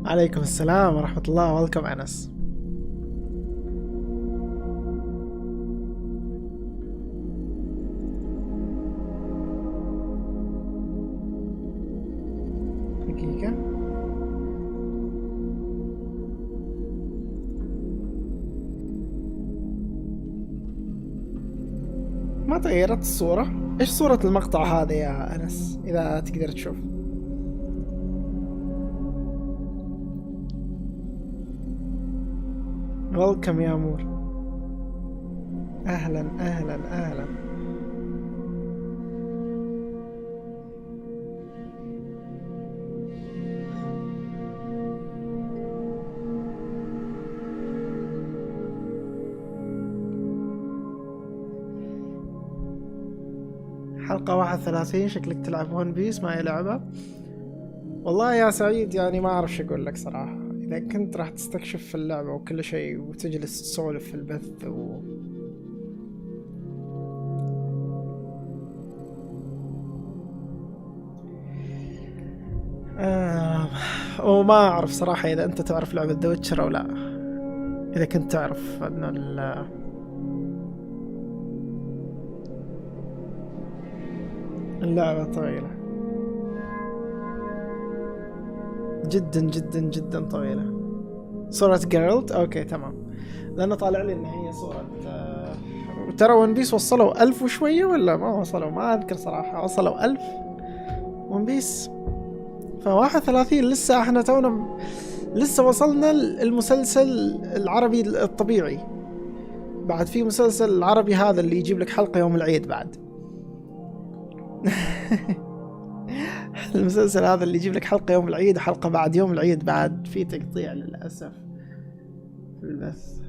عليكم السلام ورحمة الله. ويلكم أنس. دقيقة. ما تغيرت الصورة؟ إيش صورة المقطع هذا يا أنس إذا تقدر تشوف؟ ويلكم يا أمور. أهلا أهلا أهلا. حلقة 31 شكلك تلعب ون بيس. ما هي لعبة والله يا سعيد، يعني ما أعرف شو أقول لك صراحة. إذا كنت راح تستكشف في اللعبة وكل شيء وتجلس تسولف في البث وما أعرف صراحة إذا أنت تعرف لعبة ويتشر أو لا. إذا كنت تعرف أن اللعبة طويلة جدا جدا جدا طويلة. صورة جيرلد اوكي تمام، لأنه طالع لي ان هي صورة ترى ون بيس وصلوا 1000 وشوية ولا ما وصلوا، ما اذكر صراحة. وصلوا 1000 ون بيس. 31 لسه احنا تونا لسه وصلنا المسلسل العربي الطبيعي. بعد في مسلسل العربي هذا اللي يجيب لك حلقة يوم العيد بعد. المسلسل هذا اللي يجيب لك حلقة يوم العيد وحلقة بعد يوم العيد بعد في تقطيع للأسف في البث.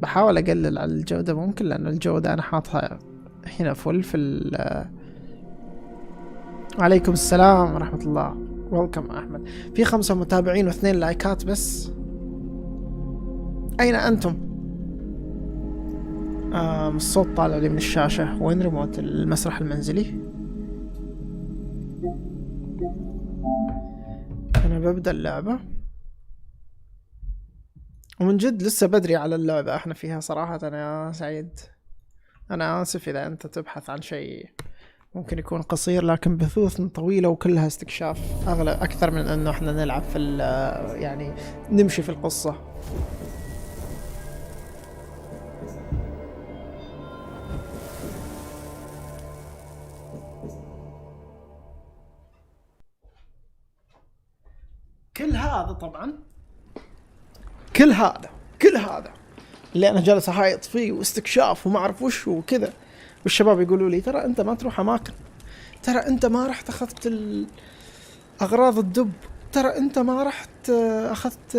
بحاول أقلل على الجودة ممكن، لأن الجودة أنا حاطها هنا فل في عليكم السلام ورحمة الله. ويلكم أحمد. في 5 متابعين و2 لايكات بس. أين أنتم؟ الصوت طالع لي من الشاشة. وين ريموت المسرح المنزلي؟ أنا ببدأ اللعبة ومن جد لسه بدري على اللعبة احنا فيها صراحة. أنا يا سعيد أنا آسف إذا أنت تبحث عن شيء ممكن يكون قصير، لكن بثوث طويلة وكلها استكشاف أكثر من أنه احنا نلعب في يعني نمشي في القصة. كل هذا طبعا كل هذا اللي انا جالس احايط فيه واستكشاف وما اعرف وش وكذا، والشباب يقولوا لي ترى انت ما تروح اماكن، ترى انت ما رحت اخذت اغراض الدب، ترى انت ما رحت اخذت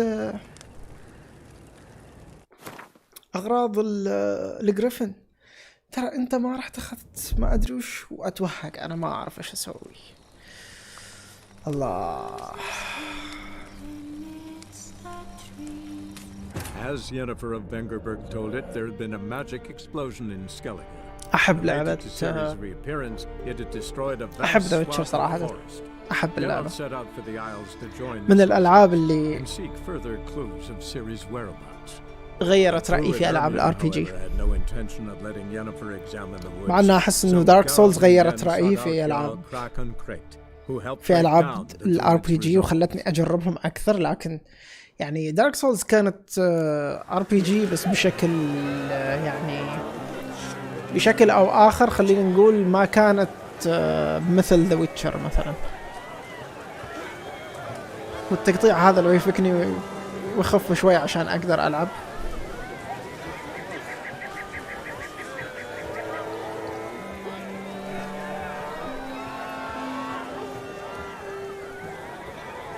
اغراض الجريفن، ترى انت ما رحت اخذت ما ادري وش. واتوهق انا ما اعرف ايش اسوي. الله. As Yennefer of Vengerberg told it, there had been a magic explosion in Skellige. أحب لعبة أحب ذا ويتشر صراحة. أحب اللعبة من الألعاب اللي غيرت رأيي في ألعاب الار بي جي، مع أنها أحس إنه دارك سولز غيرت رأيي في ألعاب الار بي جي وخلتني أجربهم أكثر. لكن يعني دارك سولز كانت ار بي جي بس بشكل يعني بشكل او اخر خلينا نقول ما كانت مثل ذا ويتشر مثلا. والتقطيع هذا لو يفكني ويخف شوي عشان اقدر العب.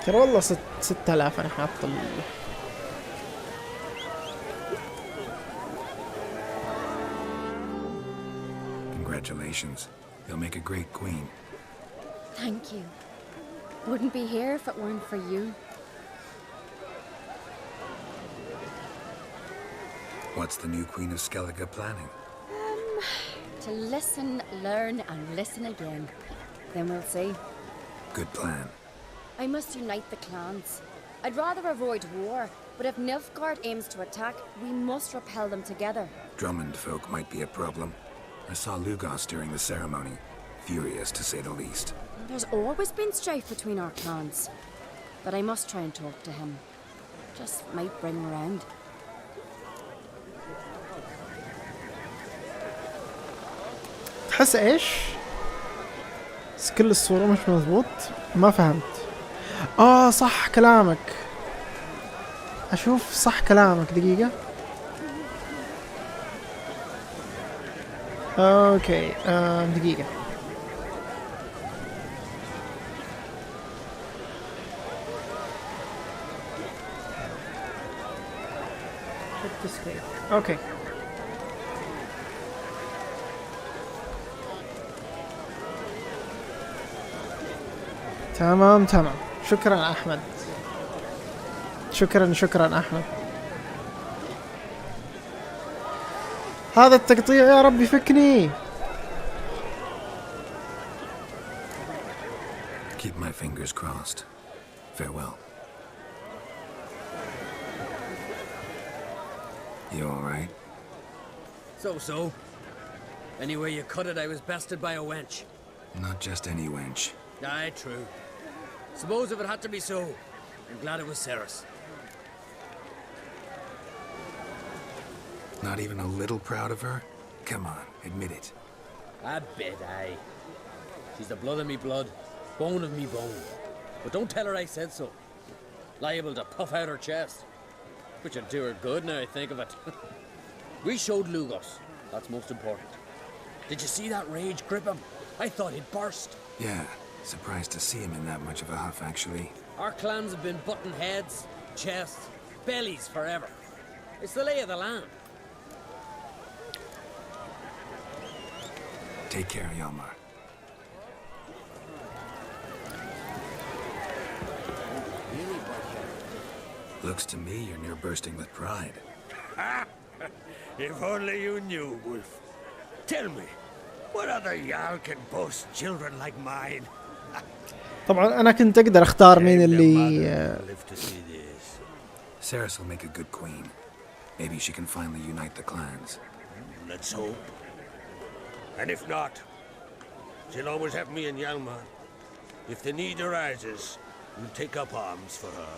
ترى والله 6000 انا حاط Congratulations. You'll make a great queen. Thank you. Wouldn't be here if it weren't for you. What's the new queen of Skellige planning? To listen, learn and listen again. Then we'll see. Good plan. I must unite the clans. I'd rather avoid war, but if Nilfgaard aims to attack, we must repel them together. Drummond folk might be a problem. I saw Lugos during the ceremony. Furious, to say the least. There's always been strife between our clans. But I must try and talk to him. Just might bring him around. تحس ايش؟ كل الصورة مش مضبوط. ما فهمت. صح كلامك. اشوف صح كلامك دقيقة. اوكي دقيقة. اوكي تمام. شكرا احمد. شكرا احمد. هذا التقطيع يا رب يفكني. Keep my fingers crossed. Farewell. You all right? So. Anyway you cut it, I was bested by a wench. Not just any wench. Aye, true. Suppose if it had to be so, I'm glad it was Ceres. Not even a little proud of her? Come on, admit it. A bit, aye. She's the blood of me blood, bone of me bone. But don't tell her I said so. Liable to puff out her chest. Which would do her good now I think of it. We showed Lugos. That's most important. Did you see that rage grip him? I thought he'd burst. Yeah, surprised to see him in that much of a huff, actually. Our clans have been butting heads, chests, bellies forever. It's the lay of the land. Take care, Yalmar. Looks to me you're near bursting with pride. If only you knew, Wolf. Tell me, what other Jarl can boast children like mine? طبعا انا كنت اقدر اختار مين اللي Live to see this. Ceres will make a good queen. Maybe she can finally unite the clans. Let's hope. And if not, she'll always have me and Hjalmar. If the need arises, we'll take up arms for her.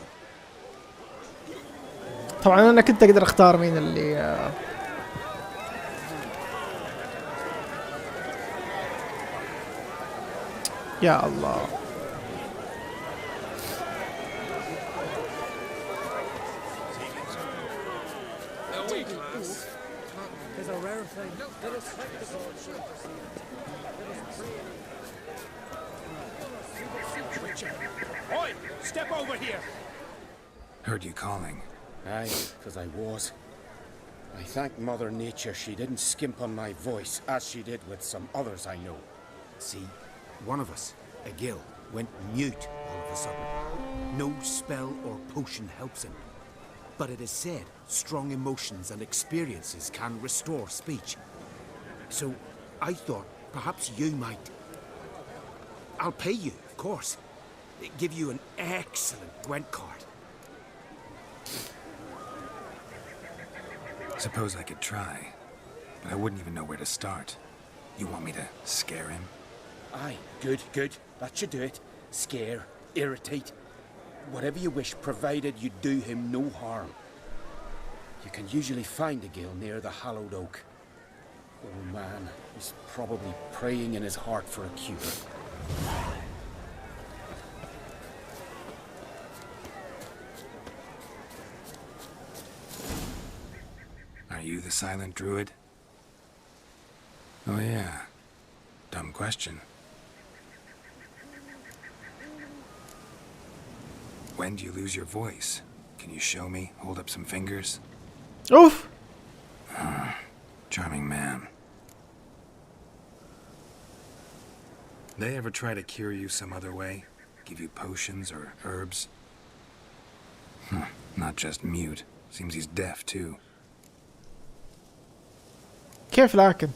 طبعا انا كنت اقدر اختار مين اللي يا الله. Oi! Step over here! Heard you calling. Aye, 'cause I was. I thank Mother Nature she didn't skimp on my voice, as she did with some others I know. See, one of us, a gill, went mute all of a sudden. No spell or potion helps him. But it is said strong emotions and experiences can restore speech. So I thought perhaps you might... I'll pay you, of course. Give you an excellent Gwent card. Suppose I could try, but I wouldn't even know where to start. You want me to scare him? Aye, good. That should do it. Scare, irritate, whatever you wish, provided you do him no harm. You can usually find a gill near the hallowed oak. Oh man, he's probably praying in his heart for a cure. Are you the silent druid? Oh yeah. Dumb question. When do you lose your voice? Can you show me? Hold up some fingers? اوف. Charming man. They ever try to cure you some other way? Give you potions or herbs? Not just mute. Seems he's deaf too. كيف لكن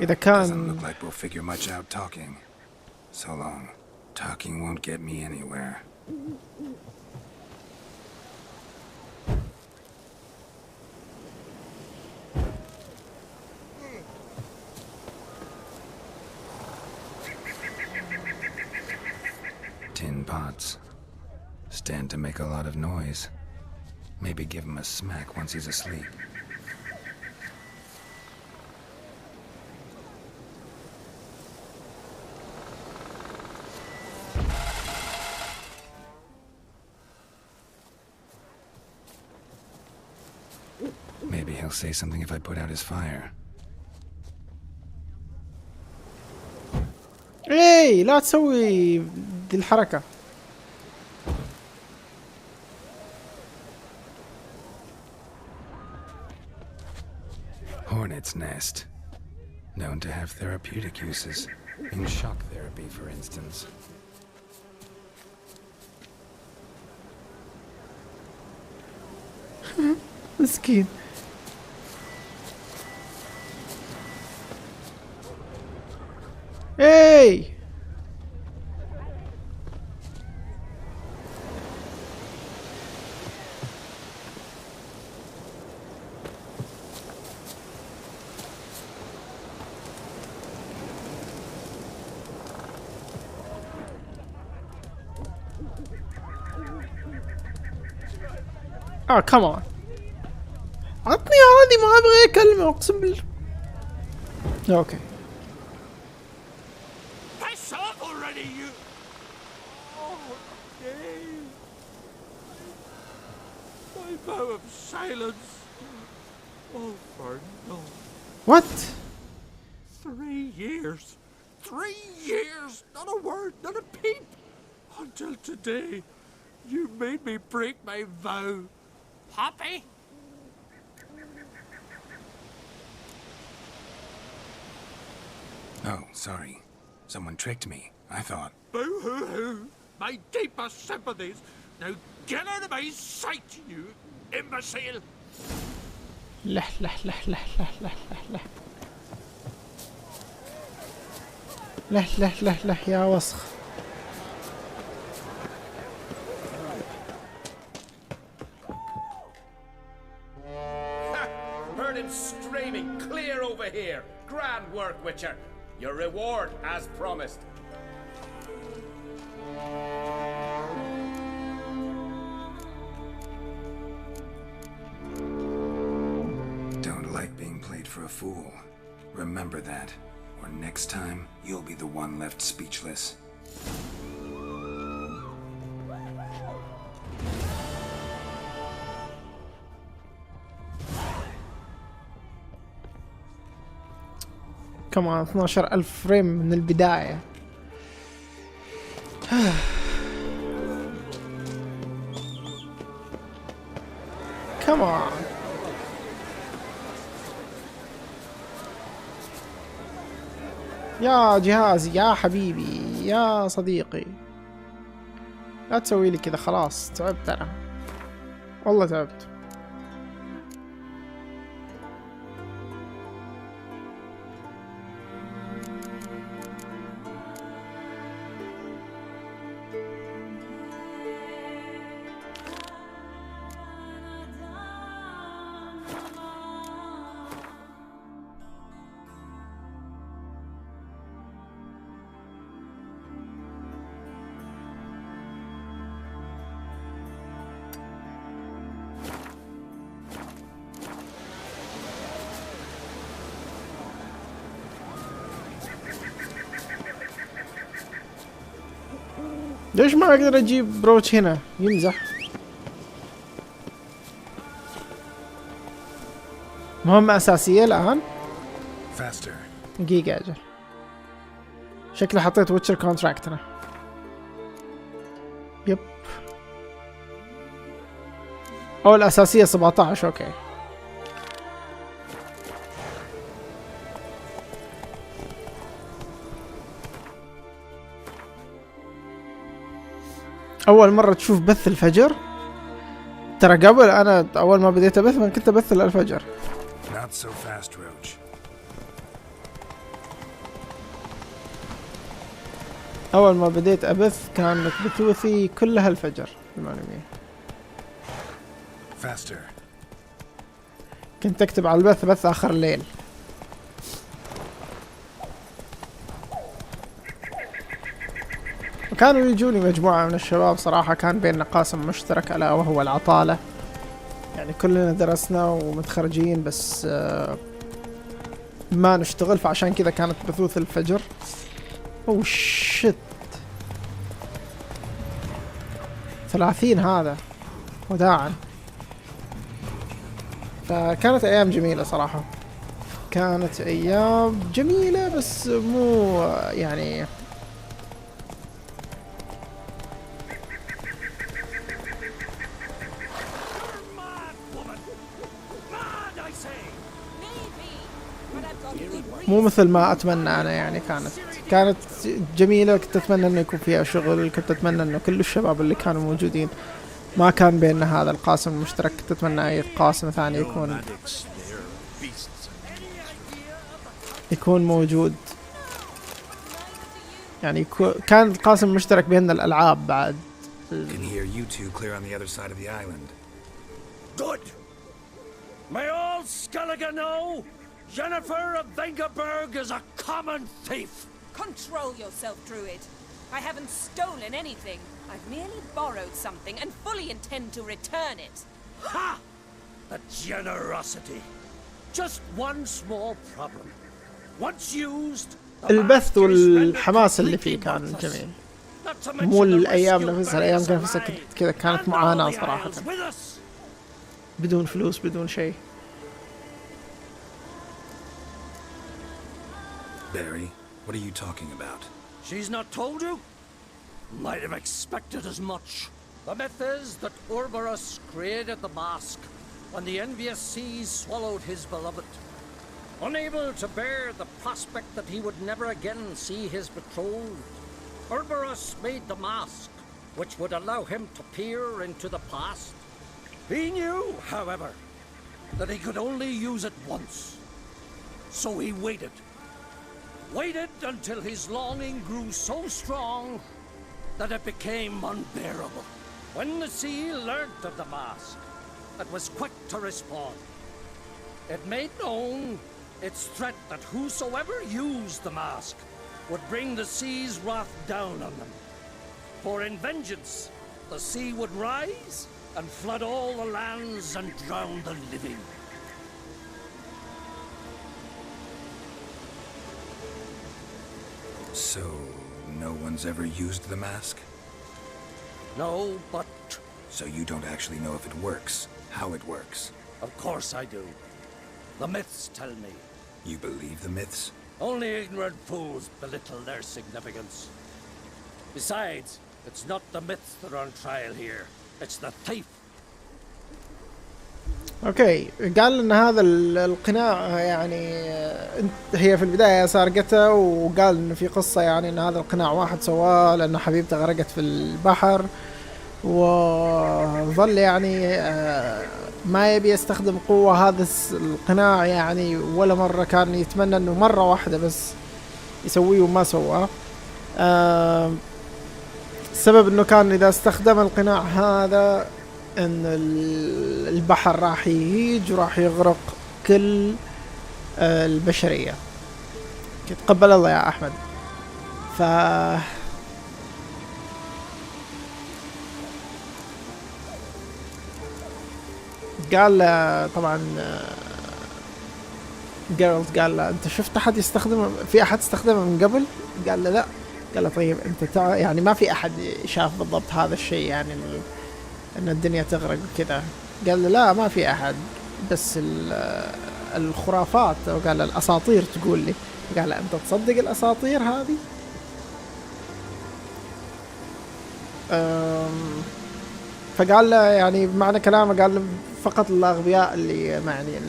إذا Doesn't كان look like we'll figure much out talking. So long. Talking won't get me anywhere. Tin pots. Stand to make a lot of noise. Maybe give him a smack once he's asleep. Maybe he'll say something if I put out his fire. ايه لا تسوي دي الحركة. Hornet's nest. Known to have therapeutic uses. In shock therapy, for instance. مسكين. اي كمان عطني هذه ما ابغى اكلمه اقسم بالله. اوكي Piss off already, you! Oh, Dave. My vow of silence. Oh, for no. وات 3 years. 3 years! Not a word, not a peep! Until today, you made me break my vow. Happy? Oh, sorry. Someone tricked me. I thought... Boo-hoo-hoo! My deepest sympathies. Now get out of my sight, you imbecile! لح لح لح لح لح لح لح لح لح لح لح لح يا وسخ. Heard him screaming clear over here. Grand work, Witcher. Your reward as promised. Don't like being played for a fool. Remember that. Or next time, you'll be the one left speechless. كمان 12,000 فريم من البداية. كمان يا جهازي يا حبيبي يا صديقي لا تسوي لي كذا. خلاص تعبت انا والله تعبت. ليش ما اقدر اجيب بروتش هنا؟ يمزح. مهمة اساسية الان. Faster. دقيقة اجل. شكلي حطيت ويتشر كونتراكت انا. يب. او الاساسية 17 اوكي. اول مرة تشوف بث الفجر. ترى قبل انا اول ما بديت ابث ما كنت ابث الفجر. Not so fast, Roach. اول ما بديت ابث كانت بثوثي كلها الفجر المعلومية. Faster. كنت اكتب على البث بث اخر الليل. وكانوا يجوني مجموعة من الشباب صراحة، كان بيننا قاسم مشترك ألا وهو العطالة. يعني كلنا درسنا ومتخرجين بس ما نشتغل، فعشان كذا كانت بثوث الفجر. اوه شت 30 هذا وداعا. فكانت ايام جميلة صراحة، كانت ايام جميلة بس مو يعني مو مثل ما اتمنى انا. يعني كانت جميلة. كنت اتمنى انه يكون فيها شغل، كنت اتمنى انه كل الشباب اللي كانوا موجودين ما كان بيننا هذا القاسم المشترك. كنت اتمنى اي قاسم ثاني يكون موجود. يعني كان القاسم المشترك بيننا الالعاب بعد. Can hear you two clear on the other side of the island. Good. May all Skellige know Jennifer of Vengerberg is a common thief. Control yourself, Druid. I haven't stolen anything. I've merely borrowed something and fully intend to return it. Ha! The generosity. Just one small problem. Once used, البث والحماس اللي فيه كان جميل. مو الايام نفسها، الايام نفسها كذا كانت معاناة صراحة، بدون فلوس بدون شيء. Barry, what are you talking about? She's not told you? Might have expected as much. The myth is that Ouroboros created the mask when the envious seas swallowed his beloved. Unable to bear the prospect that he would never again see his betrothed, Ouroboros made the mask, which would allow him to peer into the past. He knew, however, that he could only use it once. So he waited until his longing grew so strong that it became unbearable. When the sea learnt of the mask, it was quick to respond. It made known its threat that whosoever used the mask would bring the sea's wrath down on them. For in vengeance, the sea would rise and flood all the lands and drown the living. So, no one's ever used the mask? No, but... So you don't actually know if it works, how it works? Of course I do. The myths tell me. You believe the myths? Only ignorant fools belittle their significance. Besides, it's not the myths that are on trial here. It's the thief. اوكي، قال ان هذا القناع يعني هي في البداية سارقته، وقال انه في قصة يعني ان هذا القناع واحد سواه لانه حبيبته غرقت في البحر، وظل يعني ما يبي يستخدم قوة هذا القناع يعني، ولا مرة كان يتمنى انه مرة واحدة بس يسويه وما سواه. السبب انه كان اذا استخدم القناع هذا ان البحر راح يهيج وراح يغرق كل البشرية. تقبل الله يا احمد. ف قال طبعا جيرالت قال له انت شفت احد يستخدمه؟ في احد استخدمه من قبل؟ قال له لا. قال له طيب انت يعني ما في احد شاف بالضبط هذا الشيء يعني ان الدنيا تغرق وكذا؟ قال له لا ما في احد، بس الخرافات، وقال له الاساطير تقول لي. قال له انت تصدق الاساطير هذه؟ فقال له يعني معنى كلامه، قال له فقط الأغبياء اللي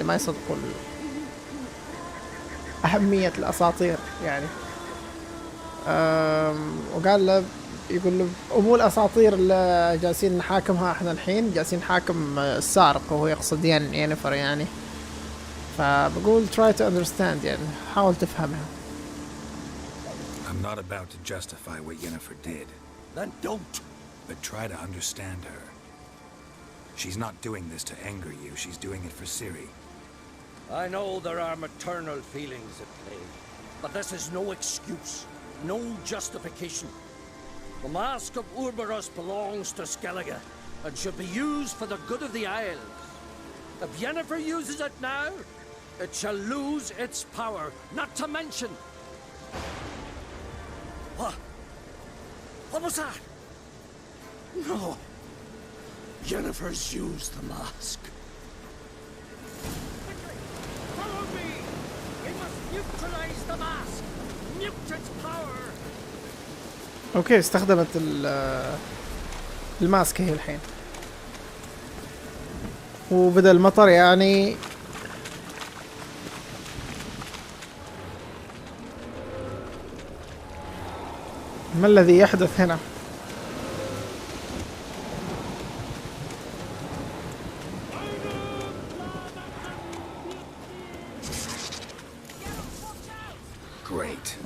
ما يصدقون أهمية الأساطير يعني. وقال له يقول له مو الأساطير اللي جالسين نحاكمها احنا الحين، جالسين نحاكم السارق، وهو يقصد ينفر يعني. فبقول try to understand يعني حاول تفهمها. I'm not about to justify what Yennefer did. Then don't. But try to understand her. She's not doing this to anger you, she's doing it for Ciri. I know there are maternal feelings at play, but this is no excuse, no justification. The Mask of Urberus belongs to Skellige and should be used for the good of the Isles. If Yennefer uses it now, it shall lose its power, not to mention... What? What was that? No. Yennefer's used the mask. Follow me! We must neutralize the mask! Mute its power! اوكي استخدمت الماسك هي الحين. وبدأ المطر يعني ما الذي يحدث هنا؟ Great.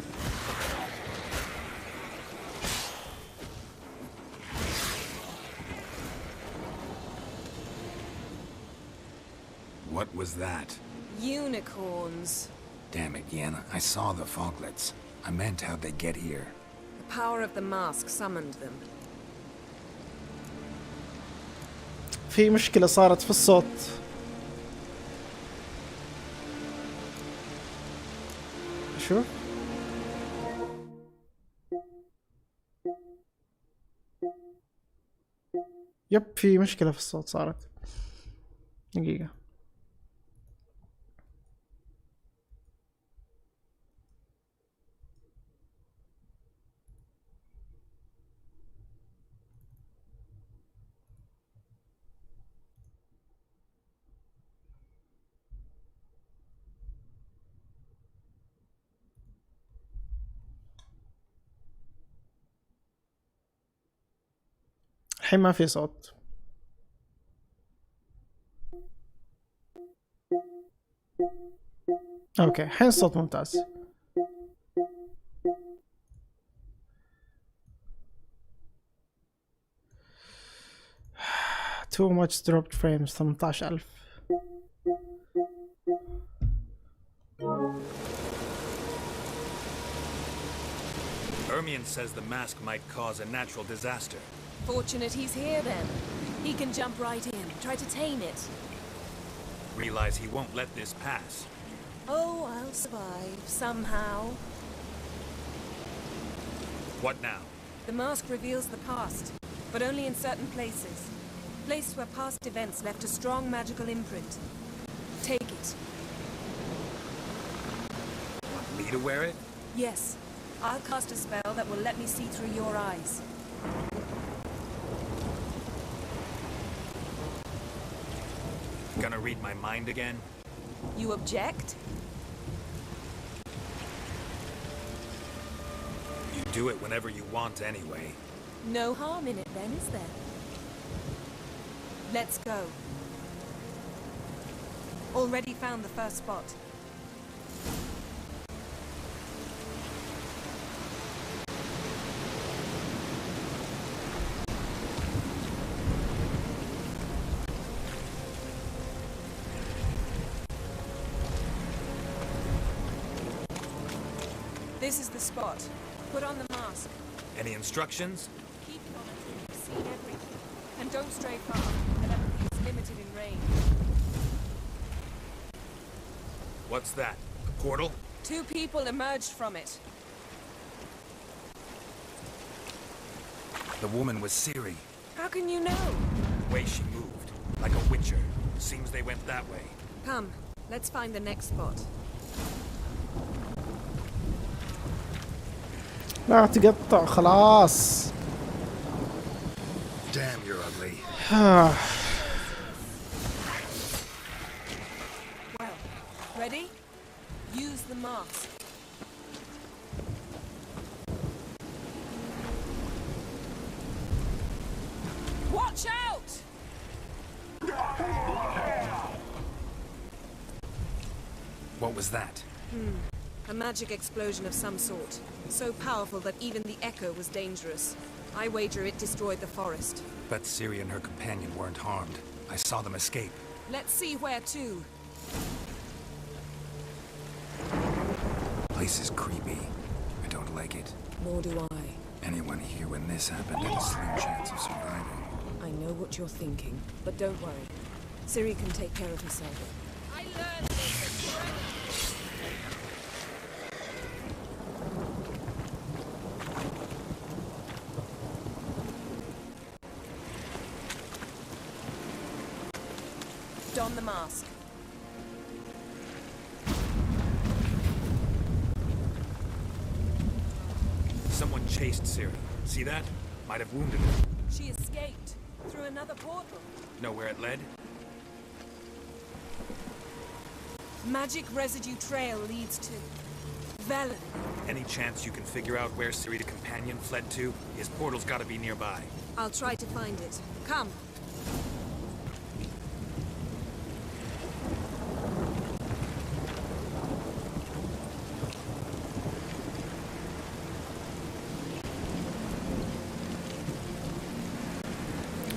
What was that? Unicorns. Damn it, Yenna. I saw the foglets. I meant how'd they get here. The power of the mask summoned them. في مشكلة صارت في الصوت. شوف. يب في مشكلة في الصوت صارت. دقيقة. الحين ما في صوت. اوكي الحين الصوت ممتاز. too much dropped frames 18,000. Ermion says the mask might cause a natural disaster. Fortunate he's here then. He can jump right in, try to tame it. Realize he won't let this pass. Oh, I'll survive, somehow. What now? The mask reveals the past, but only in certain places. Places where past events left a strong magical imprint. Take it. Want me to wear it? Yes. I'll cast a spell that will let me see through your eyes. Gonna read my mind again? You object? You do it whenever you want anyway. No harm in it then, is there? Let's go. Already found the first spot. This is the spot. Put on the mask. Any instructions? Keep it on until you've seen everything. And don't stray far. Telepathy is limited in range. What's that? A portal? 2 people emerged from it. The woman was Ciri. How can you know? The way she moved. Like a witcher. Seems they went that way. Come, let's find the next spot. لا تقطع خلاص. Damn, you're ugly. Well, ready? Use the mask. Watch out! What was that? A magic explosion of some sort. So powerful that even the echo was dangerous. I wager it destroyed the forest. But Ciri and her companion weren't harmed. I saw them escape. Let's see where to. Place is creepy. I don't like it. Nor do I. Anyone here when this happened had a slim chance of surviving. I know what you're thinking, but don't worry. Ciri can take care of herself. I learned this. Don the mask. Someone chased Ciri. See that? Might have wounded her. She escaped through another portal. Know where it led? Magic residue trail leads to Velen. Any chance you can figure out where Ciri the companion fled to? His portal's gotta be nearby. I'll try to find it. Come.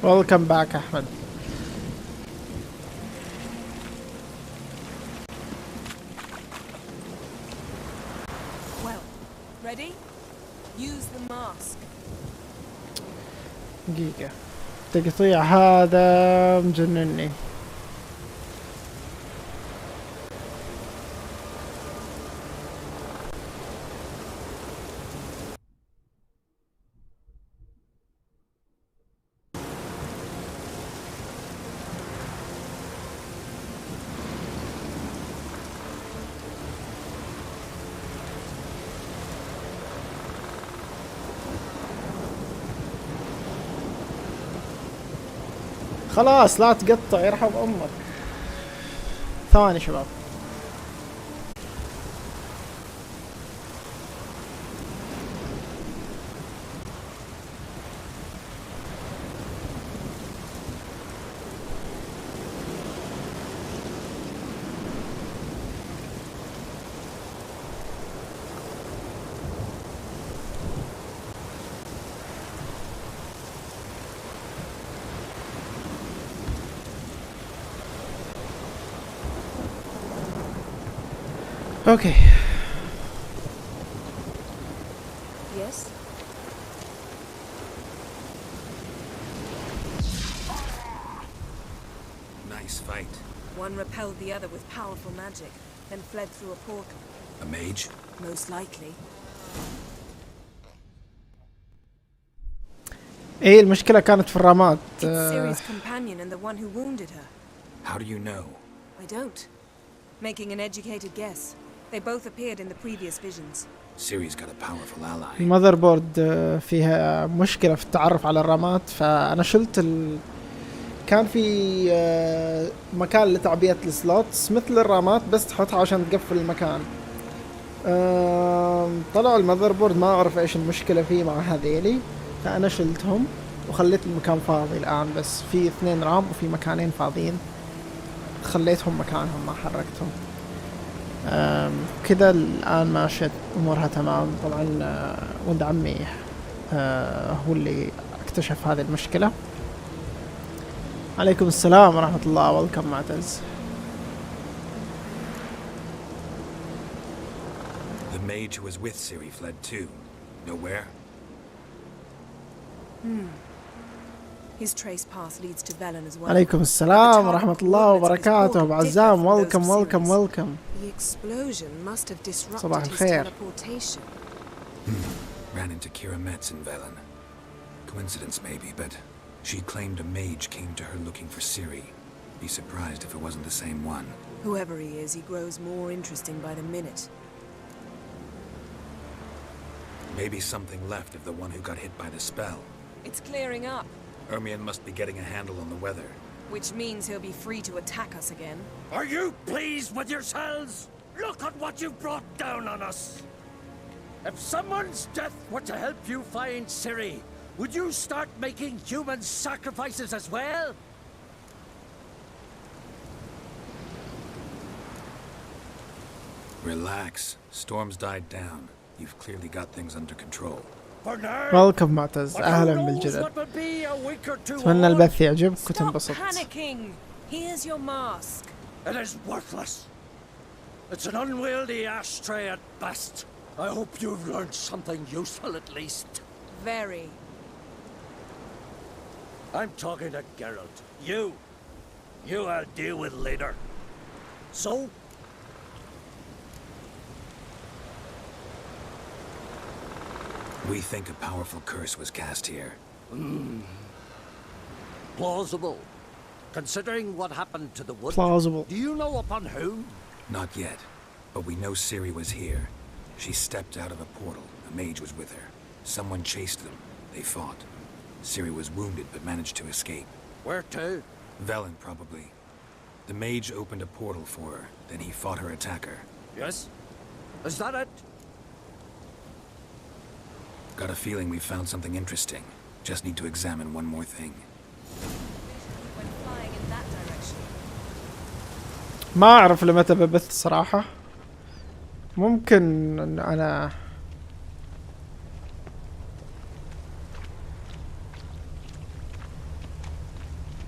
Welcome back, Ahmed. Well, ready? Use the mask. دقيقة. تقطيع هذا مجنني. خلاص لا تقطع يرحم امك. ثواني شباب. Okay. Yes? Nice fight. One repelled the other with powerful magic, then fled through a portal. A mage? Most likely. ايه المشكلة كانت في الرامات. It's Ciri's companion and the one who wounded her. How do you know? I don't. Making an educated guess. They both appeared in the previous visions. Ciri's got a powerful ally. المذر بورد فيها مشكلة في التعرف على الرامات، فأنا شلت كان في مكان لتعبئة السلوتس مثل الرامات بس تحطها عشان تقفل المكان. طلعوا المذر بورد ما أعرف إيش المشكلة فيه مع هذيلي، فأنا شلتهم وخليت المكان فاضي الآن، بس في 2 رام وفي مكانين فاضيين خليتهم مكانهم ما حركتهم. كذا الآن ماشية أمورها تمام. طبعا ولد عمي هو اللي اكتشف هذه المشكلة. عليكم السلام ورحمة الله. ويلكم معتز. The mage who was with Ciri fled too. Nowhere? His trace path leads to Velen as well. عليكم السلام ورحمة الله وبركاته. بعزام welcome. The explosion must have disrupted صباح his الخير. teleportation. Ran into Kira Metz in Velen. Coincidence maybe, but she claimed a mage came to her looking for Ciri. Be surprised if it wasn't the same one. Whoever he is, he grows more interesting by the minute. Maybe something left of the one who got hit by the spell. It's clearing up, Ermion must be getting a handle on the weather. which means he'll be free to attack us again. Are you pleased with yourselves? Look at what you've brought down on us. If someone's death were to help you find Ciri, would you start making human sacrifices as well? Relax. Storm's died down. You've clearly got things under control. ويلكم معتز، اهلا بالجدد. اتمنى البث يعجبك وتنبسط. Panicking. Here's your mask. It is worthless. It's an unwieldy ashtray at best. I hope you've learned something useful at least. Very. I'm talking to Geralt. You I'll deal with later. So? We think a powerful curse was cast here. Plausible. Considering what happened to the wood. Plausible. Do you know upon whom? Not yet, but we know Ciri was here. She stepped out of a portal. A mage was with her. Someone chased them. They fought. Ciri was wounded but managed to escape. Where to? Velen, probably. The mage opened a portal for her, then he fought her attacker. Yes? Is that it? Got a feeling we found something interesting. Just need to examine one more thing. When flying in that direction. ما اعرف لمتى ببث صراحة. ممكن انا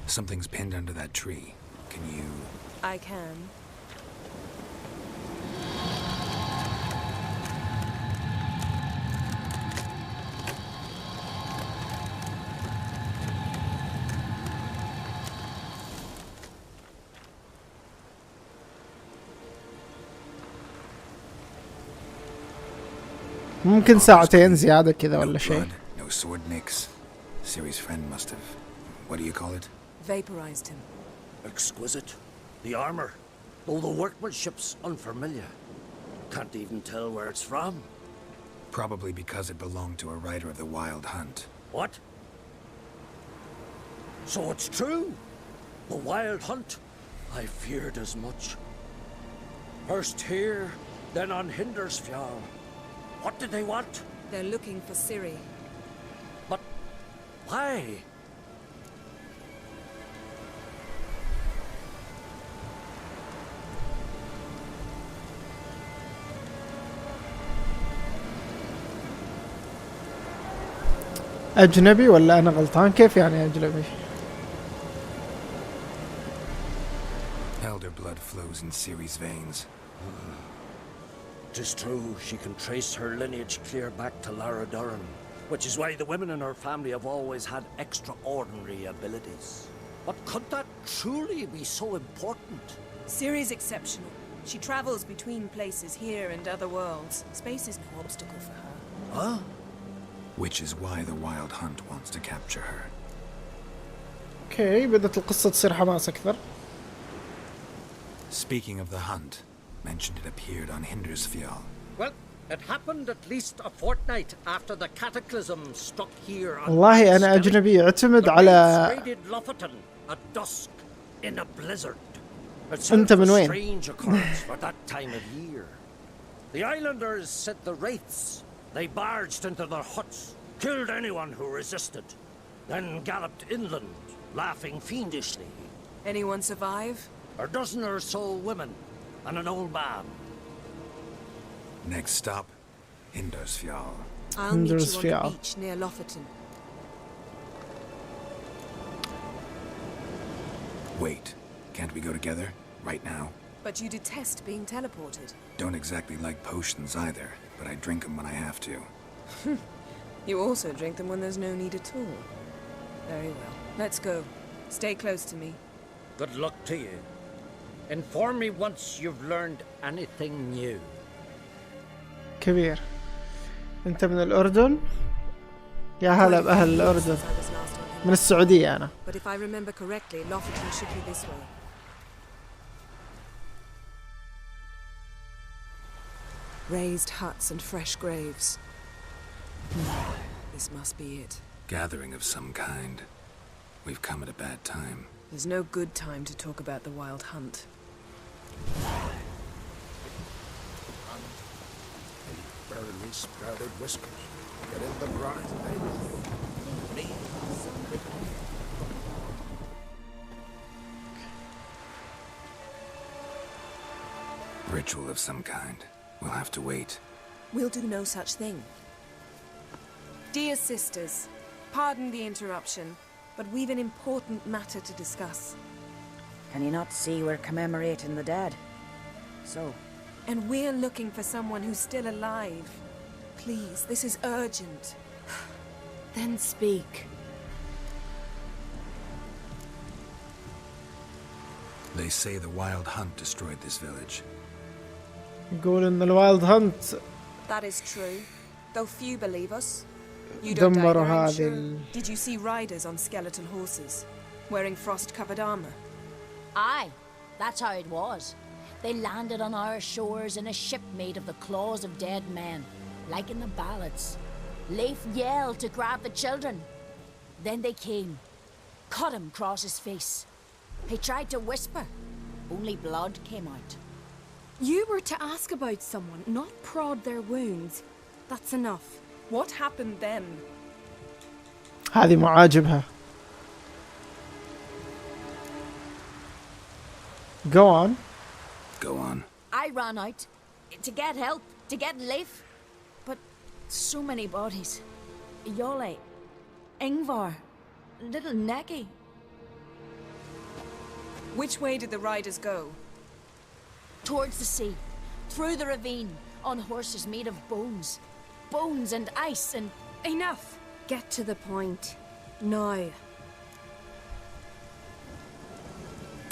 Something's pinned under that tree. Can you... I can. ممكن ساعتين زيادة كذا ولا شيء. No sword nicks. Ciri's friend must have... What do you call it? Vaporized him. Exquisite. The armor, though the workmanship's unfamiliar. Can't even tell where it's from. Probably because it belonged to a rider of the Wild Hunt. What? So it's true? The Wild Hunt? I feared as much. First here, then on Hindersfjall. What did they want? They're looking for Ciri. But why? أجنبي ولا أنا غلطان؟ كيف يعني أجنبي؟ Elder blood flows in Ciri's veins. Tis true, she can trace her lineage clear back to Lara Durham, which is why the women in her family have always had extraordinary abilities. But could that truly be so important? Ciri's exceptional. She travels between places here and other worlds. Space is no obstacle for her. Huh? Which is why the Wild Hunt wants to capture her. Okay, بدت القصة تصير حماس أكثر. Speaking of the hunt, mentioned it appeared on Hindersfjall. Well, it happened at least a fortnight after the cataclysm struck here on والله أنا أجنبي يعتمد على raided Lofoten at dusk in a blizzard. أنت من وين؟ Strange occurrence for that time of year. The islanders set the wraiths. They barged into their huts, killed anyone who resisted, then galloped inland, laughing fiendishly. Anyone survive? A dozen or so women and an old man. Next stop, Hindersfjall. I'll meet you on the beach near Lofoten. Wait, can't we go together? Right now? But you detest being teleported. Don't exactly like potions either, but I drink them when I have to. You also drink them when there's no need at all. Very well. Let's go. Stay close to me. Good luck to you. Inform me once you've learned anything new. كبير. أنت من الأردن؟ يا هلا بأهل الأردن. من السعودية أنا. But if I remember correctly, Lofoten should be this way. Raised huts and fresh graves. This must be it. Gathering of some kind. We've come at a bad time. There's no good time to talk about the Wild Hunt. Burly sprouted whiskers. Get in the brine, baby. ritual of some kind. We'll have to wait. We'll do no such thing. Dear sisters, pardon the interruption, but we've an important matter to discuss. Can you not see we're commemorating the dead? So? And we're looking for someone who's still alive. Please, this is urgent. Then speak. They say the wild hunt destroyed this village. يقول إن الوايلد هانت That is true, though few believe us. You don't دمروا either, I'm هذه sure. Did you see riders on skeleton horses, wearing frost-covered armor? Aye, that's how it was. They landed on our shores in a ship made of the claws of dead men, like in the ballads. Leif yelled to grab the children. Then they came, cut him across his face. He tried to whisper, only blood came out. You were to ask about someone, not prod their wounds. That's enough. What happened then? هذه معاجبها. Go on. Go on. I ran out to get help, to get Leif. But so many bodies. Yolle, Ingvar, little Necky. Which way did the riders go? Towards the sea, through the ravine, on horses made of bones. Bones and ice and... Enough! Get to the point. Now.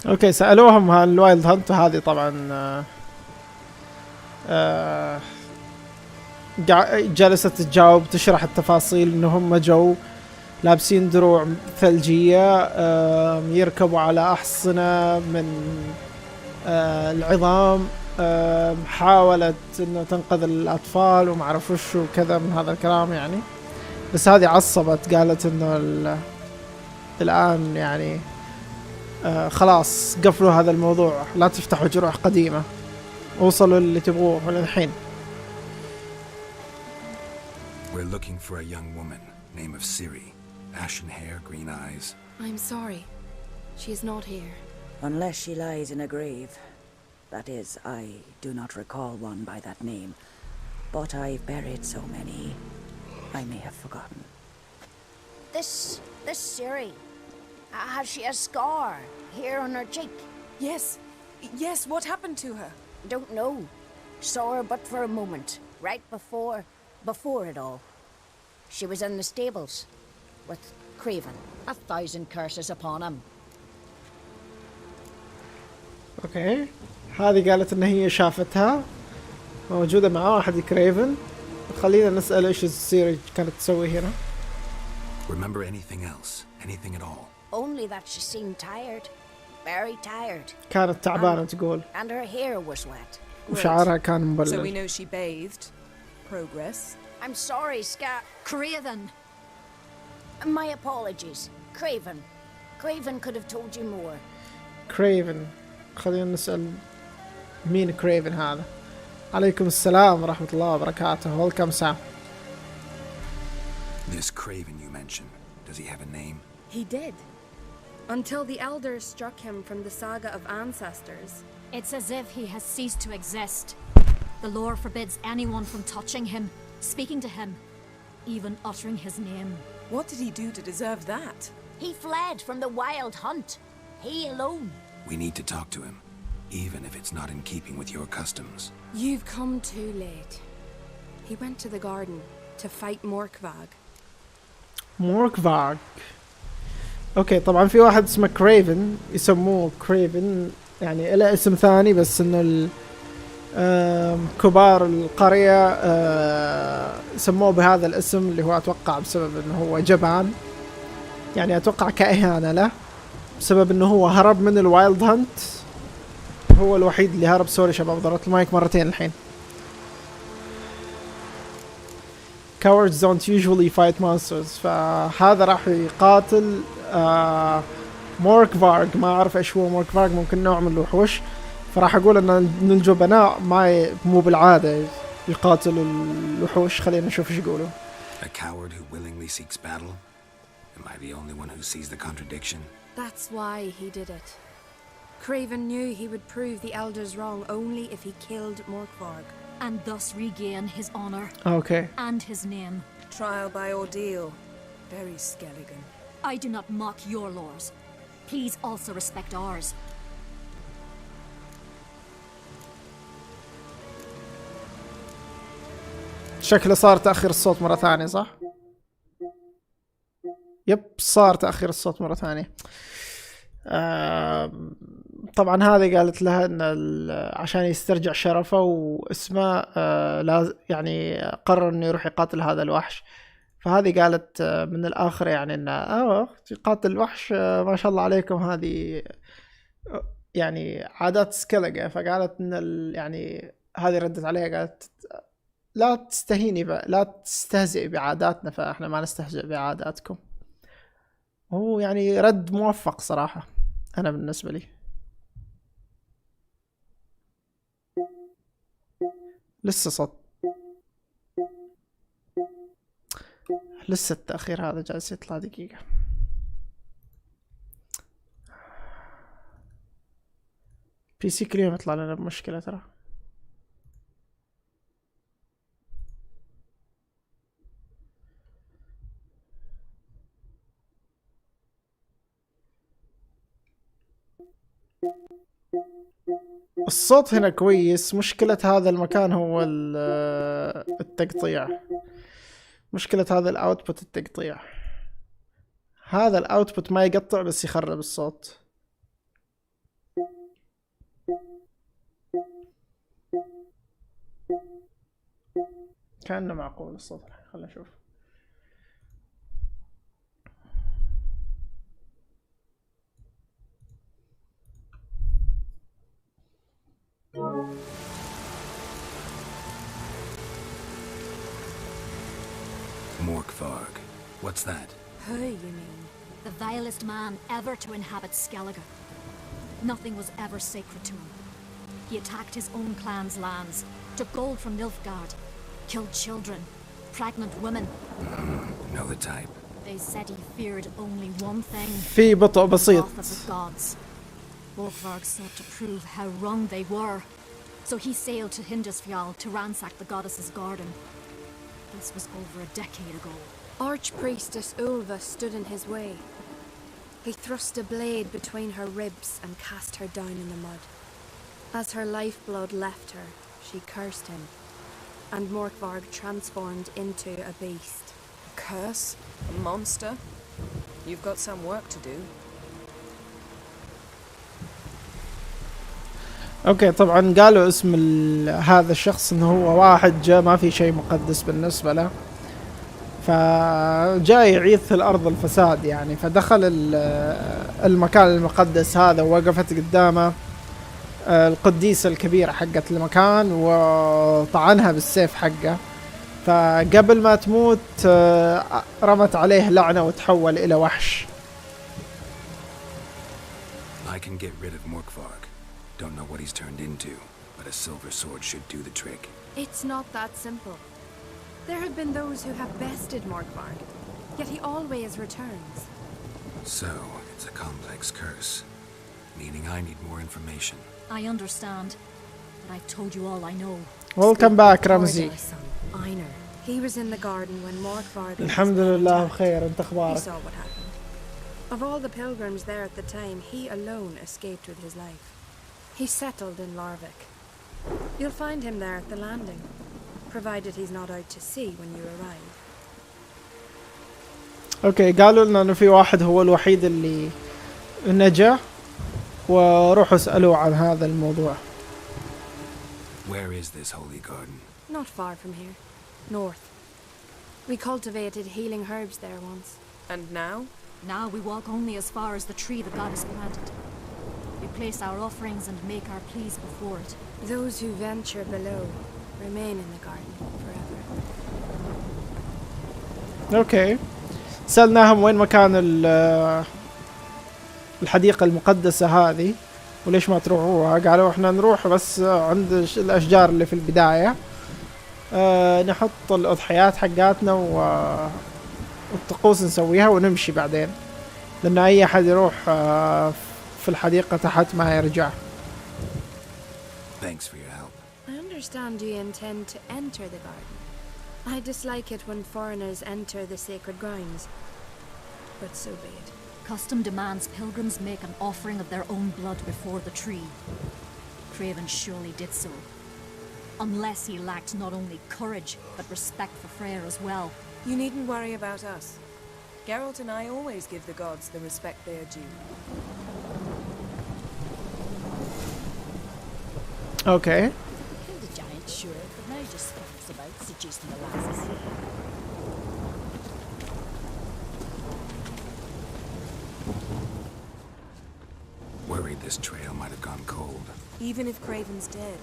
اوكي سألوهم عن الوايلد هانت، وهذه طبعا جلست تجاوب تشرح التفاصيل انه هم جو لابسين دروع ثلجية، يركبوا على أحصنة من العظام، حاولت انه تنقذ الأطفال وما عرف وش وكذا من هذا الكلام يعني. بس هذه عصبت، قالت انه الآن يعني خلاص قفلوا هذا الموضوع، لا تفتحوا جروح قديمة، وصلوا اللي تبغوه للحين. We're looking for a young woman, name of Siri. Ashen hair, green eyes. I'm sorry. She is not here. Unless she lies in a grave. That is, I do not recall one by that name. But I've buried so many, I may have forgotten. This Siri, has she a scar here on her cheek? Yes, what happened to her? Don't know. Saw her but for a moment, right before it all. She was in the stables with Craven. 1,000 curses upon him. اوكي، هذه قالت ان هي شافتها موجودة مع واحد كريفن. خلينا نسأل ايش السيري كانت تسوي هنا. Remember anything else? Anything at all? Only that she seemed tired. Very tired. كانت تعبانة تقول. And her hair was wet. وشعرها كان مبلل. So we know she bathed. Progress. I'm sorry, Craven. My apologies. Craven could have told you more. Craven. خلينا نسأل مين كريفن هذا. عليكم السلام ورحمة الله وبركاته. Welcome Sam. This Craven you mentioned, does he have a name? He did. Until the elders struck him from the saga of ancestors. It's as if he has ceased to exist. The lore forbids anyone from touching him, speaking to him, even uttering his name. What did he do to deserve that? He fled from the wild hunt. He alone. We need to talk to him, even if it's not in keeping with your customs. You've come too late. He went to the garden to fight Morkvag. Morkvag. اوكي طبعا في واحد اسمه كريفن، يسموه كريفن يعني له اسم ثاني، بس انه كبار القرية سموه بهذا الاسم اللي هو اتوقع بسبب انه هو جبان، يعني اتوقع كإهانة له، بسبب انه هو هرب من الوايلد هانت. هو الوحيد اللي هرب. سوري شباب ضربت المايك مرتين الحين. Cowards don't usually fight monsters. فهذا راح يقاتل موركفارغ. ما اعرف ايش هو موركفارغ، ممكن نوع من الوحوش. فراح اقول ان الجبناء مو بالعادة يقاتلوا الوحوش. خلينا نشوف ايش يقولوا. A coward who willingly seeks battle? Am I the only one who sees the contradiction? That's why he did it. Craven knew he would prove the elders wrong only if he killed Morkvarg. And thus regain his honor. Okay. And his name. Trial by ordeal. Very Skelligan. I do not mock your laws. Please also respect ours. شكله صار تأخير الصوت مرة ثانية صح؟ يب صار تأخير الصوت مرة ثانية. طبعا هذه قالت لها ان عشان يسترجع شرفه واسمه لازم يعني قرر انه يروح يقاتل هذا الوحش. فهذه قالت من الاخر يعني انه يقاتل وحش ما شاء الله عليكم، هذه يعني عادات سكلقة. فقالت ان يعني هذه ردت عليها قالت لا تستهيني لا تستهزئ بعاداتنا، فاحنا ما نستهزئ بعاداتكم. هو يعني رد موفق صراحة أنا بالنسبة لي. لسه صوت، لسه التأخير هذا جالس يطلع دقيقة. بي سي كل يوم يطلع لنا بمشكلة ترى. الصوت هنا كويس، مشكلة هذا المكان هو التقطيع، مشكلة هذا الاوتبوت التقطيع. هذا الاوتبوت ما يقطع بس يخرب الصوت. كأنه معقول الصوت الحين، خلنا نشوف. Morkvarg. What's that? Who, you mean? The vilest man ever to inhabit Skellige. Nothing was ever sacred to him. He attacked his own clan's lands, took gold from Nilfgaard, killed children, pregnant women. Know the type. They said he feared only one thing. في بطء بسيط. The wrath of the gods. Morkvarg sought to prove how wrong they were. So he sailed to Hindisfjall to ransack the goddess's garden. This was over a decade ago. Archpriestess Ulva stood in his way. He thrust a blade between her ribs and cast her down in the mud. As her lifeblood left her, she cursed him, and Morkvarg transformed into a beast. A curse? A monster? You've got some work to do. اوكي طبعا قالوا اسم هذا الشخص انه هو واحد جاء ما في شيء مقدس بالنسبة له، فجاء يعيث الارض الفساد يعني. فدخل المكان المقدس هذا ووقفت قدامه القديسة الكبيرة حقت المكان وطعنها بالسيف حقه. فقبل ما تموت رمت عليه لعنة وتحول الى وحش. I can get rid of Morkvarg. Don't know what he's turned into, but a silver sword should do the trick. It's not that simple. There have been those who have bested Morkvarg, yet he always returns. So, it's a complex curse, meaning I need more information. I understand, but I've told you all I know. Welcome back Ramsey. Einar. He was in the garden when Morkvarg. الحمد لله بخير، انت He اخبارك؟ saw what happened. Of all the pilgrims there at the time, he alone escaped with his life. He settled in Larvik. You'll find him there at the landing, provided he's not out to sea when you arrive. اوكي قالوا لنا انه في واحد هو الوحيد اللي نجا، وروحوا اسألوه عن هذا الموضوع. Where is this holy garden? Not far from here, north. We cultivated healing herbs there once. And now? Now we walk only as far as the tree the goddess planted. We place our offerings and make our pleas before it. Those who venture below remain in the garden forever. اوكي سألناهم وين مكان الحديقة المقدسة هذه وليش ما تروحوها. قالوا احنا نروح بس عند الاشجار اللي في البداية، نحط الاضحيات حقاتنا والطقوس نسويها ونمشي بعدين، لان اي احد يروح في الحديقة تحت ما يرجع. Thanks for your help. I understand you intend to enter the garden. I dislike it when foreigners enter the sacred grounds. But so be it. Custom demands pilgrims make an offering of their own blood before the tree. Craven surely did so. Unless he lacked not only courage, but respect for Freyr as well. You needn't worry about us. Geralt and I always give the gods the respect they are due. Okay. Killed a giant, sure, but now just scuffs about, seducing the lasses. Worried this trail might have gone cold. Even if Craven's dead,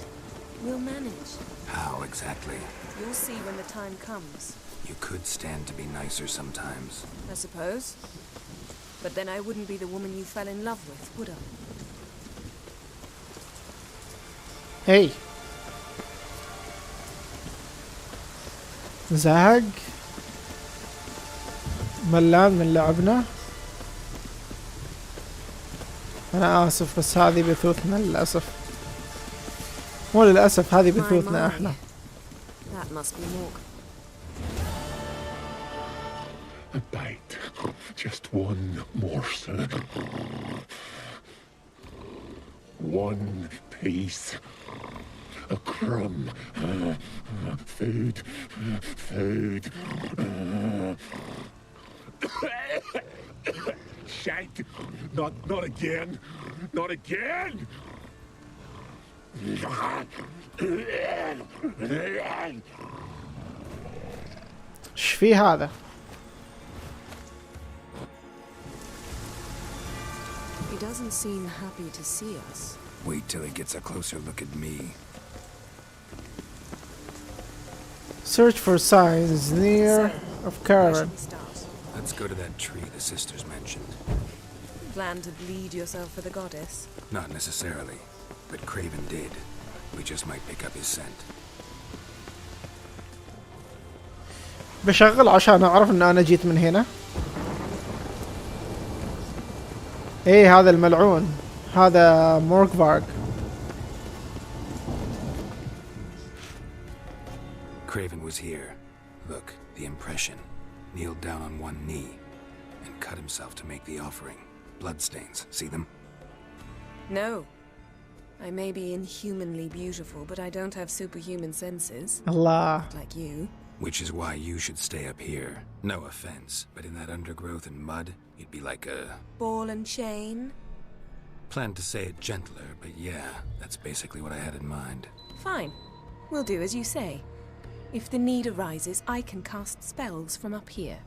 we'll manage. How exactly? You'll see when the time comes. You could stand to be nicer sometimes. I suppose. But then I wouldn't be the woman you fell in love with, would I? Hey. زهق ملان من لعبنا. أنا آسف بس هذه بثوثنا للأسف. مو للأسف هذه بثوثنا إحنا. That must be more. A bite. Just one morsel. One piece. A crumb. Food. Food. Shank. Not again. Not again. إيش في هذا؟ He doesn't seem happy to see us. Wait till he gets a closer look at me. Search for signs near of caravan. Let's go to that tree the sisters mentioned. Plan to bleed yourself for the goddess? Not necessarily, but Craven did. We just might pick up his scent. بشغل عشان أعرف إن أنا جيت من هنا. إيه هذا الملعون، هذا موركفارغ. Craven was here. Look, the impression. Kneeled down on one knee and cut himself to make the offering. Bloodstains, see them? No. I may be inhumanly beautiful, but I don't have superhuman senses. Allah. Like you. Which is why you should stay up here. No offense, but in that undergrowth and mud, you'd be like a... Ball and chain? Planned to say it gentler, but yeah, that's basically what I had in mind. Fine. We'll do as you say. If the need arises, I can cast spells from up here.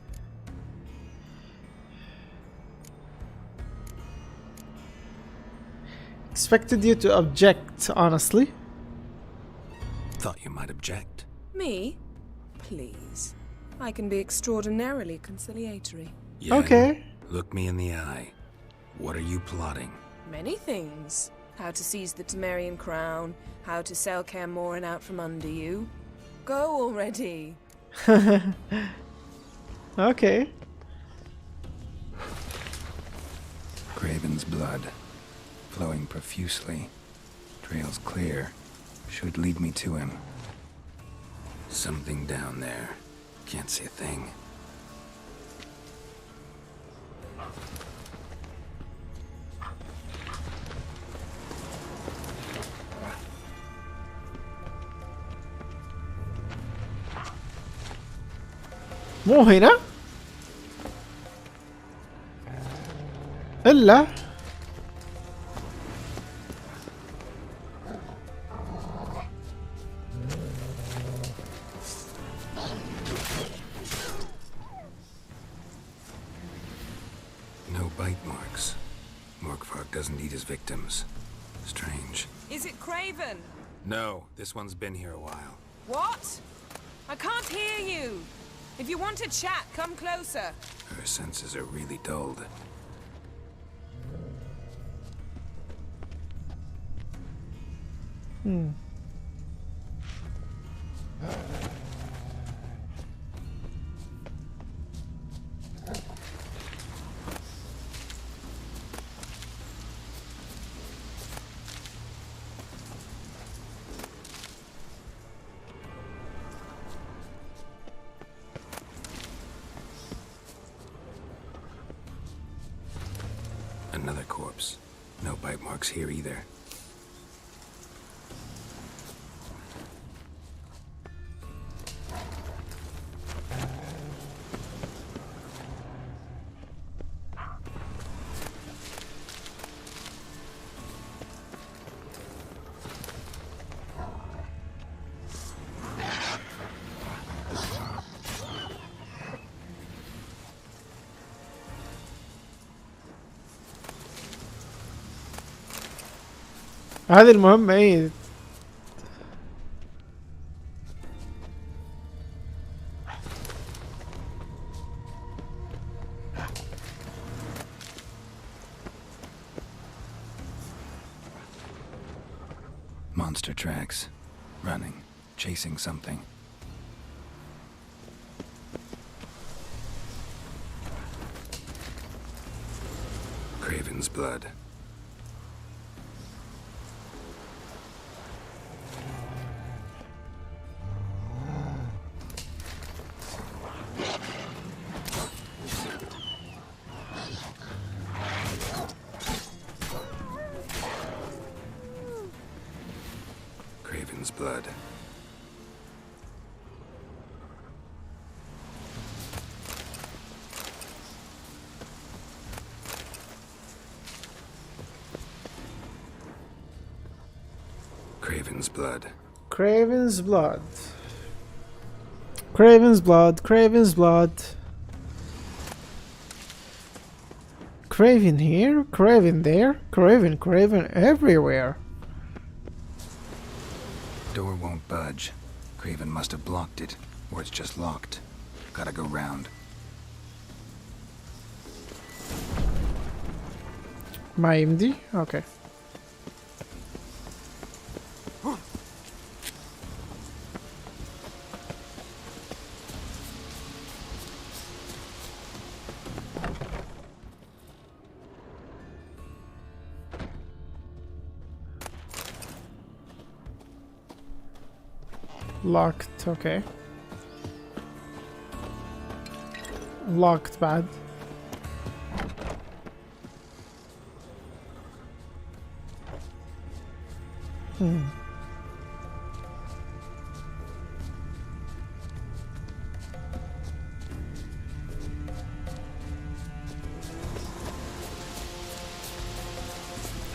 Expected you to object, honestly. Thought you might object. Me? Please. I can be extraordinarily conciliatory. Yeah, okay. Look me in the eye. What are you plotting? Many things. How to seize the Temerian crown, how to sell Kaer Morhen out from under you. Go already. Okay. Craven's blood, flowing profusely. Trail's clear. Should lead me to him. Something down there. Can't see a thing. مو هنا إلا No bite marks. Morkvarg doesn't eat his victims. Strange. Is it Craven? No, this one's been here a while. What? I can't hear you. If you want to chat, come closer. Her senses are really dulled. Another corpse. No bite marks here either. هذه المهمة ايه. Monster tracks. Running. Chasing something. Craven's blood. Craven's blood. Craven's blood. Craven's blood. Craven's blood. Craven's blood. Craven here, Craven there, Craven everywhere. Door won't budge. Craven must have blocked it, or it's just locked. Gotta go round. ما يمدي؟ اوكي. Locked, okay. Locked بعد.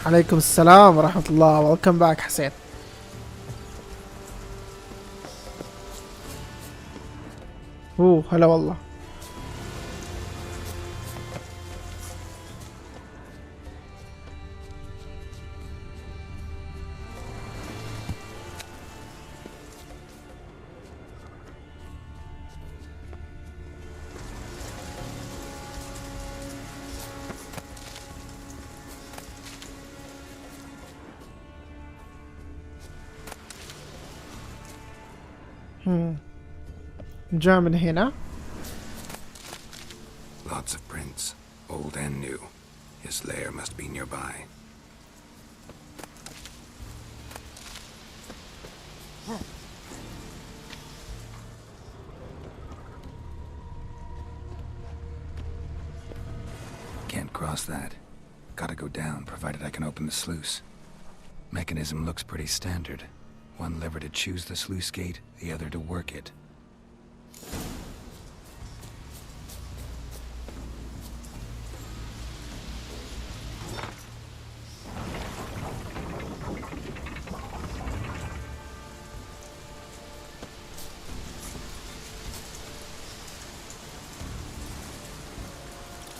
عليكم السلام ورحمة الله. welcome back حسين. هلا والله. جاء من هنا. Lots of prints, old and new. His lair must be nearby. Can't cross that. Gotta go down, provided I can open the sluice. Mechanism looks pretty standard. One lever to choose the sluice gate, the other to work it.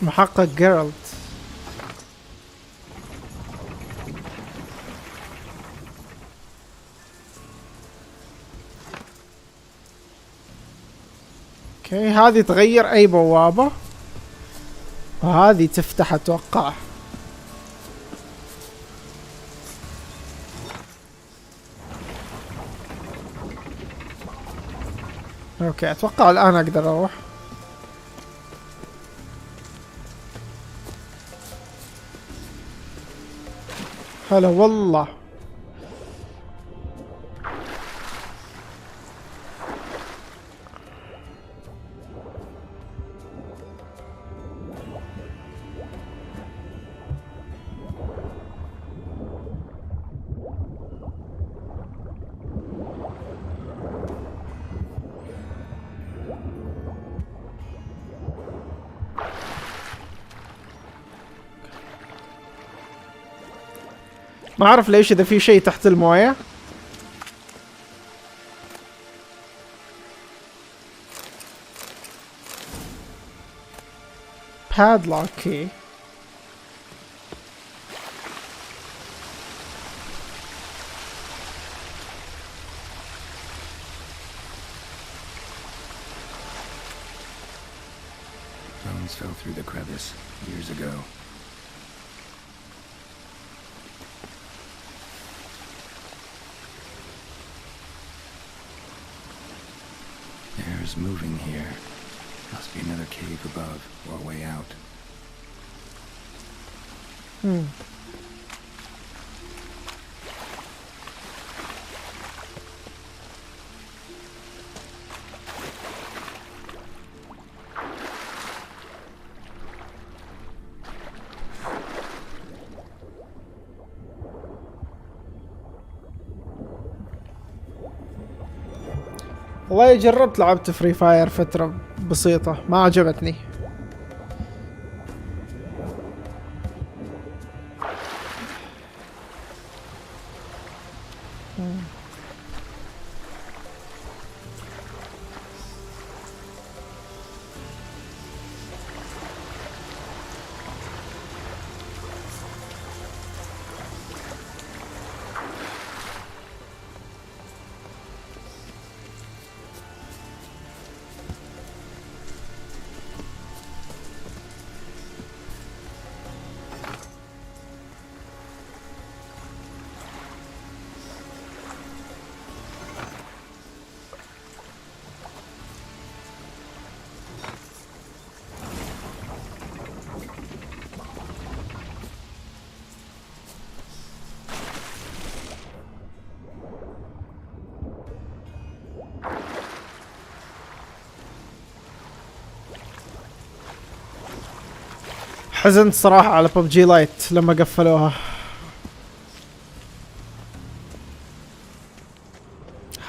محقق جيرالت. اوكي هذه تغير اي بوابة وهذه تفتح اتوقع. اوكي اتوقع الان اقدر اروح. هلا والله. ما اعرف ليش اذا في شيء تحت المويه. padlock key. Bones fell through the crevice years ago. Air's moving here. Must be another cave above or a way out. والله جربت لعبت فري فاير فترة بسيطة ما عجبتني. حزنت صراحة على ببجي لايت لما قفلوها.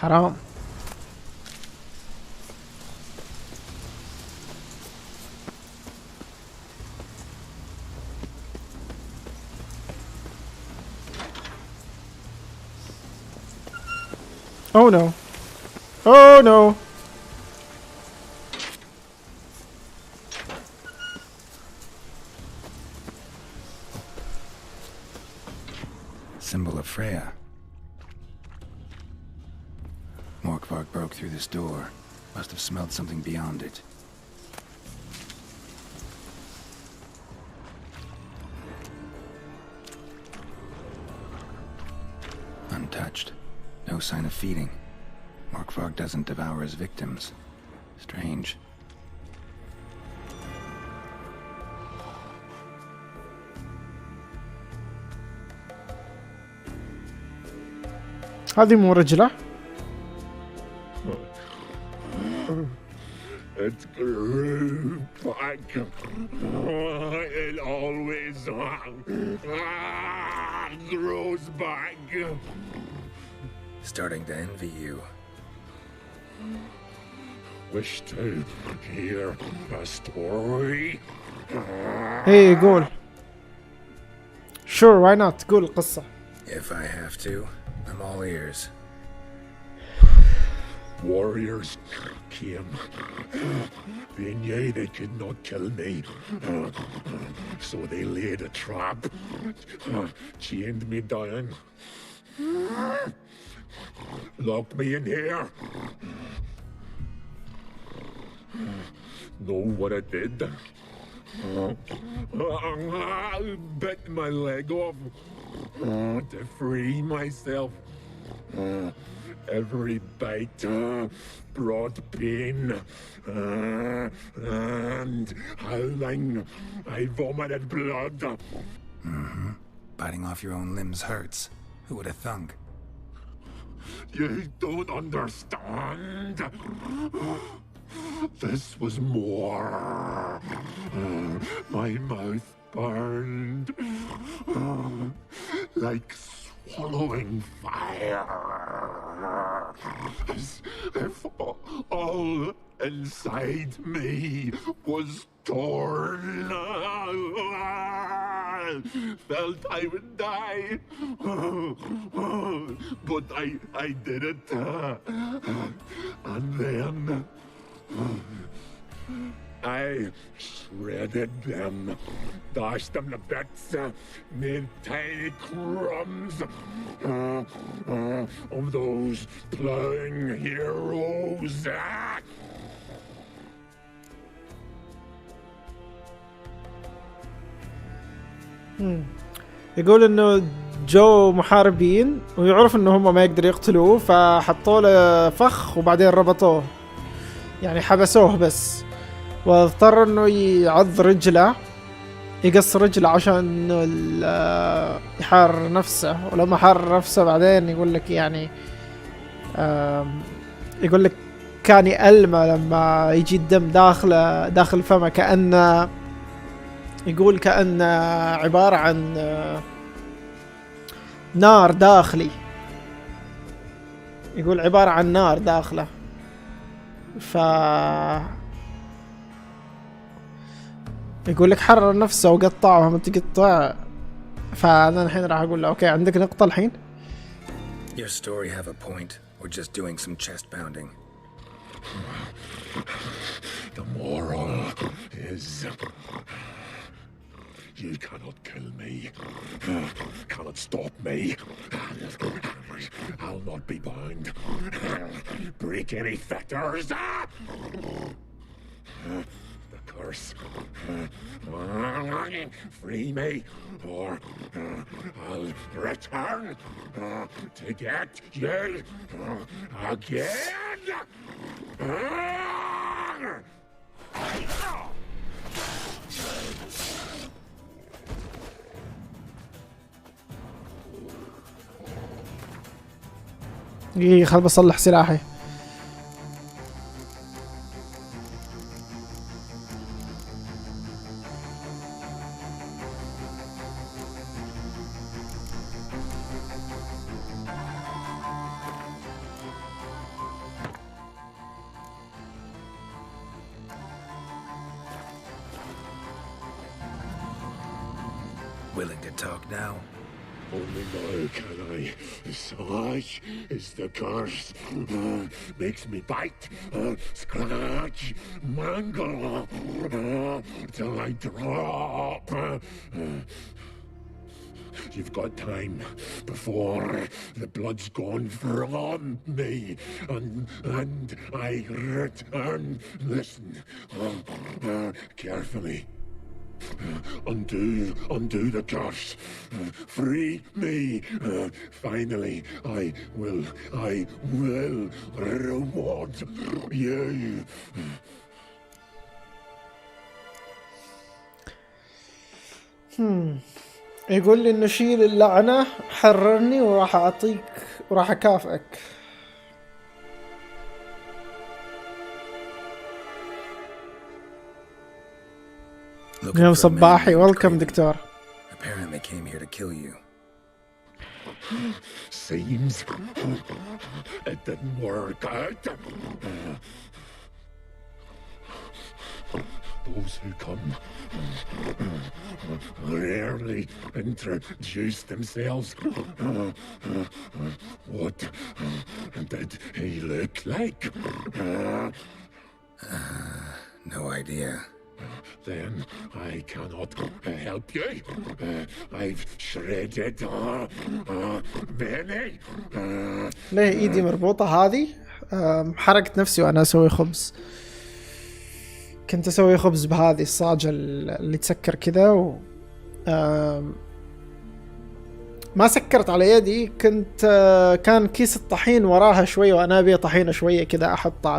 حرام. Oh no. Oh no. Symbol of Freya. Morkvark broke through this door. Must have smelled something beyond it. Untouched. No sign of feeding. Morkvark doesn't devour his victims. Strange. هذه مو رجله. It grew back. It always grows back. Starting to envy you. Wish to hear a story? Hey, قول. Sure, why not? قول القصة. If I have to, I'm all ears. Warriors came. They knew they could not kill me. So they laid a trap. Chained me down. Locked me in here. Know what I did? Bit my leg off to free myself. Every bite brought pain, and howling, I vomited blood. Mm-hmm. Biting off your own limbs hurts. Who would have thunk? You don't understand. This was more. My mouth burned like swallowing fire. As if all inside me was torn Felt I would die. But I did it. And then I shredded them, dashed them to bits, made tiny crumbs of those plowing heroes. يقول انه جو محاربين ويعرف انه هم ما يقدر يقتلوه، فحطوا له فخ وبعدين ربطوه، يعني حبسوه بس، واضطر انه يعض رجله، يقص رجله عشان يحرر نفسه. ولما حرر نفسه بعدين يقول لك يعني يقول لك كان يألمه لما يجي الدم داخل فمه، كأنه يقول كأنه عبارة عن نار داخلي، يقول عبارة عن نار داخله. يقول لك حرر نفسه وقطعه متقطع. فأنا الحين راح أقول له أوكي عندك نقطة الحين. Your story have a point. We're just doing some chest pounding. The moral is you cannot kill me, cannot stop me. I'll not be bound. Break any fetters. The curse. Free me, or I'll return to get you again. خل بصلح سلاحي. Willing to talk now? Only now can I. Such is the curse. Makes me bite, scratch, mangle, till I drop. You've got time before the blood's gone from me, and I return. Listen carefully. Undo the curse. Free me. Finally, I will reward you. يقول لي انه شيل اللعنة، حررني وراح اعطيك وراح اكافئك. يا صباحي، ويلكم دكتور. Apparently came here to kill you. Seems it didn't work out. Those who come rarely introduce themselves. What did he look like? No idea. Then I cannot help you. I've shredded many. ليه ايدي مربوطة هذه؟ حركت نفسي وانا اسوي خبز. كنت اسوي خبز بهذه الصاجة اللي تسكر كذا ما سكرت على يدي. كنت كان كيس الطحين وراها شوية وانا ابي طحينة شوية كذا احطها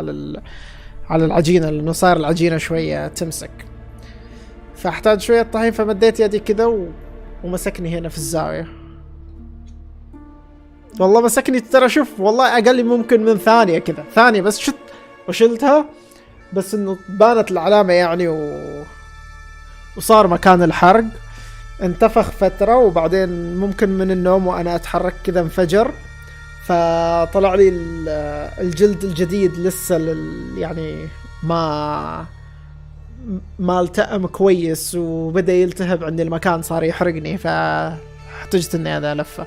على العجينة، لأنه صار العجينة شوية تمسك، فاحتاج شوية طحين، فمديت يدي كذا ومسكني هنا في الزاوية. والله مسكني ترى، شوف والله أقل ممكن من ثانية كذا، ثانية بس شت وشلتها، بس إنه بانت العلامة يعني وصار مكان الحرق. انتفخ فترة وبعدين ممكن من النوم وأنا أتحرك كذا انفجر، فطلع لي الجلد الجديد لسه يعني ما التئم كويس وبدأ يلتهب عند المكان، صار يحرقني، فاحتجت اني هذا لفة.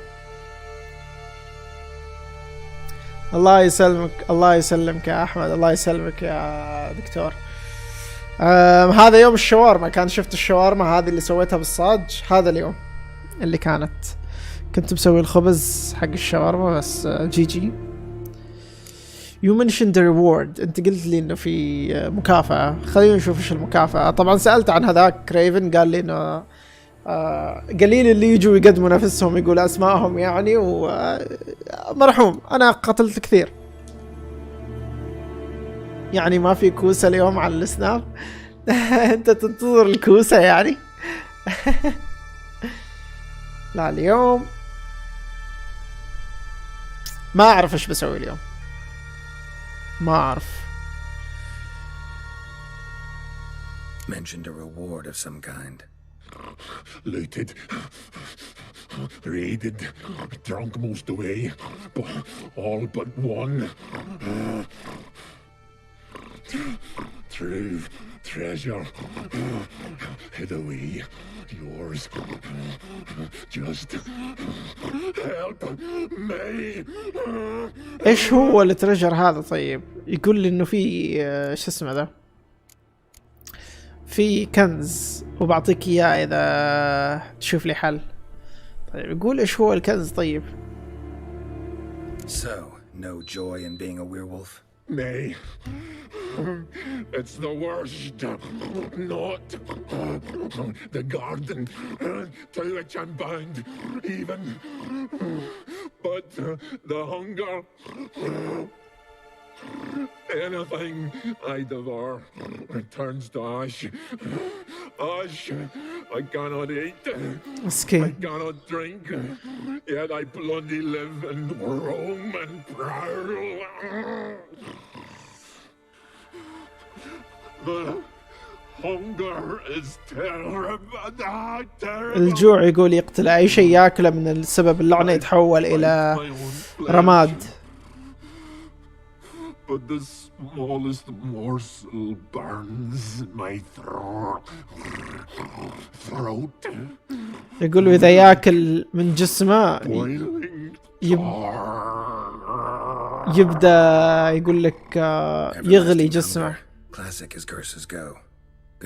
الله يسلمك، الله يسلمك يا احمد، الله يسلمك يا دكتور. هذا يوم الشاورما، كان شفت الشاورما هذه اللي سويتها بالصاج، هذا اليوم اللي كنت مسوي الخبز حق الشاورما بس. جي You mentioned the reward. انت قلت لي انه في مكافأة، خلينا نشوف ايش المكافأة. طبعا سألت عن هذاك ريفن، قال لي انه قليل اللي يجوا يقدموا نفسهم يقول اسمائهم يعني، ومرحوم انا قتلت كثير يعني. ما في كوسة اليوم على السناب. انت تنتظر الكوسة يعني. لا اليوم ما اعرف ايش بسوي اليوم، ما اعرف. Mentioned a reward of some kind. Looted, raided, drunk most away, but all but one. True treasure hid away, yours. Just help me. ايش هو التريجر هذا؟ طيب يقول لي انه في شو اسمه ذا، في كنز وبعطيك اياه اذا تشوف لي حل. طيب يقول ايش هو الكنز؟ طيب So, no joy in being a werewolf? Nay, it's the worst. Not the garden to which I'm bound, even, but the hunger. Anything I devour returns to ash. Ash I cannot eat. I cannot drink. Yet I bloody live and roam and prowl. The hunger is terrible. الجوع يقول يقتل اي شيء ياكله من السبب اللعنة يتحول الى رماد. But the smallest morsel burns my throat. يقول إذا ياكل من جسمه يبدأ يقول لك يغلي جسمه. Classic as curses go.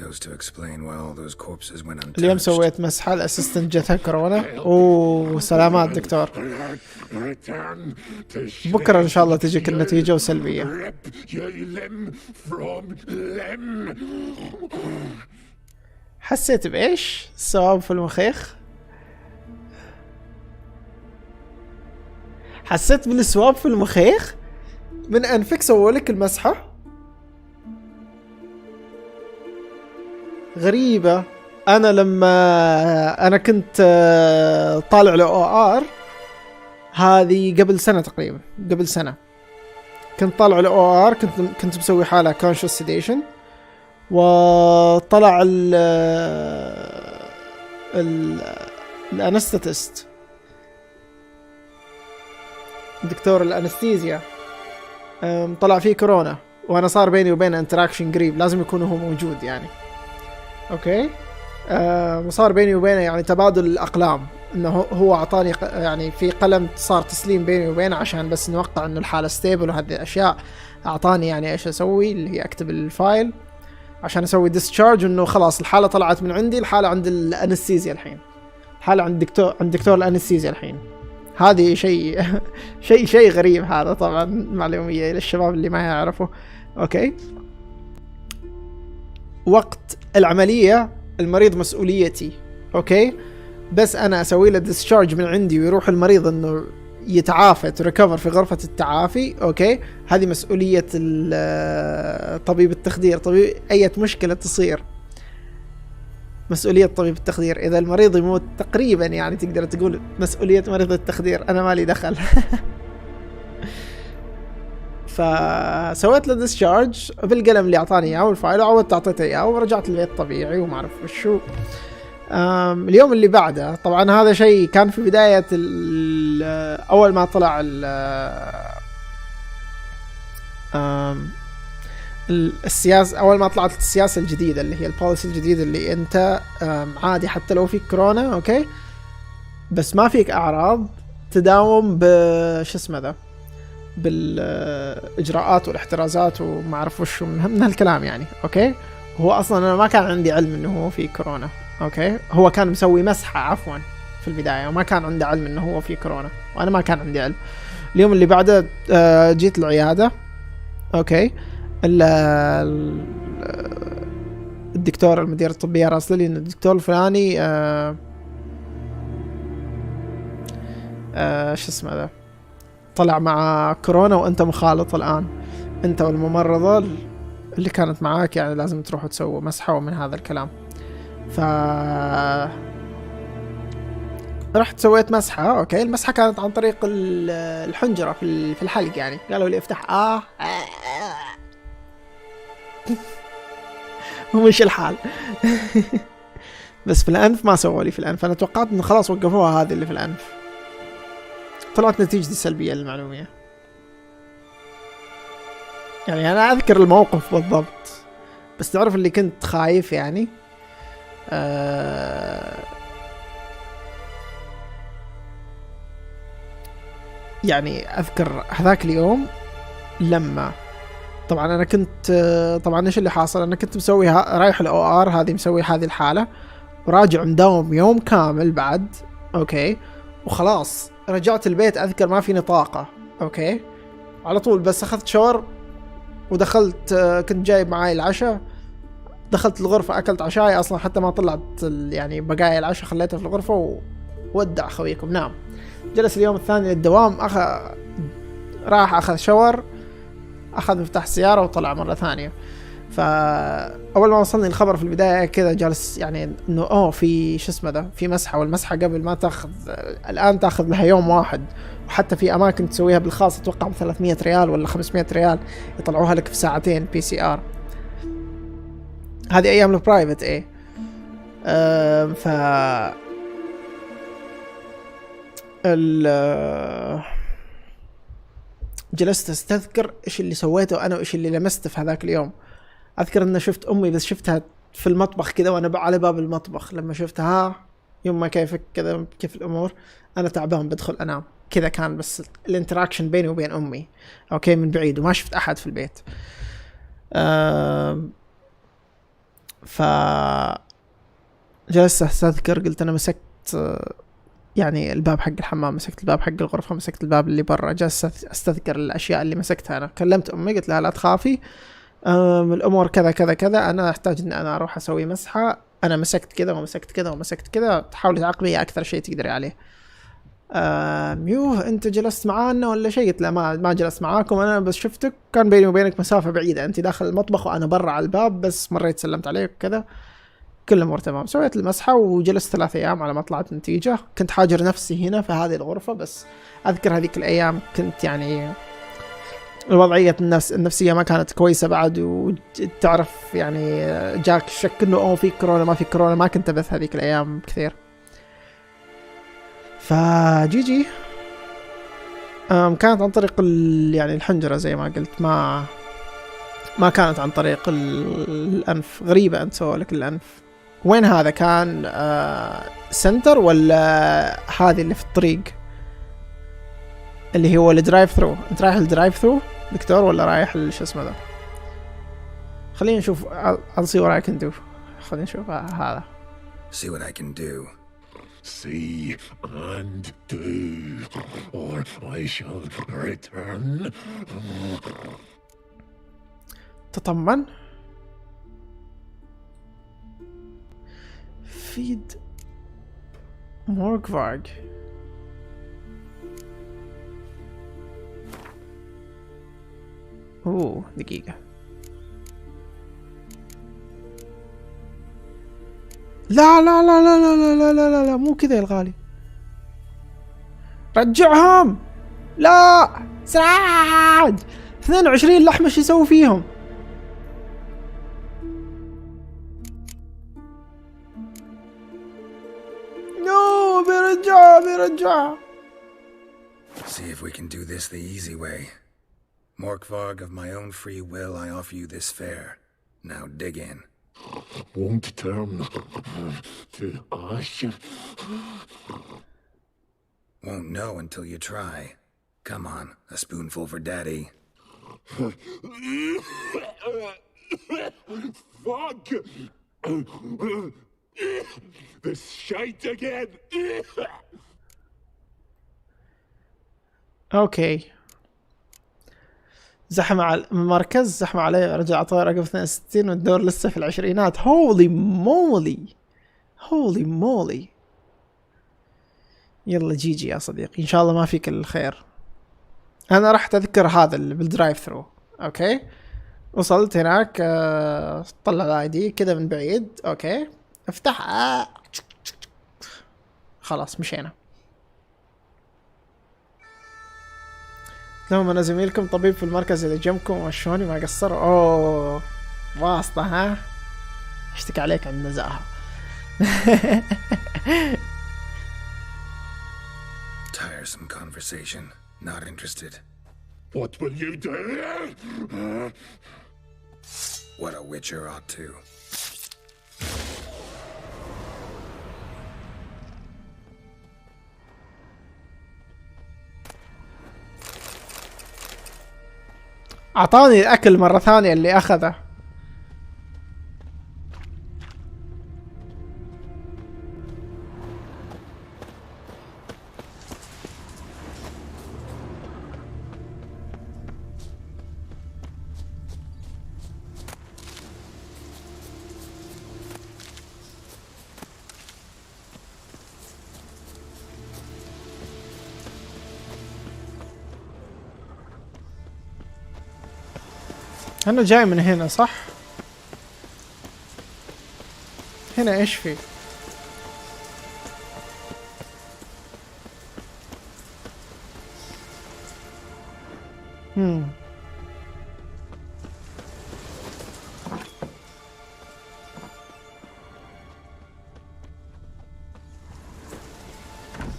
Goes to explain why all those corpses went untouched. اليوم سويت مسحة، الاسيستنت جتها كورونا. اوه سلامات دكتور. بكرة ان شاء الله تجيك النتيجة وسلبية. حسيت بايش؟ السواب في المخيخ. حسيت بالسواب في المخيخ من انفك سووا لك المسحة. غريبة. أنا لما أنا كنت طالع ل OR هذه قبل سنة تقريبا، قبل سنة كنت طالع ل OR، كنت مسوي حالة conscious sedation، وطلع الأنستيست دكتور الأنستيزيا طلع فيه كورونا، وأنا صار بيني وبينه انتراكشن قريب، لازم يكون هو موجود يعني. اوكي وصار بيني وبينه يعني تبادل الاقلام، انه هو اعطاني يعني في قلم صار تسليم بيني وبينه عشان بس نوقع انه الحاله ستيبل وهذه الاشياء. اعطاني يعني ايش اسوي، اللي هي اكتب الفايل عشان اسوي ديسشارج، انه خلاص الحاله طلعت من عندي، الحاله عند الانستيزيا الحين، الحاله عند دكتور الانستيزيا الحين. هذه شيء غريب هذا طبعا، معلوميه للشباب اللي ما يعرفوا. اوكي وقت العملية المريض مسؤوليتي، اوكي بس انا اسوي له ديسشارج من عندي ويروح المريض انه يتعافى تريكفر في غرفة التعافي. اوكي هذه مسؤولية طبيب التخدير. طبيب اي مشكلة تصير مسؤولية طبيب التخدير. اذا المريض يموت تقريبا يعني تقدر تقول مسؤولية مريض التخدير، انا مالي دخل. فسويت له ديسشارج بالقلم اللي اعطاني اياه والفايل، وعودت اعطيته اياه ورجعت البيت طبيعي وما اعرف وشو. اليوم اللي بعده طبعا هذا شيء كان في بداية اول ما طلع السياسة أول ما طلعت السياسة الجديدة اللي هي البوليسي الجديدة اللي أنت عادي حتى لو فيك كورونا أوكي بس ما فيك أعراض تداوم بش اسمه ذا بالإجراءات والاحترازات وما أعرف وش من هالكلام يعني أوكي. هو أصلا أنا ما كان عندي علم إنه هو في كورونا أوكي. هو كان مسوي مسحة عفوا في البداية وما كان عنده علم إنه هو في كورونا وأنا ما كان عندي علم. اليوم اللي بعده جيت العيادة أوكي. الدكتور المدير الطبية راسل لي إن الدكتور الفلاني شو اسمه ذا طلع مع كورونا وأنت مخالط الآن أنت والممرضة اللي كانت معاك يعني لازم تروحوا تسووا مسحة ومن هذا الكلام. رحت سويت مسحة أوكي. المسحة كانت عن طريق الحنجرة في الحلق يعني. قالوا لي افتح ومش الحال بس في الأنف ما سووا لي في الأنف. أنا توقعت إنه خلاص وقفوها هذه اللي في الأنف. طلعت نتيجتي سلبية للمعلومية يعني. أنا أذكر الموقف بالضبط بس تعرف اللي كنت خايف يعني يعني أذكر هذاك اليوم لما طبعا أنا كنت طبعا إيش اللي حاصل. أنا كنت مسوي رايح الOR هذه مسوي هذه الحالة وراجع مداوم يوم كامل بعد أوكي. وخلاص رجعت البيت أذكر ما فيني طاقة أوكي. على طول بس أخذت شاور ودخلت كنت جايب معاي العشاء دخلت الغرفة أكلت عشاي أصلا حتى ما طلعت يعني بقايا العشاء خليتها في الغرفة وودع خويكم نام. جلس اليوم الثاني للدوام راح أخذ شاور أخذ مفتاح السيارة وطلع مرة ثانية. فأول ما وصلني الخبر في البداية كذا جالس يعني إنه في شو اسمه ده في مسحة والمسحة قبل ما تاخذ الآن تاخذ لها يوم واحد وحتى في أماكن تسويها بالخاص أتوقع ب300 ريال ولا 500 ريال يطلعوها لك في ساعتين PCR. هذه أيام البرايفت جلست استذكر ايش اللي سويته انا وايش اللي لمسته في هذاك اليوم. اذكر ان شفت امي بس شفتها في المطبخ كذا وانا على باب المطبخ لما شفتها يوم ما كيفك كذا كيف الامور انا تعبان بدخل انام كذا. كان بس الانتراكشن بيني وبين امي اوكي من بعيد وما شفت احد في البيت. جلست استذكر قلت انا مسكت يعني الباب حق الحمام مسكت الباب حق الغرفة مسكت الباب اللي برا. جالس استذكر الاشياء اللي مسكتها. انا كلمت امي قلت لها لا تخافي الامور كذا كذا كذا انا احتاج ان انا اروح اسوي مسحة. انا مسكت كذا ومسكت كذا ومسكت كذا. تحاولي تعقبي اكثر شيء تقدري عليه. يوه انت جلست معانا ولا شيء؟ قلت لا ما جلست معاكم انا بس شفتك كان بيني وبينك مسافة بعيدة انت داخل المطبخ وانا برا على الباب بس مريت سلمت عليك كذا كل الأمور تمام. سويت المسحة وجلست 3 أيام على ما طلعت نتيجة. كنت حاجر نفسي هنا في هذه الغرفة بس أذكر هذيك الأيام كنت يعني الوضعية النفسية ما كانت كويسة بعد وتعرف يعني جاك الشك إنه في كورونا ما في كورونا. ما كنت أبث هذيك الأيام كثير. فجي كانت عن طريق يعني الحنجرة زي ما قلت ما كانت عن طريق الأنف. غريبة أن تسوي لك الأنف. وين هذا كان سنتر ولا هذه اللي في الطريق اللي هو الدرايف ثرو؟ انت رايح الدرايف ثرو دكتور ولا رايح شو اسمه ذا؟ خلينا نشوف. I'll see what I can do. خلينا نشوف هذا. See what I can do. See and do, or I shall return. تطمن. فيد مورغفارغ. دقيقة. لا لا لا لا لا لا لا لا لا مو كذا يا الغالي. رجعهم. لا سعاد 22 لحمة ايش يسوي فيهم؟ بيرجع. See if we can do this the easy way. Morkvarg, of my own free will, I offer you this fare. Now dig in. Won't turn to ash. Won't know until you try. Come on, a spoonful for Daddy. Fuck! This shite again! اوكي. زحمة على المركز، زحمة عليه، رجع طائر رقم 62 والدور لسه في العشرينات. هولي مولي، هولي مولي. يلا جي يا صديقي، ان شاء الله ما فيك الخير. انا رحت اذكر هذا اللي بالدرايف ثرو. اوكي، وصلت هناك، طلع الاي دي كذا من بعيد. اوكي، افتح، خلاص مشينا. لهم انا زميلكم طبيب في المركز اللي جنبكم ومشوني ما قصروا. اوه واسطة ها، اشتكي عليك عند نزاهة. Tiresome conversation. Not interested. What will you do? What a witcher ought to. اعطاني الاكل مرة ثانية اللي اخذه. أنا جاي من هنا صح؟ هنا إيش في؟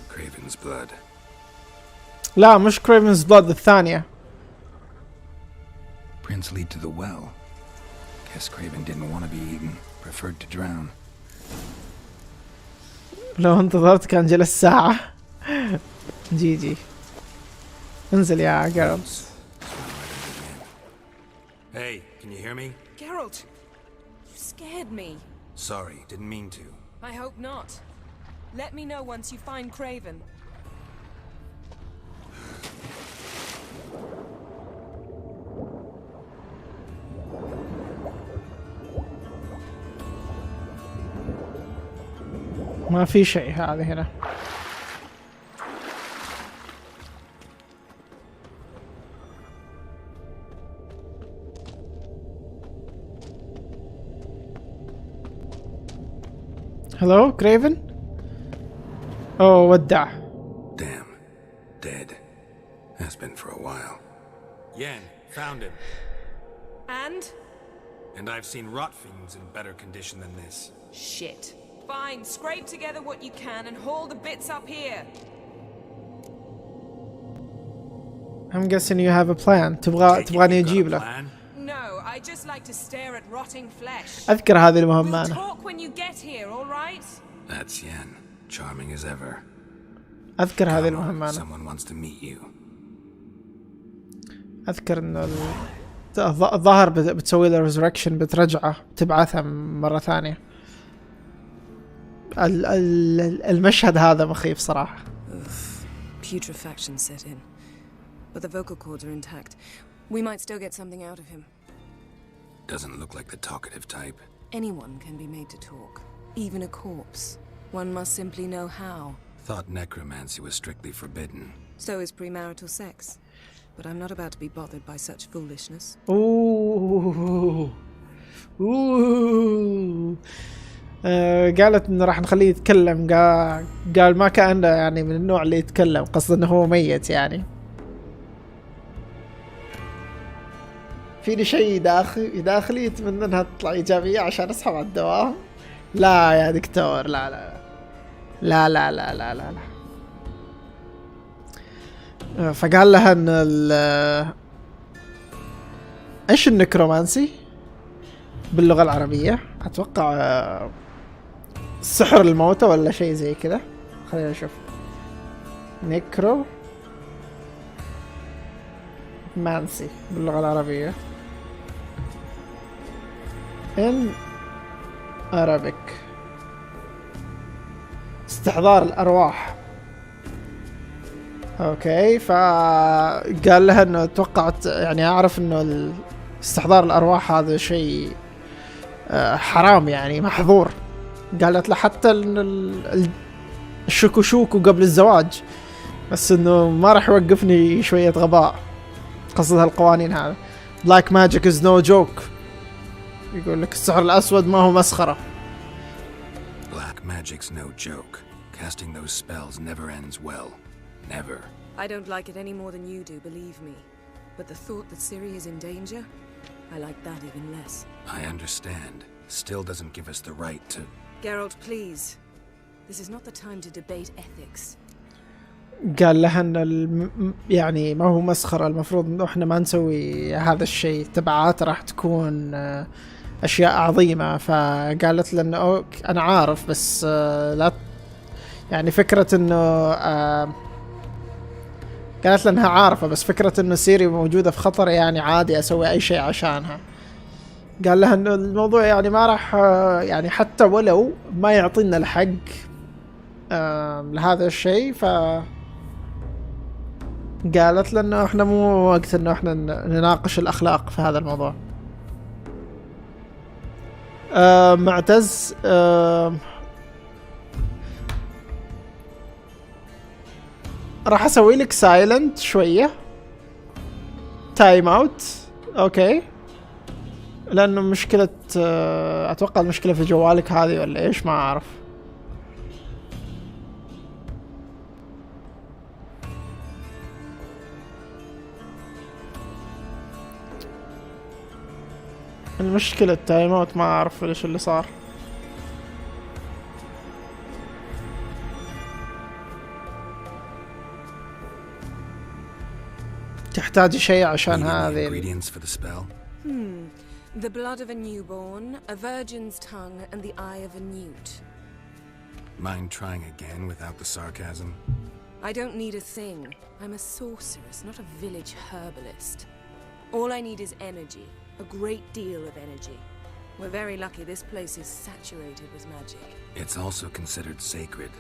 Craven's blood. لا مش Craven's blood الثانية. Prince lead to the well. Guess Craven didn't want to be eaten. Preferred to drown. لو انتظرت كان جلس ساعة. جي انزل يا Geralt. Hey, can you hear me? Geralt, you scared me. Sorry, didn't mean to. I hope not. Let me know once you find Craven. ما في شيء هذا هنا. هلو كريفن. اوه ودع. Damn. Dead. Has been for a while. Yen, found him. And? And I've seen rot fiends in better condition than this. Shit. Fine, scrape together what you can and haul the bits up here. I'm guessing you have a plan. تبغاني أجيب له. No, I just like to stare at rotting flesh. أذكر هذه المهمة We'll أنا. talk when you get here, all right? That's Yen. Charming as ever. أذكر هذه المهمة أنا. Someone wants to meet you. أذكر إنه الظاهر بتسوي له resurrection، بترجعه، تبعثه مرة ثانية. المشهد هذا مخيف صراحة. Putrefaction set in, but the vocal cords are intact. We might still get something out of him. Doesn't look like the talkative type. Anyone can be made to talk, even a corpse. One must simply know how. Thought necromancy was strictly forbidden. So is premarital sex. But I'm not about to be bothered by such foolishness. Ooh. قالت انه راح نخليه يتكلم. قال ما كان يعني من النوع اللي يتكلم، قصد انه هو ميت يعني. فيني شيء داخلي يتمنى انها تطلع ايجابية عشان اسحب على الدوام. لا يا دكتور، لا لا لا لا لا لا لا, لا. فقال لها ان ايش النكرومانسي باللغة العربية؟ اتوقع سحر الموتى ولا شيء زي كذا. خلينا نشوف. نكرو مانسي باللغة العربية in Arabic استحضار الأرواح. اوكي، فقال لها انه توقعت يعني اعرف انه استحضار الأرواح هذا شيء حرام يعني محظور. قالت له حتى الشكوشوكو قبل الزواج، بس انه ما راح يوقفني شوية غباء. قصدها القوانين هذا. Black magic is no joke. يقول لك السحر الأسود ما هو مسخرة. Black magic's no joke. Casting those spells never ends well. Never. I don't like it any more than you do, believe me. But the thought that Ciri is in danger, I like that even less. I understand. Still doesn't give us the right to... Geralt, please. This is not the time to debate ethics. قال لها ان يعني ما هو مسخرة، المفروض انه احنا ما نسوي هذا الشيء، تبعات راح تكون اشياء عظيمة. فقالت له انه انا عارف، بس لا يعني فكرة انه قالت له انها عارفة، بس فكرة انه سيري موجودة في خطر يعني عادي اسوي اي شيء عشانها. قال لها انه الموضوع يعني ما راح يعني حتى ولو ما يعطينا الحق لهذا الشيء. ف قالت له انه احنا مو وقت انه احنا نناقش الاخلاق في هذا الموضوع. معتز راح اسوي لك سايلنت شوية، تايم اوت. اوكي، لانه مشكلة اتوقع المشكلة في جوالك هذه ولا ايش، ما اعرف. المشكلة التايم اوت، ما اعرف ايش اللي صار. تحتاج شيء عشان هذه. The blood of a newborn, a virgin's tongue, and the eye of a newt. Mind trying again without the sarcasm? I don't need a thing. I'm a sorceress, not a village herbalist. All I need is energy. A great deal of energy. We're very lucky this place is saturated with magic. It's also considered sacred.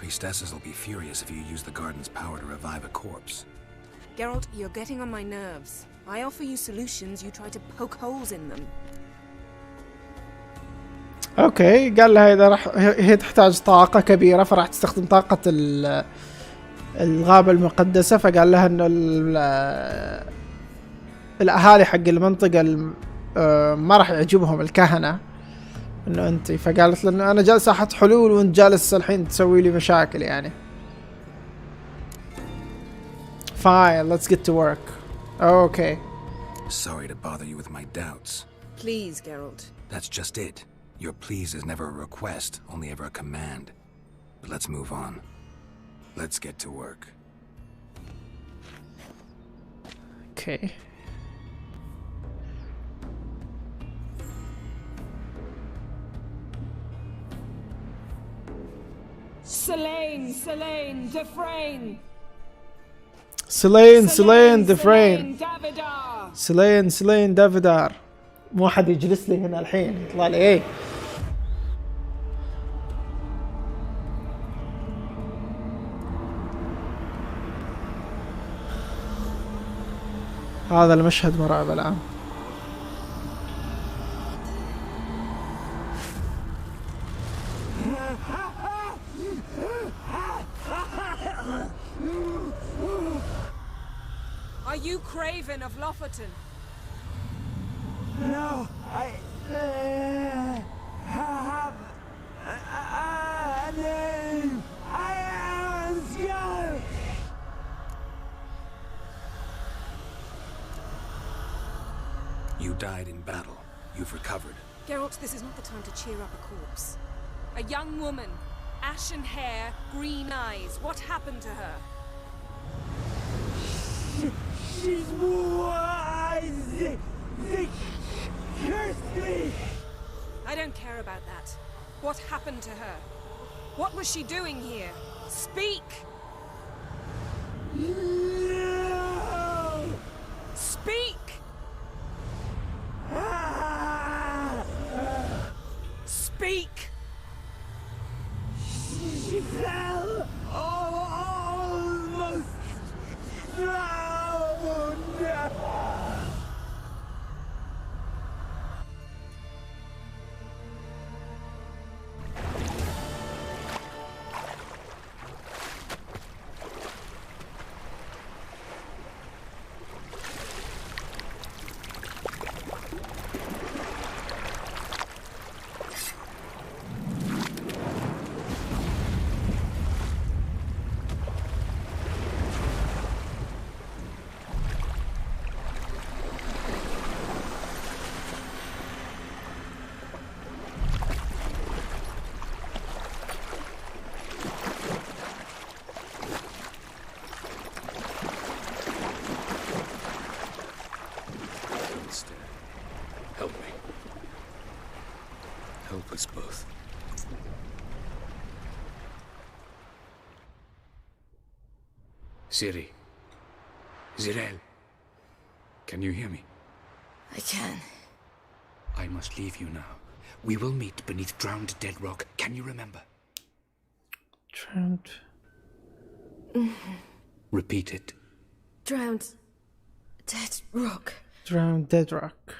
Priestesses will be furious if you use the garden's power to revive a corpse. Geralt, you're getting on my nerves. I offer you solutions, you try to poke holes in them. اوكي، قال لها اذا هي تحتاج طاقة كبيرة فراح تستخدم طاقة الغابة المقدسة. فقال لها انه الاهالي حق المنطقة ما راح يعجبهم الكهنة انه انت. فقالت له انه انا جالسة احط حلول وانت جالس الحين تسوي لي مشاكل يعني. Fine, let's get to work. Okay. Sorry to bother you with my doubts. Please, Geralt. That's just it. Your please is never a request, only ever a command. But let's move on. Let's get to work. Okay. Selene, Defrain. سلين دفرين. سلين دافيدار. مو حد يجلس لي هنا الحين يطلع لي ايه. هذا المشهد مرعب الآن. Are you Craven of Lofferton? No, I have a name. I am Andriod. You died in battle. You've recovered. Geralt, this is not the time to cheer up a corpse. A young woman, ashen hair, green eyes. What happened to her? She's wise. They cursed me! I don't care about that. What happened to her? What was she doing here? Speak! No! Speak! Speak! She fell almost drowned! Help me. Help us both. Siri. Zirel. Can you hear me? I can. I must leave you now. We will meet beneath drowned dead rock. Can you remember? Drowned. Repeat it. Drowned. Dead rock. Drowned dead rock.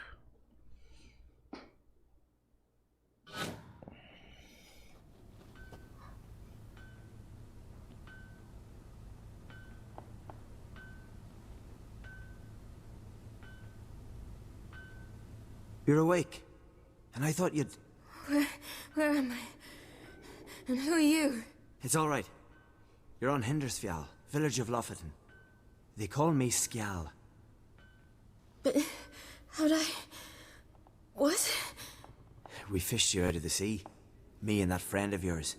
You're awake. And I thought you'd... Where am I? And who are you? It's all right. You're on Hindersfjall, village of Lofoten. They call me Skjal. But how'd I... What? We fished you out of the sea. Me and that friend of yours.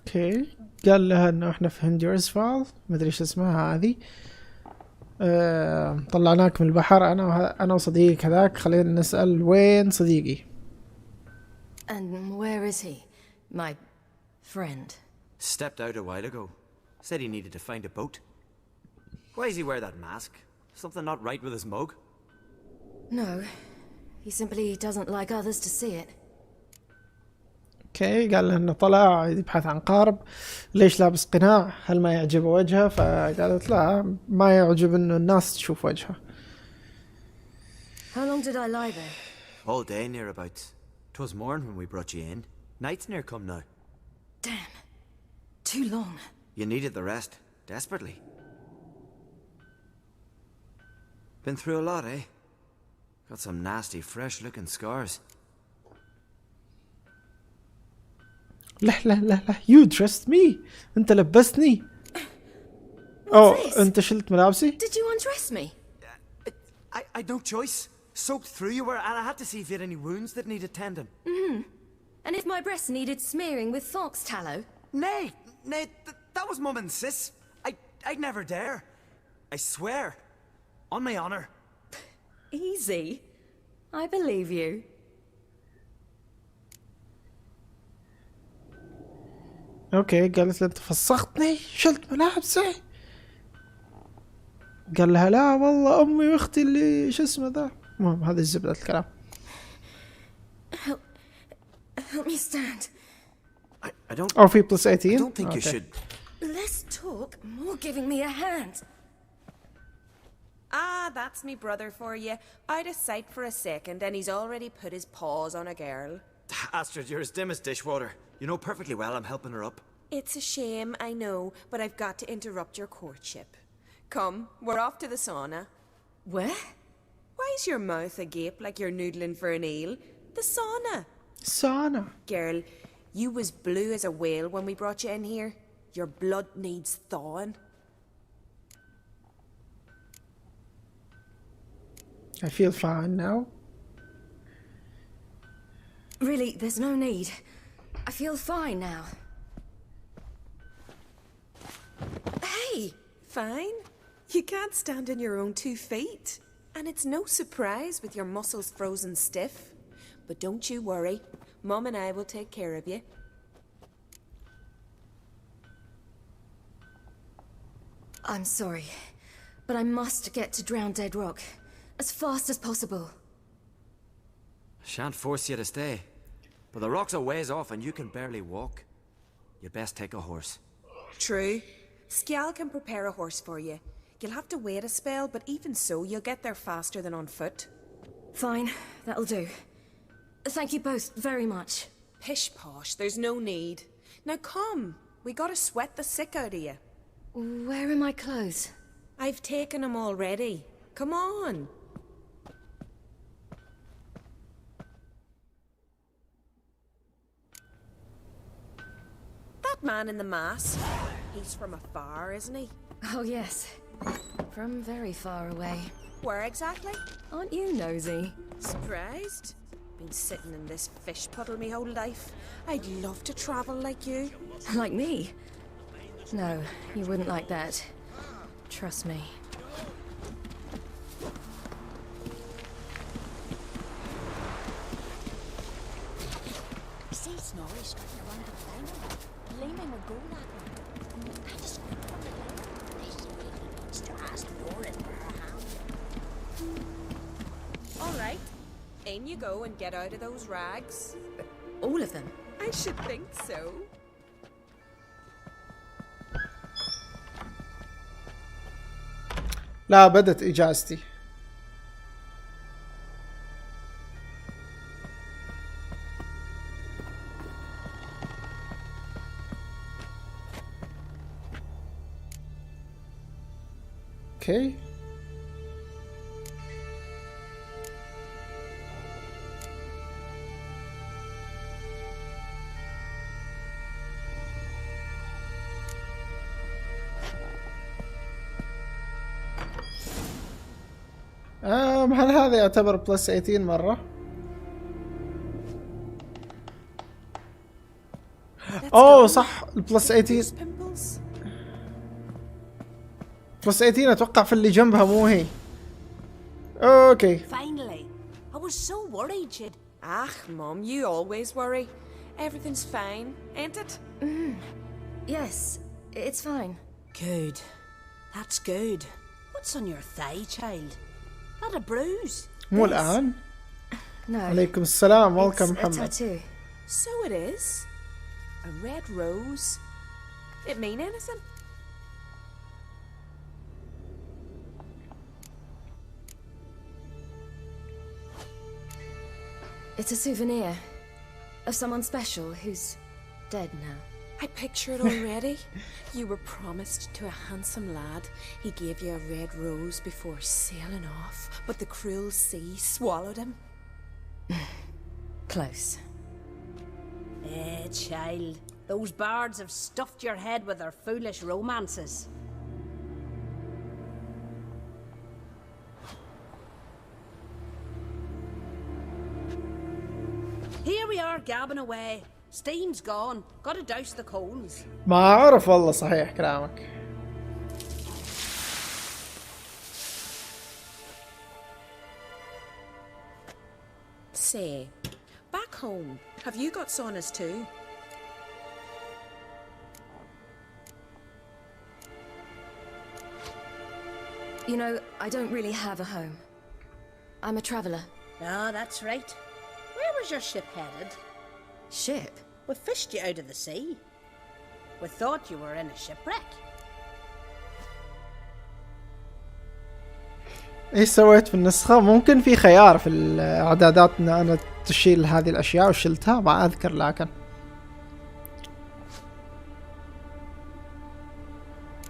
اوكي قال لها انه احنا في هندرسفال مدري ايش اسمها هذه. طلعناك من البحر انا وصديقي كذاك. خلينا نسأل وين صديقي. And where is he? My friend. Stepped out a while ago. Said he needed to find a boat. Why does he wear that mask? Something not right with his mug? No. He simply doesn't like others to see it. اوكي قال له انه طلع يبحث عن قارب. ليش لابس قناع؟ هل ما يعجبه وجهه؟ فقالت لا ما يعجب انه الناس تشوف وجهه. How long did I lie there? All day nearabouts. 'Twas morn when we brought you in. Night's near come now. Damn. Too long. You needed the rest. Desperately. Been through a lot, eh? Got some nasty, fresh-looking scars. لا لا لا لا you dressed me. انت لبستني. انت شلت ملابسي. Did you undress me? I'd no choice. Soaked through you were, and I had to see if you had any wounds that needed tending. And if my breasts needed smearing with fox tallow? Nay, that was Mum and Sis. I'd never dare. I swear. On my honor. Easy. I believe you. اوكي قالت له انت فسختني شلت ملابسي. قال لها لا والله امي واختي اللي شو اسمه ذا. المهم هذا الزبدة الكلام. Help me stand. I don't... Oh, في plus 18? I don't think you should... Less talk, more giving me a hand. Ah, that's me brother for you. I'd a sight for a second and he's already put his paws on a girl. Astrid, you're as dim as dishwater. You know perfectly well I'm helping her up. It's a shame, I know, but I've got to interrupt your courtship. Come, we're off to the sauna. Where? Why's your mouth agape like you're noodling for an eel? The sauna. Sauna. Girl, you was blue as a whale when we brought you in here. Your blood needs thawing. I feel fine now. Really, there's no need. I feel fine now. Hey, fine? You can't stand on your own 2 feet. And it's no surprise with your muscles frozen stiff. But don't you worry. Mum and I will take care of you. I'm sorry, but I must get to Drowned Dead Rock as fast as possible. Shan't force you to stay, but the rock's a ways off and you can barely walk. You'd best take a horse. True. Skjal can prepare a horse for you. You'll have to wait a spell, but even so, you'll get there faster than on foot. Fine, that'll do. Thank you both very much. Pish posh, there's no need. Now come, we gotta sweat the sick out of you. Where are my clothes? I've taken them already. Come on. That man in the mask, he's from afar, isn't he? Oh yes, from very far away. Where exactly? Aren't you nosy? Surprised? Been sitting in this fish puddle me whole life. I'd love to travel like you. Like me? No, you wouldn't like that. Trust me. See Snorri strutting around the final, gleaming with gold apple. I just squint from the light. This lady needs to ask Lauren for her hand. All right. In you go and get out of those rags. All of them? I should think so. لا بدت إجازتي. اوكي. هل هذا يعتبر بلس 18 مرة؟ اوه صح البلس 18 بلس 18 اتوقع في اللي جنبها مو هي. اوكي. Finally, I was so worried she'd. Mom, you always worry. Everything's fine, ain't it? Yes, it's fine. Good. That's good. What's on your thigh, child? Not a bruise. مو الآن. No. عليكم السلام. Welcome It's a محمد. tattoo. So it is. A red rose. It mean anything? It's a souvenir of someone special who's dead now. I picture it already. You were promised to a handsome lad. He gave you a red rose before sailing off, but the cruel sea swallowed him. Close. Child. Those bards have stuffed your head with their foolish romances. Here we are gabbing away. Steam's gone. Gotta douse the coals. ما أعرف والله صحيح كلامك. Say, back home, have you got saunas too? You know, I don't really have a home. I'm a traveller. Ah, that's right. Where was your ship headed? Ship? We fished you out of the sea. We thought you were in a shipwreck. ايش سويت في النسخة؟ ممكن في خيار في الاعدادات ان انا تشيل هذه الاشياء وشلتها ما اذكر لكن.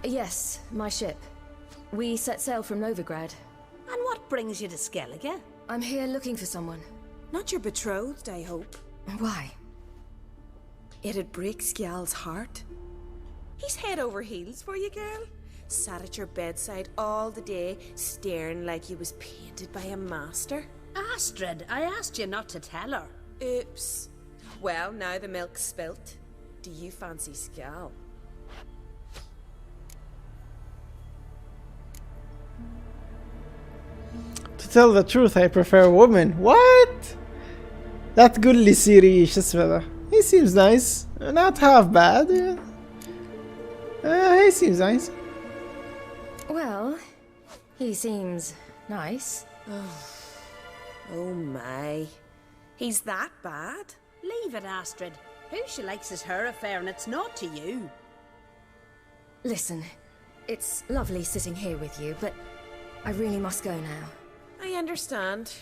Yes, my ship. We set sail from Novigrad. And what brings you to Skellige? I'm here looking for someone. Not your betrothed, I hope. Why? It'd break Skjal's heart. He's head over heels for you, girl. Sat at your bedside all the day, staring like he was painted by a master. Astrid, I asked you not to tell her. Oops. Well, now the milk's spilt. Do you fancy Skjal? to tell the truth I prefer women. What? لا تقول لي سيري شو اسمه ذا. He seems nice. Not half bad. He seems nice. Well, he seems nice. Oh my. He's that bad? Leave it, Astrid. Who she likes is her affair and it's not to you. Listen, it's lovely sitting here with you, but I really must go now. I understand.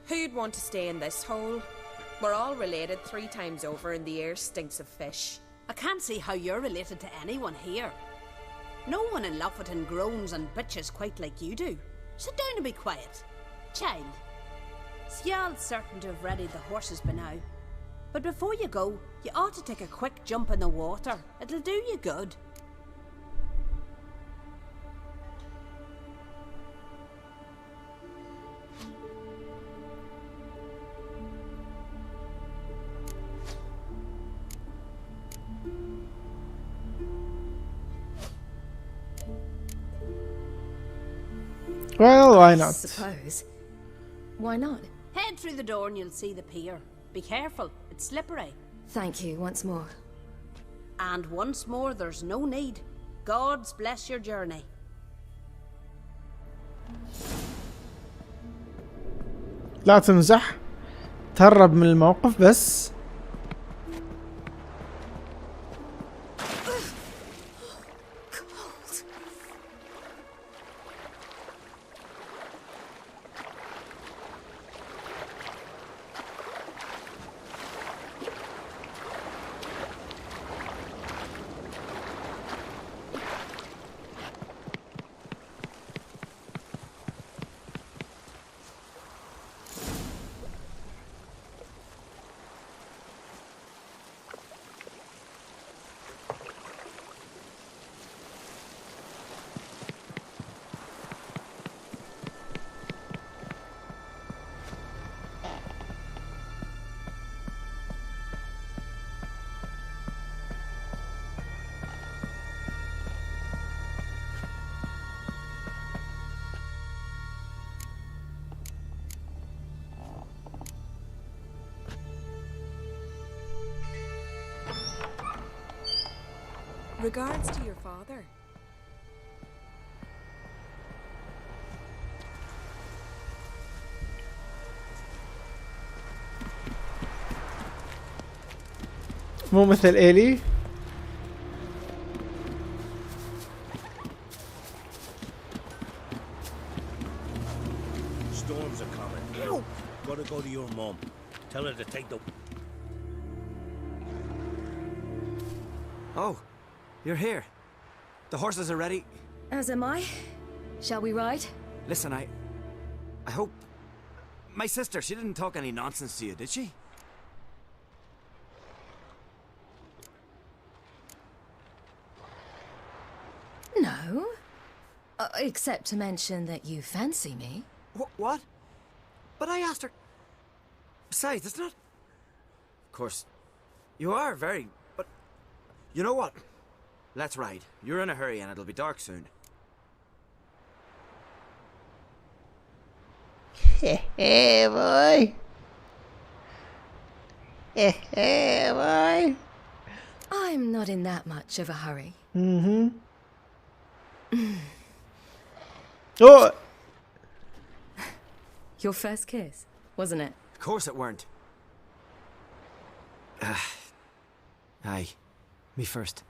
Who'd want to stay in this hole? We're all related 3 times over and the air stinks of fish. I can't see how you're related to anyone here. No one in Lofferton groans and bitches quite like you do. Sit down and be quiet. Child, Sjal's certain to have readied the horses by now. But before you go, you ought to take a quick jump in the water. It'll do you good. Well, why not? I suppose. Why not? Head through the door and you'll see the pier. Be careful, it's slippery. Thank you once more. And once more, there's no need. God's bless your journey. لا تمزح. تهرب من الموقف بس. Regards to your father. مو مثل إيلي. Storms are coming. Gotta go to your mom. Tell her to take the... Oh, you're here. The horses are ready. As am I. Shall we ride? Listen, I hope... My sister, she didn't talk any nonsense to you, did she? No. Except to mention that you fancy me. What? But I asked her... Besides, it's not... Of course, you are very... But... You know what? Let's ride. You're in a hurry and it'll be dark soon. Hey, boy. Hey, boy. I'm not in that much of a hurry. Mm-hmm. Oh! Your first kiss, wasn't it? Of course it weren't. Aye. Me first.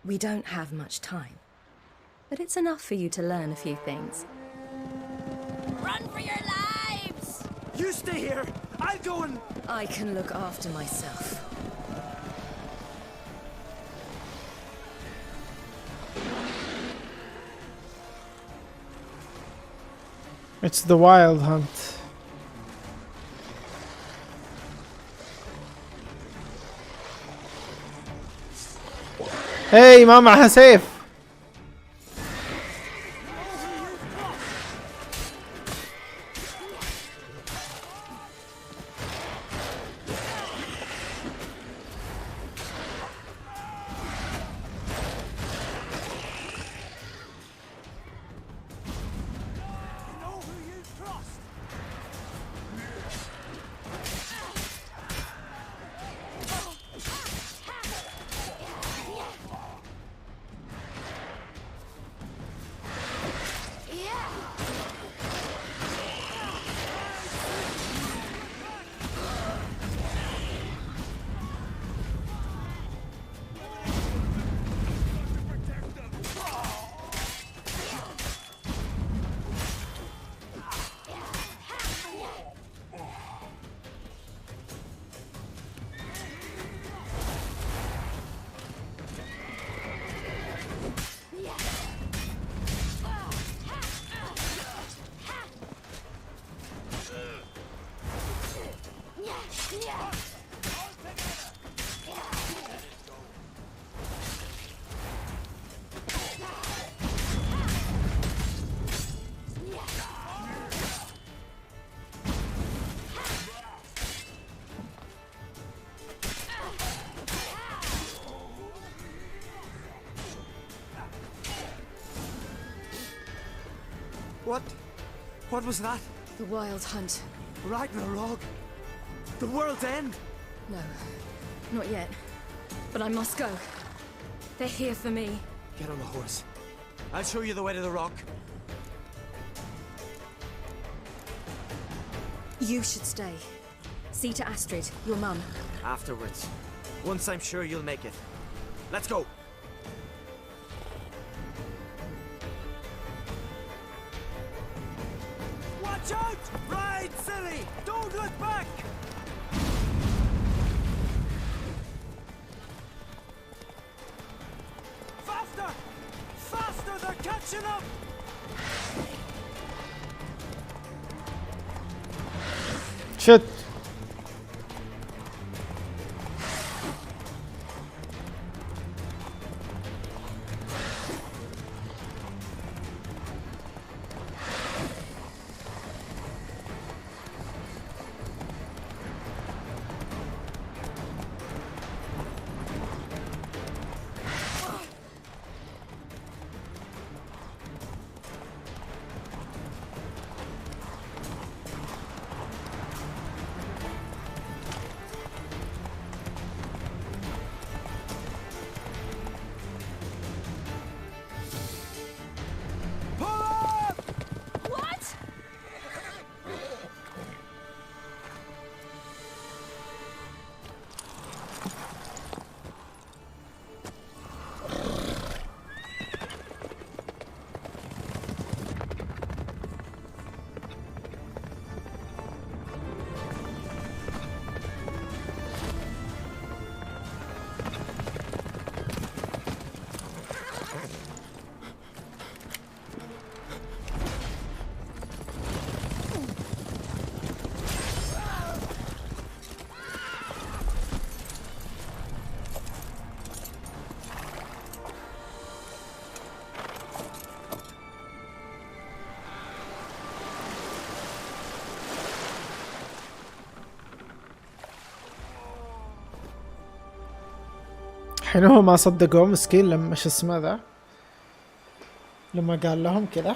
We don't have much time. But it's enough for you to learn a few things. Run for your lives! You stay here! I'll go and... I can look after myself. It's the wild hunt. Hey, ما معها سيف. What was that? The Wild Hunt. Ragnarok? The world's end? No, not yet. But I must go. They're here for me. Get on the horse. I'll show you the way to the rock. You should stay. See to Astrid, your mum. Afterwards. Once I'm sure you'll make it. Let's go. Watch out! Ride, silly! Don't look back! Faster! Faster! They're catching up! Shit. الحين هو ما صدقوه مسكين لما شو اسمه ذا، لما قال لهم كذا.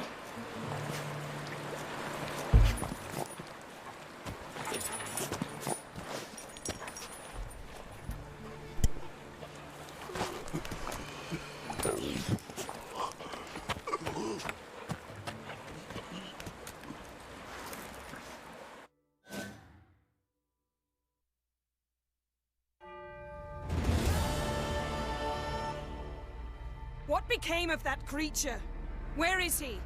What became of that creature? Where is he?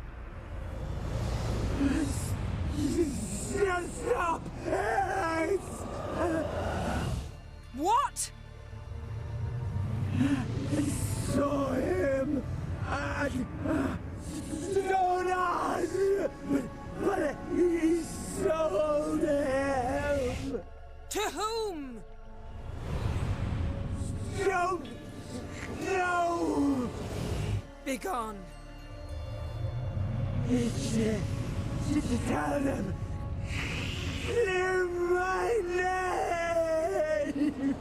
Stop! What? I saw him at Stone, but he sold him. To whom? Don't know. Begone. Tell them. Clear my name.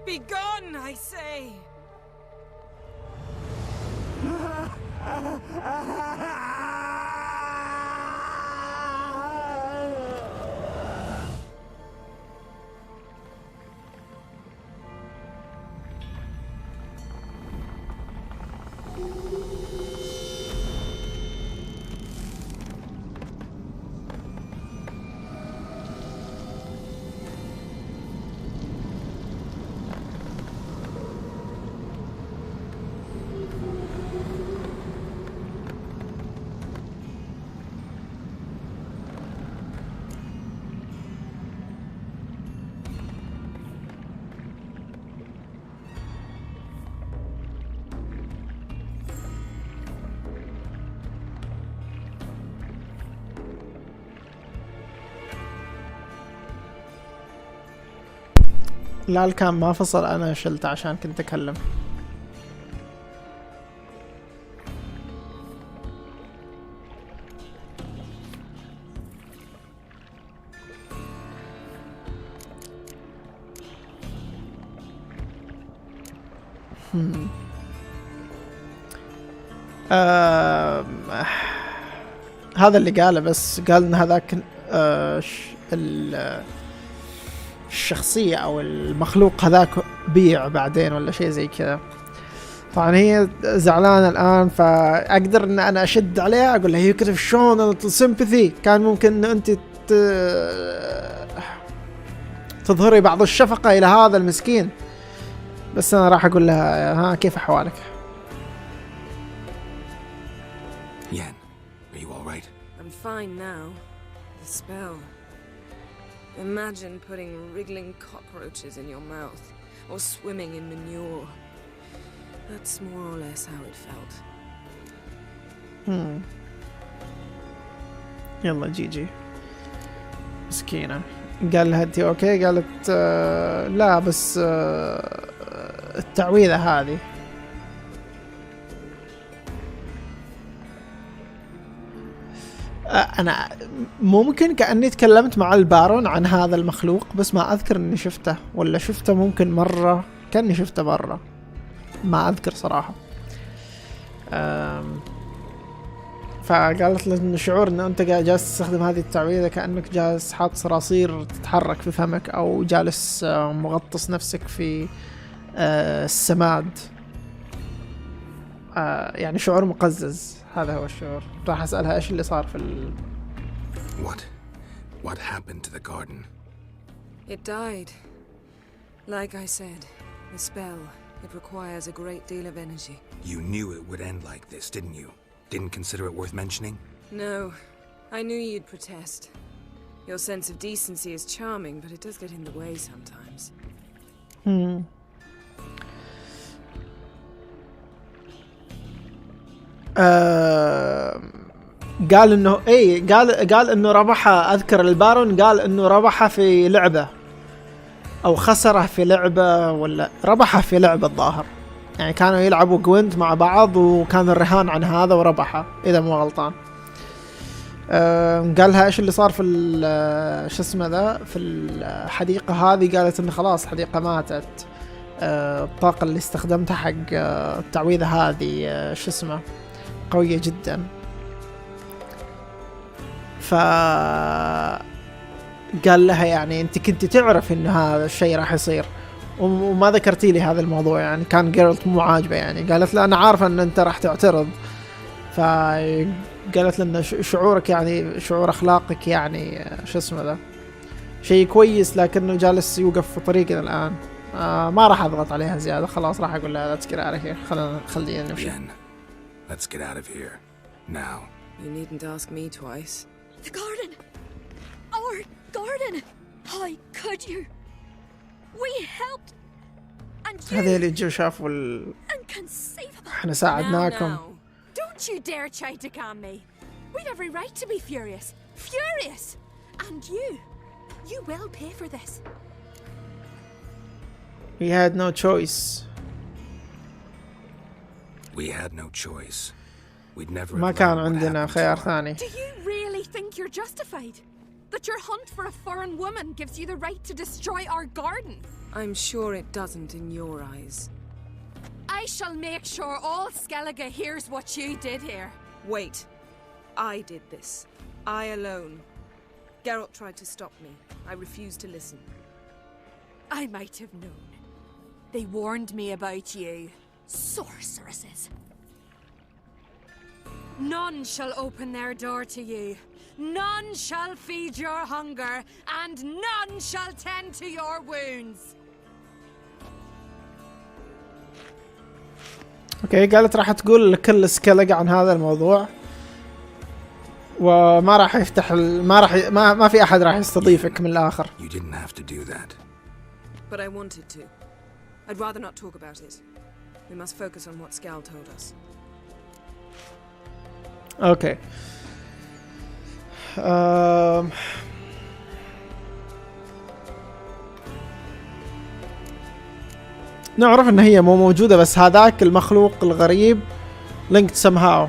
Begone, I say. لا الكام ما فصل، انا شلته عشان كنت اكلم. هذا اللي قاله، بس قال ان هذاك الشخصية او المخلوق هذاك بيع بعدين ولا شيء زي كذا. طبعا هي زعلانة الان، فاقدر ان انا اشد عليها اقول لها يو شلون سيمباثي، كان ممكن ان انت تظهري بعض الشفقة الى هذا المسكين، بس انا راح اقول لها ها كيف احوالك. Yen, are you all right? I'm fine now. The spell. Imagine putting wriggling cockroaches in your mouth, or swimming in manure. That's more or less how it felt. يلا جيجي مسكينة. قال لها انتي اوكي؟ قالت لا بس التعويذة هذه. انا ممكن كأني تكلمت مع البارون عن هذا المخلوق، بس ما اذكر اني شفته، ولا شفته ممكن مرة، كأني شفته برا، ما اذكر صراحة. فقالت له ان شعور ان انت جالس تستخدم هذه التعويذة كأنك جالس حاط صراصير تتحرك في فمك، او جالس مغطس نفسك في السماد، يعني شعور مقزز. هذا هو الشعور. راح اسألها ايش اللي صار في What happened to the garden? It died. Like I said, the spell, it requires a great deal of energy. You knew it would end like this, didn't you? Didn't consider it worth mentioning? No, I knew you'd protest. Your sense of decency is charming, but it does get in the way sometimes. قال انه قال انه ربحها. اذكر البارون قال انه ربحها في لعبة، او خسره في لعبة، ولا ربحها في لعبة الظاهر. يعني كانوا يلعبوا جوينت مع بعض، وكان الرهان عن هذا وربحها اذا مو غلطان. قالها ايش اللي صار في شو اسمه ذا، في الحديقة هذه. قالت انه خلاص الحديقة ماتت. الطاقة اللي استخدمتها حق التعويذة هذه شو اسمه قوية جدا. قال لها يعني انت كنت تعرف ان هذا الشيء راح يصير، وما ذكرتي لي هذا الموضوع. يعني كان جيرلت مو عاجبه. يعني قالت له انا عارفه ان انت راح تعترض. فقالت له ان شعورك يعني شعور اخلاقك يعني شو اسمه ذا شيء كويس، لكنه جالس يوقف في طريقنا الان. ما راح اضغط عليها زياده، خلاص راح اقول لها let's get out of here. خلينا نمشي. Let's get out of here now. You needn't ask me twice. The garden! Our garden! How could you? We helped! And هذا اللي جو شافوا احنا ساعدناكم. Don't you dare try to calm me. We've every right to be furious. Furious! And you will pay for this. We had no choice. We had no choice. We'd never. ما كان عندنا خيار ثاني. Do you really think you're justified? That your hunt for a foreign woman gives you the right to destroy our garden? I'm sure it doesn't in your eyes. I shall make sure all Skellige hears what you did here. Wait. I did this. I alone. Geralt tried to stop me. I refused to listen. I might have known. They warned me about you. Sorceresses. None shall open their door to you. None shall feed your hunger, and none shall tend to your wounds. اوكي قالت راح تقول لكل سكلق عن هذا الموضوع، وما راح يفتح ما في احد راح يستضيفك من الاخر. You didn't have to do that. But I wanted to. I'd rather not talk about it. We must focus on what Skal told us. اوكي. نعرف ان هي مو موجودة، بس هذاك المخلوق الغريب linked somehow.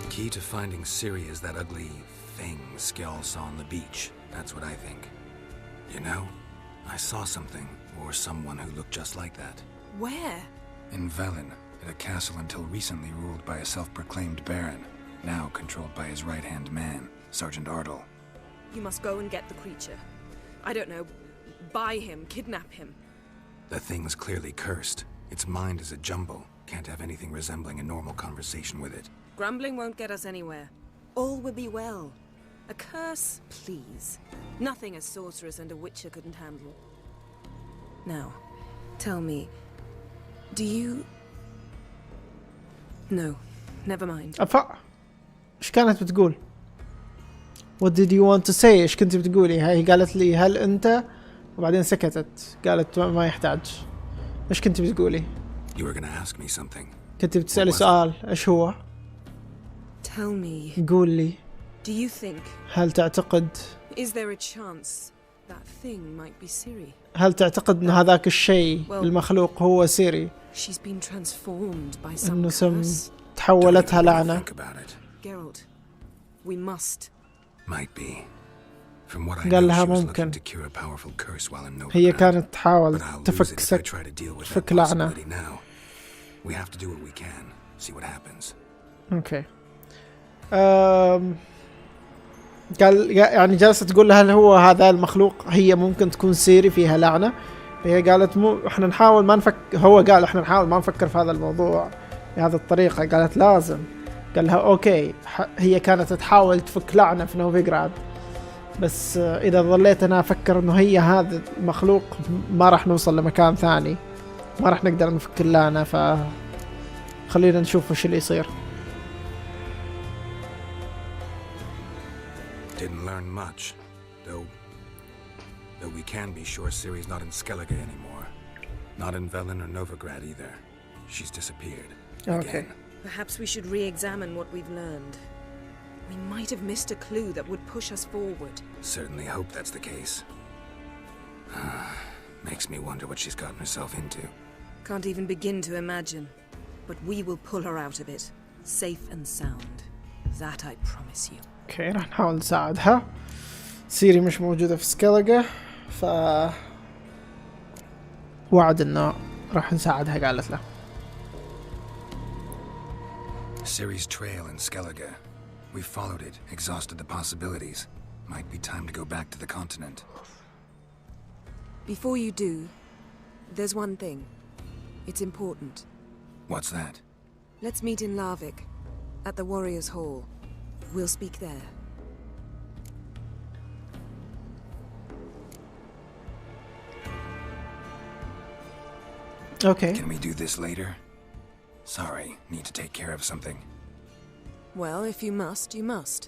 Key to finding Siri is that ugly thing Skjall saw on the beach. That's what I think. You know, I saw something or someone who looked just like that. Where? In Velen, in a castle until recently ruled by a self-proclaimed baron, now controlled by his right-hand man, Sergeant Ardle. You must go and get the creature. I don't know, buy him, kidnap him. The thing's clearly cursed. Its mind is a jumble. Can't have anything resembling a normal conversation with it. Grumbling won't get us anywhere. All will be well. A curse, please. Nothing a sorceress and a witcher couldn't handle. Now, tell me, do you... No, never mind. ايش كانت بتقول؟ What did you want to say؟ ايش كنت بتقولي؟ هاي قالت لي هل انت، وبعدين سكتت، قالت ما يحتاج. ايش كنت بتقولي؟ You were gonna ask me something. كنت بتسألي سؤال، ايش هو؟ Tell me. قول لي. Do you think... هل تعتقد... Is there a chance that thing might be Siri? هل تعتقد انه هذاك الشيء المخلوق هو سيري؟ She's been transformed by some انه curse. تحولتها لعنة. Geralt, we must. Might be. From what I قال know, لها she was ممكن. looking to cure a powerful curse while in Novigrad. هي كانت تحاول But I'll تفك lose it if I try to deal with that تفك لعنة. possibility now. We have to do what we can. See what happens. اوكي. قال يعني جالسة تقول لها هل هو هذا المخلوق هي ممكن تكون سيري فيها لعنة؟ هي قالت مو احنا نحاول ما هو قال احنا نحاول ما نفكر في هذا الموضوع بهذه الطريقة. قالت لازم. قال لها اوكي هي كانت تحاول تفك لعنة في نوفيغراد، بس اذا ظليت انا افكر انه هي هذا المخلوق ما راح نوصل لمكان ثاني، ما راح نقدر نفك اللعنة، خلينا نشوف وش اللي يصير. Didn't learn much, though we can be sure Ciri's not in Skellige anymore. Not in Velen or Novigrad either. She's disappeared. Okay. Perhaps we should re-examine what we've learned. We might have missed a clue that would push us forward. Certainly hope that's the case. Makes me wonder what she's gotten herself into. Can't even begin to imagine. But we will pull her out of it, safe and sound. That I promise you. اوكي راح نحاول نساعدها. سيري مش موجودة في سكيلجا، وعد انه راح نساعدها. قالت له Ciri's trail in Skellige. We've followed it, exhausted the possibilities. Might be time to go back to the continent. Before you do, there's one thing. It's important. What's that? Let's meet in Larvik, at the Warriors' Hall. We'll speak there. Okay. Can we do this later? Sorry, need to take care of something. Well, if you must, you must.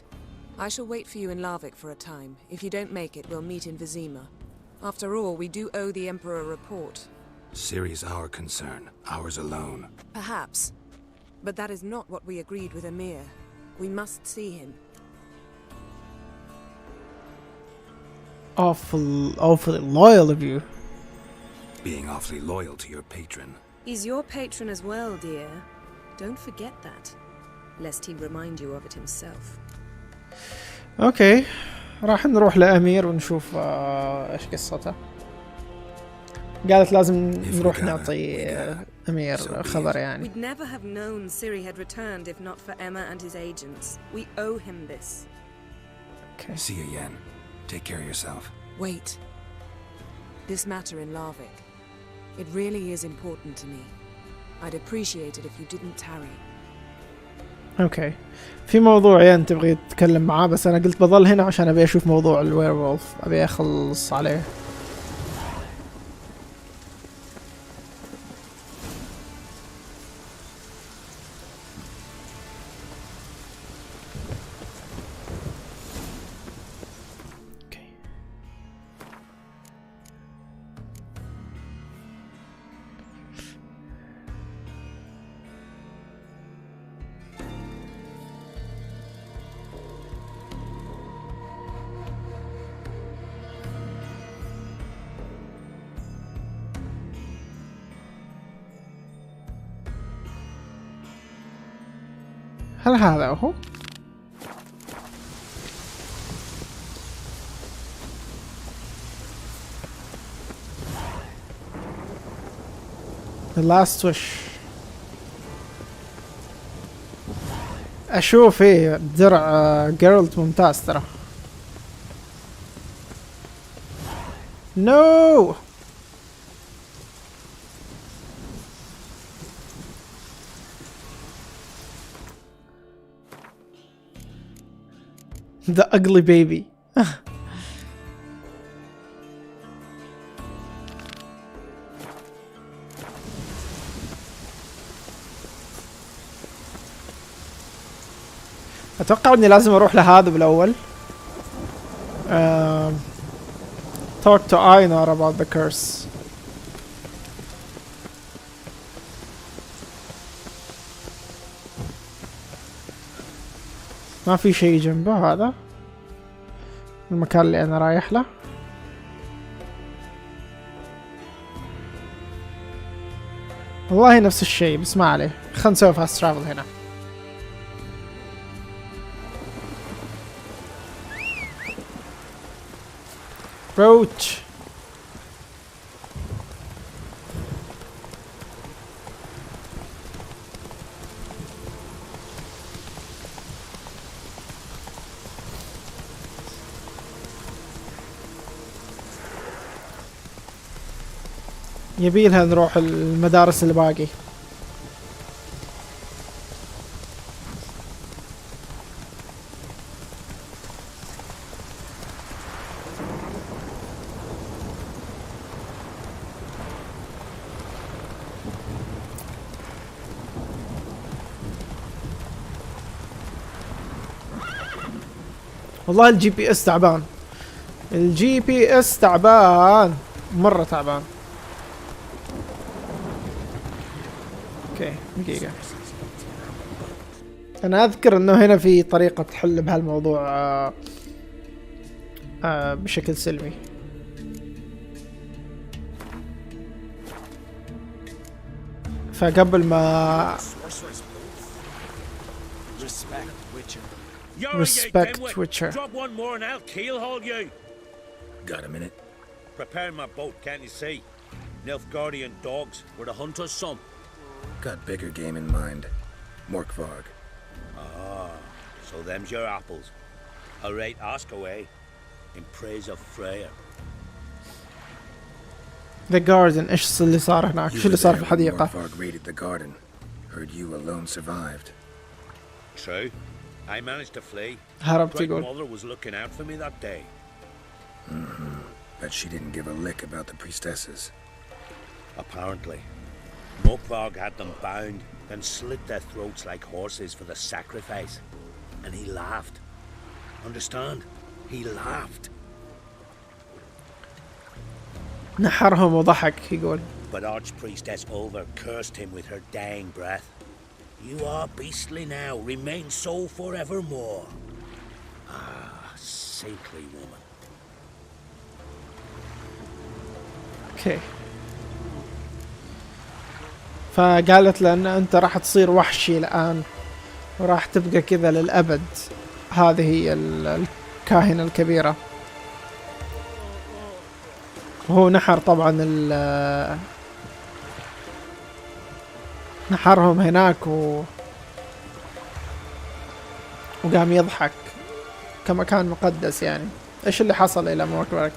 I shall wait for you in Larvik for a time. If you don't make it, we'll meet in Vizima. After all, we do owe the Emperor a report. Ciri's our concern, ours alone. Perhaps. But that is not what we agreed with Emir. We must see him. Awfully loyal of you. Being awfully loyal to your patron. He's your patron as well, dear. Don't forget that. Lest he remind you of it himself. اوكي راح نروح لأمير ونشوف ايش قصته. قالت لازم نروح نعطي أمير خبر يعني. We'd never have known Ciri had returned if not for Emma and his agents. We owe him this. Okay. See you, Yen. Take care of yourself. Wait. This matter in Larvik. It really is important to me. I'd appreciate it if you didn't tarry. اوكي في موضوع ين تبغي تتكلم معاه، بس انا قلت بظل هنا عشان ابي اشوف موضوع الويرولف، ابي اخلص عليه. هل هذا هو؟ The last wish. اشوف ايه درع جيرلت ممتاز ترى. نو The ugly baby. اتوقع اني لازم اروح لهذا بالاول. Talk to Einar about the curse. ما في شيء جنبه هذا المكان اللي انا رايح له. والله نفس الشيء بس ما عليه. خلنا نسوي فاست ترافل هنا. روتش يبيلها نروح المدارس اللي باقي. والله الجي بي اس تعبان. الجي بي اس تعبان مرة تعبان. اوكي دقيقة. انا اذكر انه هنا في طريقة تحل بهالموضوع بشكل سلمي. فقبل ما respect Witcher. Drop one more and I'll keelhaul you. Got a minute? Preparing my boat, can't you see? Nilfgaardian dogs were the hunter's son. Got bigger game in mind. Morkvarg. Ah, so them's your apples. Alright, ask away. In praise of Freya. The garden. ايش اللي صار هناك؟ شو اللي صار في الحديقة؟ Morkvarg raided the garden. Heard you alone survived. True. I managed to flee. هربت Great يقول. mother was looking out for me that day. But she didn't give a lick about the priestesses. Apparently. Morkvarg had them bound, then slit their throats like horses for the sacrifice. And he laughed. Understand? He laughed. نحرهم وضحك يقول. But Archpriestess Ulver cursed him with her dying breath. You are beastly now, remain so forevermore. Ah, saintly woman. اوكي. فقالت له ان انت راح تصير وحشي الان وراح تبقى كذا للابد. هذه هي الكاهنة الكبيرة. وهو نحر طبعا نحرهم هناك وقام يضحك كمكان مقدس يعني. ايش اللي حصل الى موركفارغ؟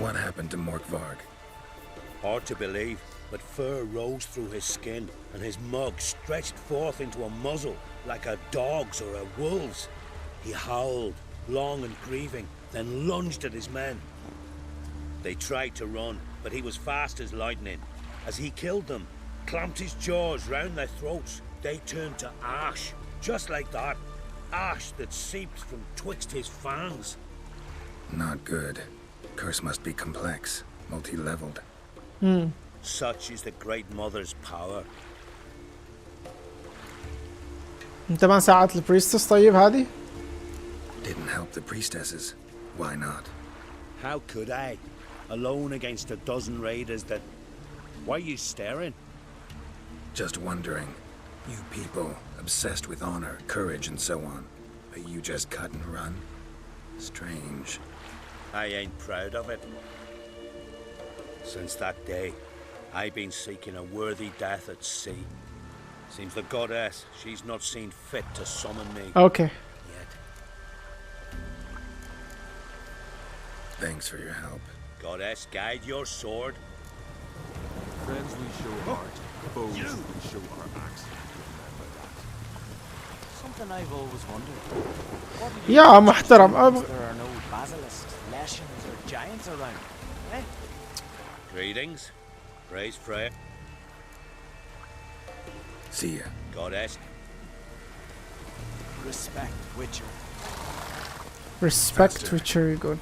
What happened to Morkvarg? Hard to believe, but fur rose through his skin and his mug stretched forth into a muzzle like a dog's or a wolf's. He howled, long and grieving, then lunged at his men. They tried to run, but he was fast as lightning. As he killed them, clamped his jaws round their throats, they turned to ash, just like that. Ash that seeped from twixt his fangs. Not good. Curse must be complex, multi-leveled. Such is the Great Mother's power. انت ما ساعدت البريستس طيب هذه؟ Didn't help the priestesses. Why not? How could I? Alone against a dozen raiders Why are you staring? Just wondering. You people, obsessed with honor, courage, and so on. But you just cut and run? Strange. I ain't proud of it. Since that day, I've been seeking a worthy death at sea. Seems the goddess, she's not seen fit to summon me. Okay. Thanks for your help. Goddess, guide your sword. Friends we show heart, foes we show our axe. Remember that. Something I've always wondered. What do يا محترم there are no basilisks, leshens, or giants around? Eh? Greetings. Praise Freya. See ya. Goddess. Respect, Witcher. Respect Witcher يقول.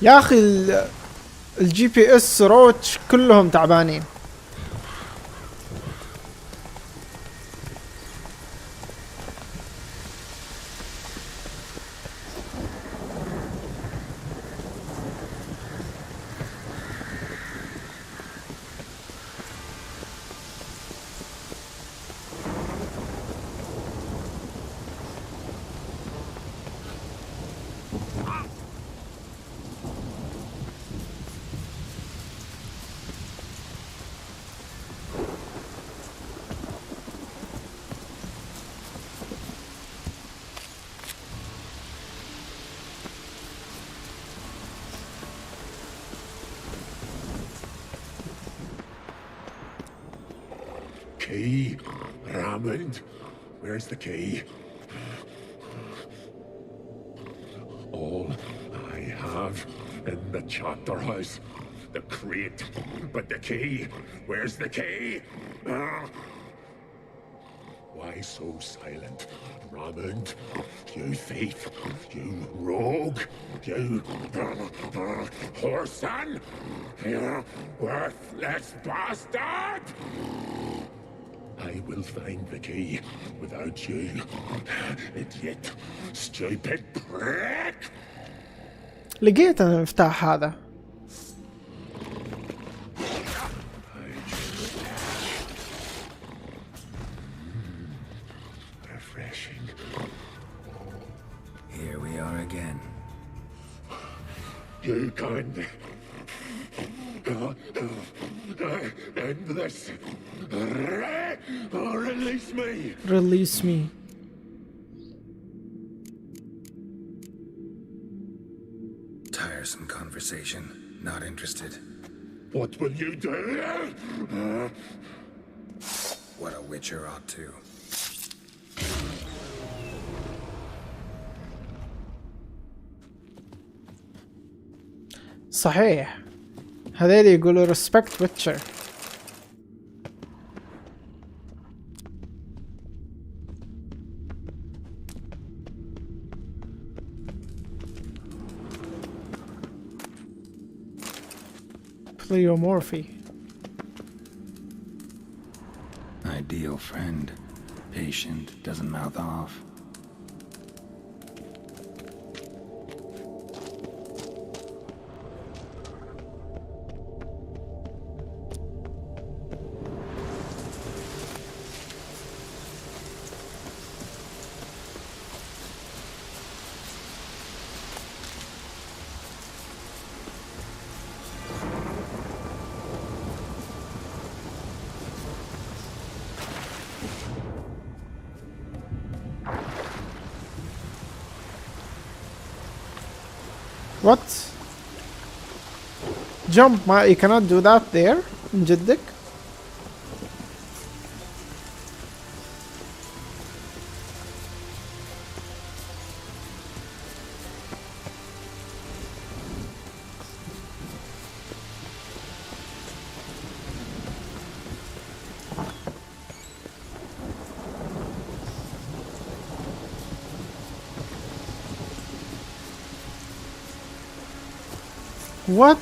يا اخي الجي بي اس روتش كلهم تعبانين. Key, Raymond. Where's the key? All I have in the chapter house. The crate. But the key. Where's the key? Why so silent, Raymond? You thief. You rogue. You whoreson. You worthless bastard! I will find the key without you, idiot, stupid prick. لقيت أنا المفتاح هذا. Refreshing. Here we are again. You can end this. Release me. Release me. Tiresome conversation. Not interested. What will you do? What a witcher ought to. صحيح. هذيل يقولوا respect Witcher. Pleomorphy. Ideal friend. Patient, doesn't mouth off. What? Jump, you cannot do that there. من جدك. What?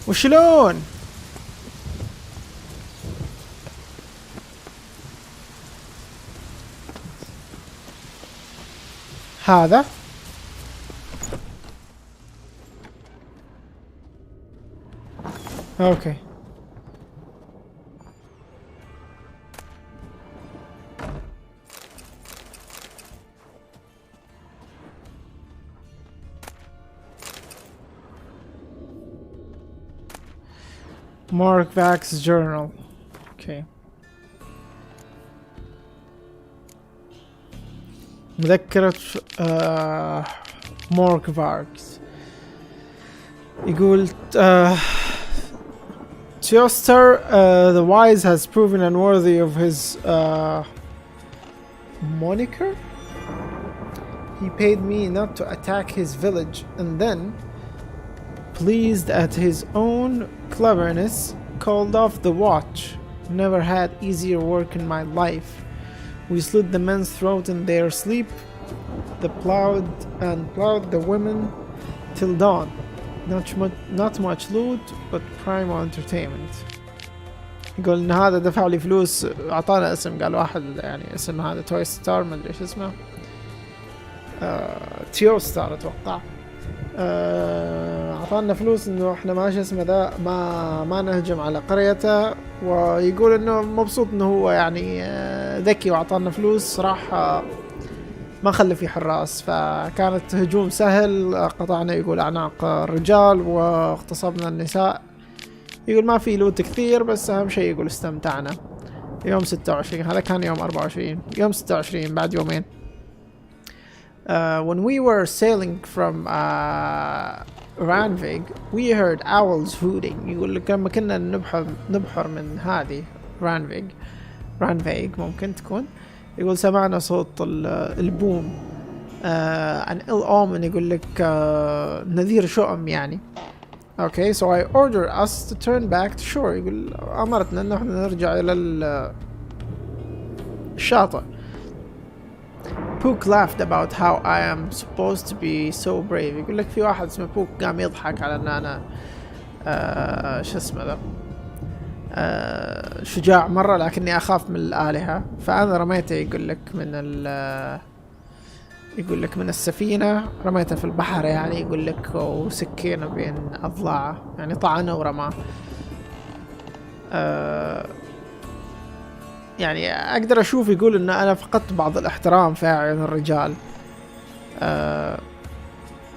وشلون؟ هذا اوكي. Mark Vax's journal. Okay. مذكرة مارك فاكس. يقول Theoster the Wise has proven unworthy of his moniker. He paid me not to attack his village, and then, pleased at his own cleverness, called off the watch. Never had easier work in my life. We slit the men's throat in their sleep, plowed the women till dawn. Not much loot, but primal entertainment. يقول ان هذا دفع لي فلوس، اعطانا اسم، قال واحد يعني اسم هذا توي ستار، ما ادري ايش اسمه، تيو ستار اتوقع. اعطانا فلوس انه احنا ما اسمه ذا ما نهجم على قريته، ويقول انه مبسوط انه هو يعني ذكي واعطانا فلوس، راح ما خلى في حراس، فكانت هجوم سهل، قطعنا يقول اعناق الرجال واغتصبنا النساء. يقول ما في لوت كثير، بس اهم شيء يقول استمتعنا. يوم 26 هذا كان يوم 24 يوم 26 بعد يومين. When we were sailing from Ranvig, we heard owls hooting. يقول لك لما كنا نبحر من هذه رانفيغ ممكن تكون، يقول سمعنا صوت البوم an ill omen، يقول لك نذير شؤم يعني. Okay, so I ordered us to turn back to shore. يقول أمرتنا إنه إحنا نرجع إلى الشاطئ. Pook laughed about how I am supposed to be so brave. يقول لك في واحد اسمه بوك قام يضحك على إن أنا شو اسمه ذا شجاع مرة، لكني أخاف من الآلهة، فأنا رميته يقول لك من السفينة، رميته في البحر يعني، يقول لك وسكينة بين أضلاعه، يعني طعنه ورماه. يعني أقدر أشوف يقول إن أنا فقدت بعض الاحترام في أعين الرجال.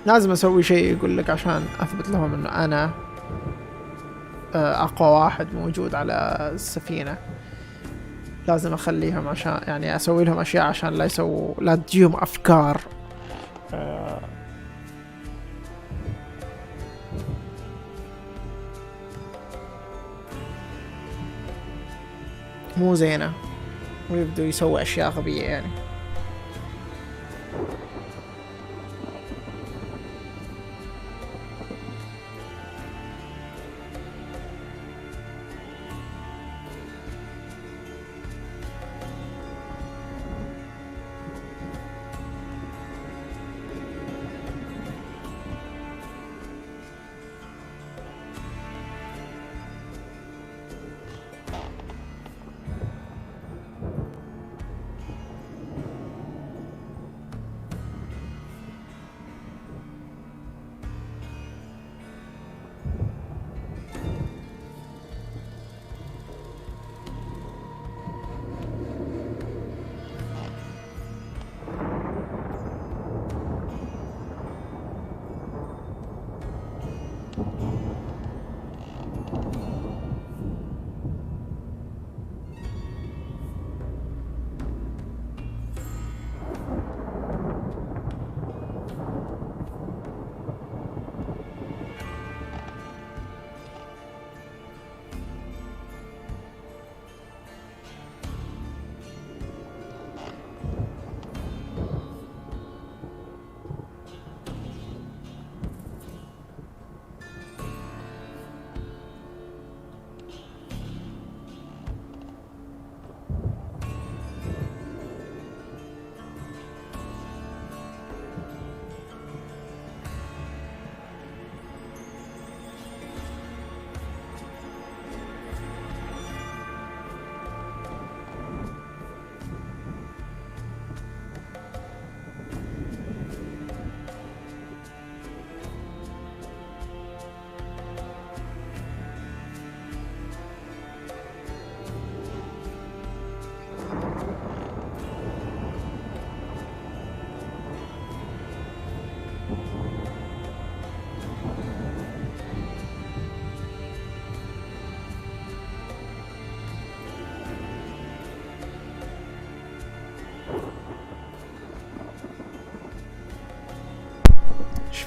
لازم أسوي شيء يقول لك عشان أثبت لهم إنه أنا أقوى واحد موجود على السفينة. لازم أخليهم عشان يعني أسوي لهم أشياء عشان لا تجيهم أفكار مو زينة، ويبدو يسوي أشياء غبية يعني.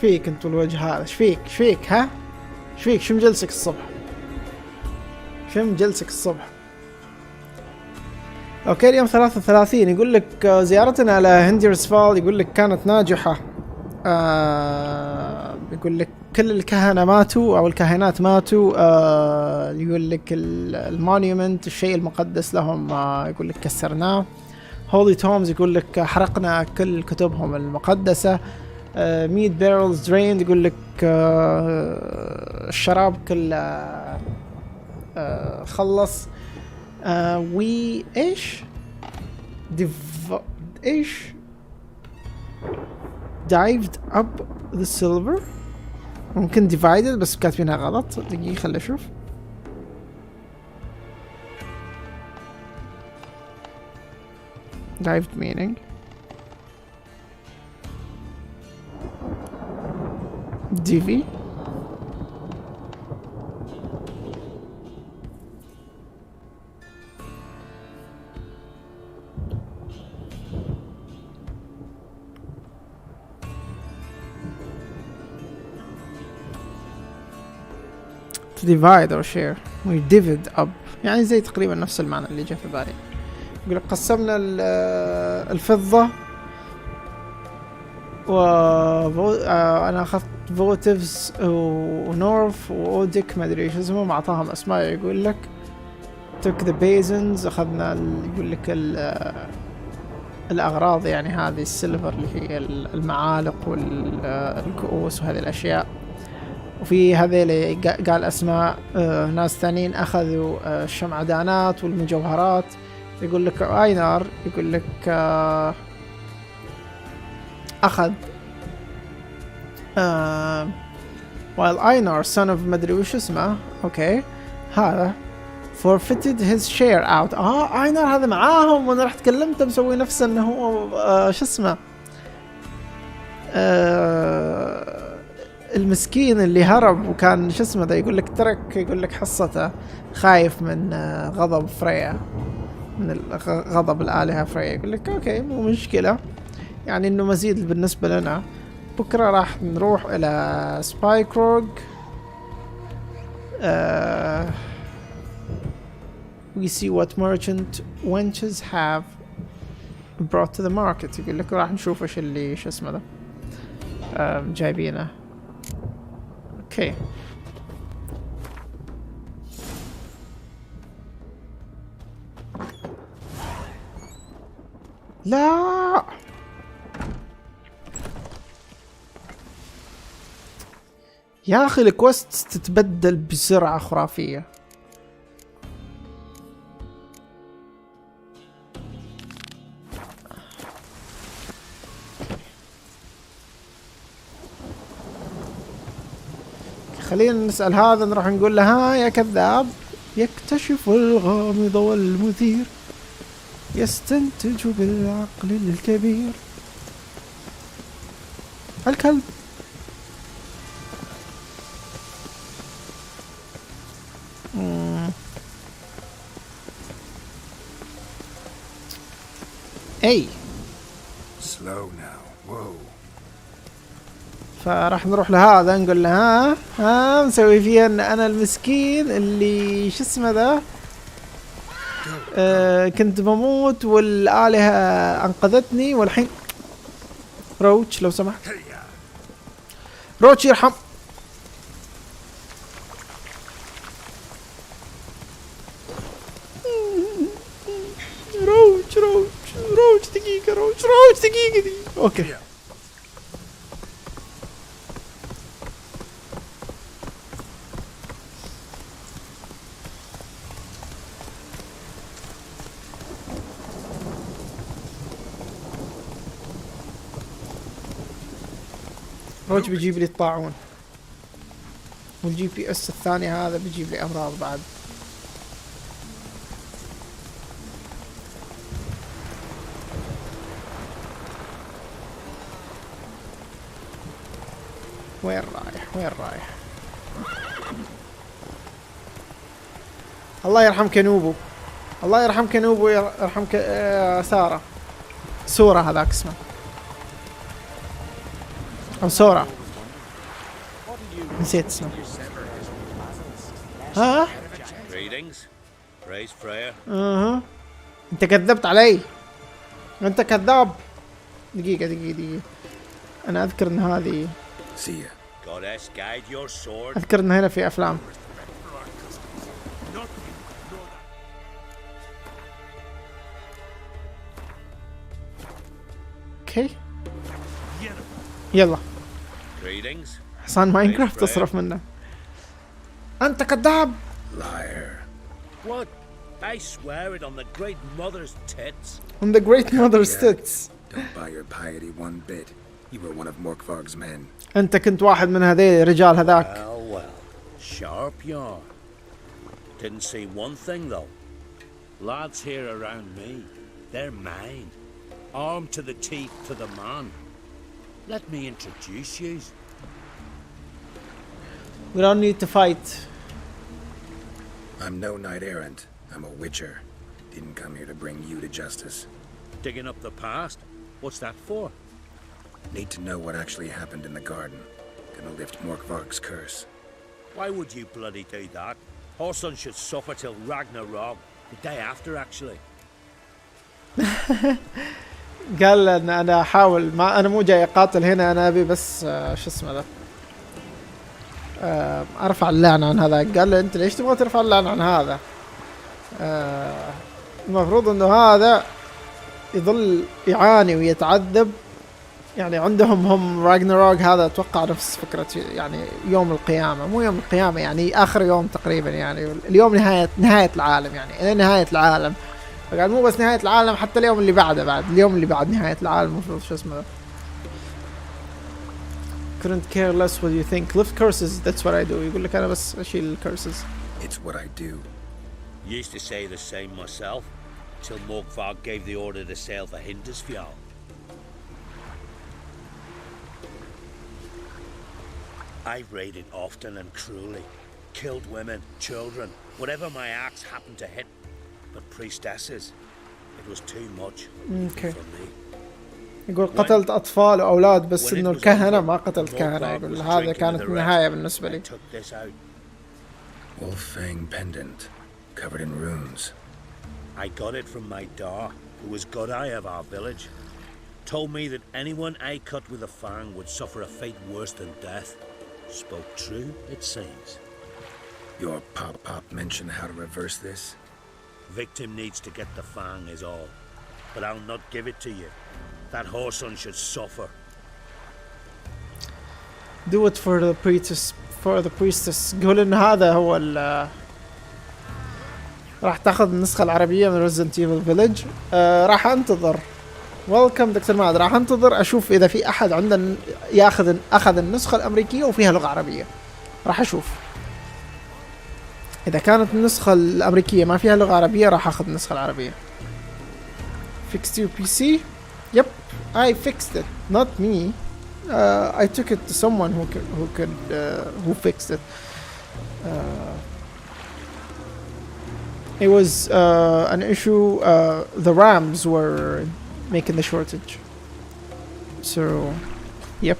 فيك انت الوجه هذا؟ ايش فيك؟ ايش فيك ها؟ ايش فيك؟ شو مجلسك الصبح؟ شو مجلسك الصبح؟ اوكي اليوم 33 يقول لك زيارتنا على هنديرز فال يقول لك كانت ناجحة. يقول لك كل الكهنة ماتوا او الكاهنات ماتوا. يقول لك المونيومنت الشيء المقدس لهم يقول لك كسرناه. هولي تومز يقول لك حرقنا كل كتبهم المقدسة. 100 بارلز دريند يقول لك الشراب كله خلص. وي ايش ايش dived up the silver. ممكن divided بس كاتبينها غلط. دقيقة خلي اشوف. dived meaning dv. to divide or share. we divvied up يعني زي تقريبا نفس المعنى اللي جاء في بالي. يقول لك قسمنا الفضة انا اخذت فوتيفز ونورف واوديك ما ادري ايش اسمهم اعطاهم اسماء. يقول لك took the basins اخذنا يقول لك الاغراض يعني هذه السيلفر اللي هي المعالق والكؤوس وهذه الاشياء. وفي هذيل قال اسماء ناس ثانيين اخذوا الشمعدانات والمجوهرات. يقول لك اينار يقول لك اخذ while Einar son of مدري وش اسمه اوكي هذا forfeited his share out. اينار هذا معاهم وانا رحت كلمته مسوي نفسه انه هو شو اسمه المسكين اللي هرب وكان شو اسمه ذا. يقول لك ترك يقول لك حصته خايف من غضب فريا من غضب الآلهة فريا. يقول لك اوكي مو مشكلة يعني انه مزيد بالنسبة لنا. بكرة راح نروح الى سبايكروغ. we see what merchant wenches have brought to the market. يقول لك راح نشوف ايش اللي شو اسمه ذا جايبينه. اوكي لا يا اخي الكوست تتبدل بسرعة خرافية. خلينا نسأل هذا نروح نقول له ها يا كذاب. يكتشف الغامض والمثير يستنتج بالعقل الكبير. الكلب اي slow now. whoa. فراح نروح لهذا نقول له ها مسوي فيها ان انا المسكين اللي شو اسمه ذا كنت بموت والآلهة انقذتني والحين روتش لو سمحت روتش يرحم. روتش دقيقة روتش دقيقة اوكي روتش بيجيب لي الطاعون والجي بي اس الثاني هذا بيجيب لي امراض بعد. وين رايح الله يرحمك نوبو. الله يرحمك نوبو يرحمك سارة سورة هذاك اسمه او سورة نسيت اسمه. ها؟ Greetings. Praise Freya. اها انت كذبت علي. انت كذاب. دقيقة انا اذكر ان هذه Goddess, guide your sword. اذكر ان هنا في افلام. اوكي يلا. Greetings. حصان ماينكرافت تصرف منه. انت كذاب. Liar. What? I swear it on the Great Mother's tits. On the Great Mother's tits. Don't buy your piety one bit. You were one of Morkvarg's men. انت كنت واحد من هذي الرجال هذاك. Well. Sharp yarn. Didn't see one thing though. Lads here around me, they're mine. Armed to the teeth to the man. Let me introduce you. We don't need to fight. I'm no knight errant. I'm a witcher. Didn't come here to bring you to justice. Digging up the past? What's that for? Need to know what actually happened in the garden. Gonna lift Morkvarg's curse. Why would you bloody do that? Our son should suffer till Ragnarok. The day after, actually. قال ان انا احاول ما انا مو جاي اقاتل هنا انا ابي بس شو اسمه ذا ارفع اللعنة عن هذا. قال له انت ليش تبغى ترفع اللعنة عن هذا؟ المفروض انه هذا يظل يعاني ويتعذب. يعني عندهم هم راجناروك هذا اتوقع نفس فكرة يعني يوم القيامة. مو يوم القيامة يعني اخر يوم تقريبا. يعني اليوم نهاية العالم. يعني الى نهاية العالم. فقال مو بس نهاية العالم حتى اليوم اللي بعده بعد اليوم اللي بعد نهاية العالم. المفروض شو اسمه couldn't care less what you think. lift curses. That's what I do. يقول لك أنا بس أشيل curses. It's what I do. Used to say the same myself, till Morkvarg gave the order to sail for Hindisfjall. I've raided often and cruelly, killed women, children, whatever my axe happened to hit. But priestesses, it was too much Okay. for me. يقول قتلت أطفال وأولاد بس إنه الكهنة ما قتلت كهنة. يقول هذا كانت النهاية بالنسبة لي. Wolf-fang pendant, covered in runes. I got it from my da, who was Godai of our village. Told me that anyone I cut with a fang would suffer a fate worse than death. Spoke true, it seems. Your pop mentioned how to reverse this? Victim needs to get the fang is all. But I'll not give it to you. That whoreson should suffer. Do it for the priestess. قول إن هذا هو راح تاخذ النسخة العربية من Resident Evil Village. راح انتظر. Welcome دكتور ماد. راح انتظر اشوف اذا في احد عنده اخذ النسخة الامريكية وفيها لغة عربية. راح اشوف. اذا كانت النسخة الامريكية ما فيها لغة عربية راح اخذ النسخة العربية. Fixed your PC? Yep, I fixed it. Not me. I took it to someone who fixed it. It was an issue. The RAMs were making the shortage. So, yep.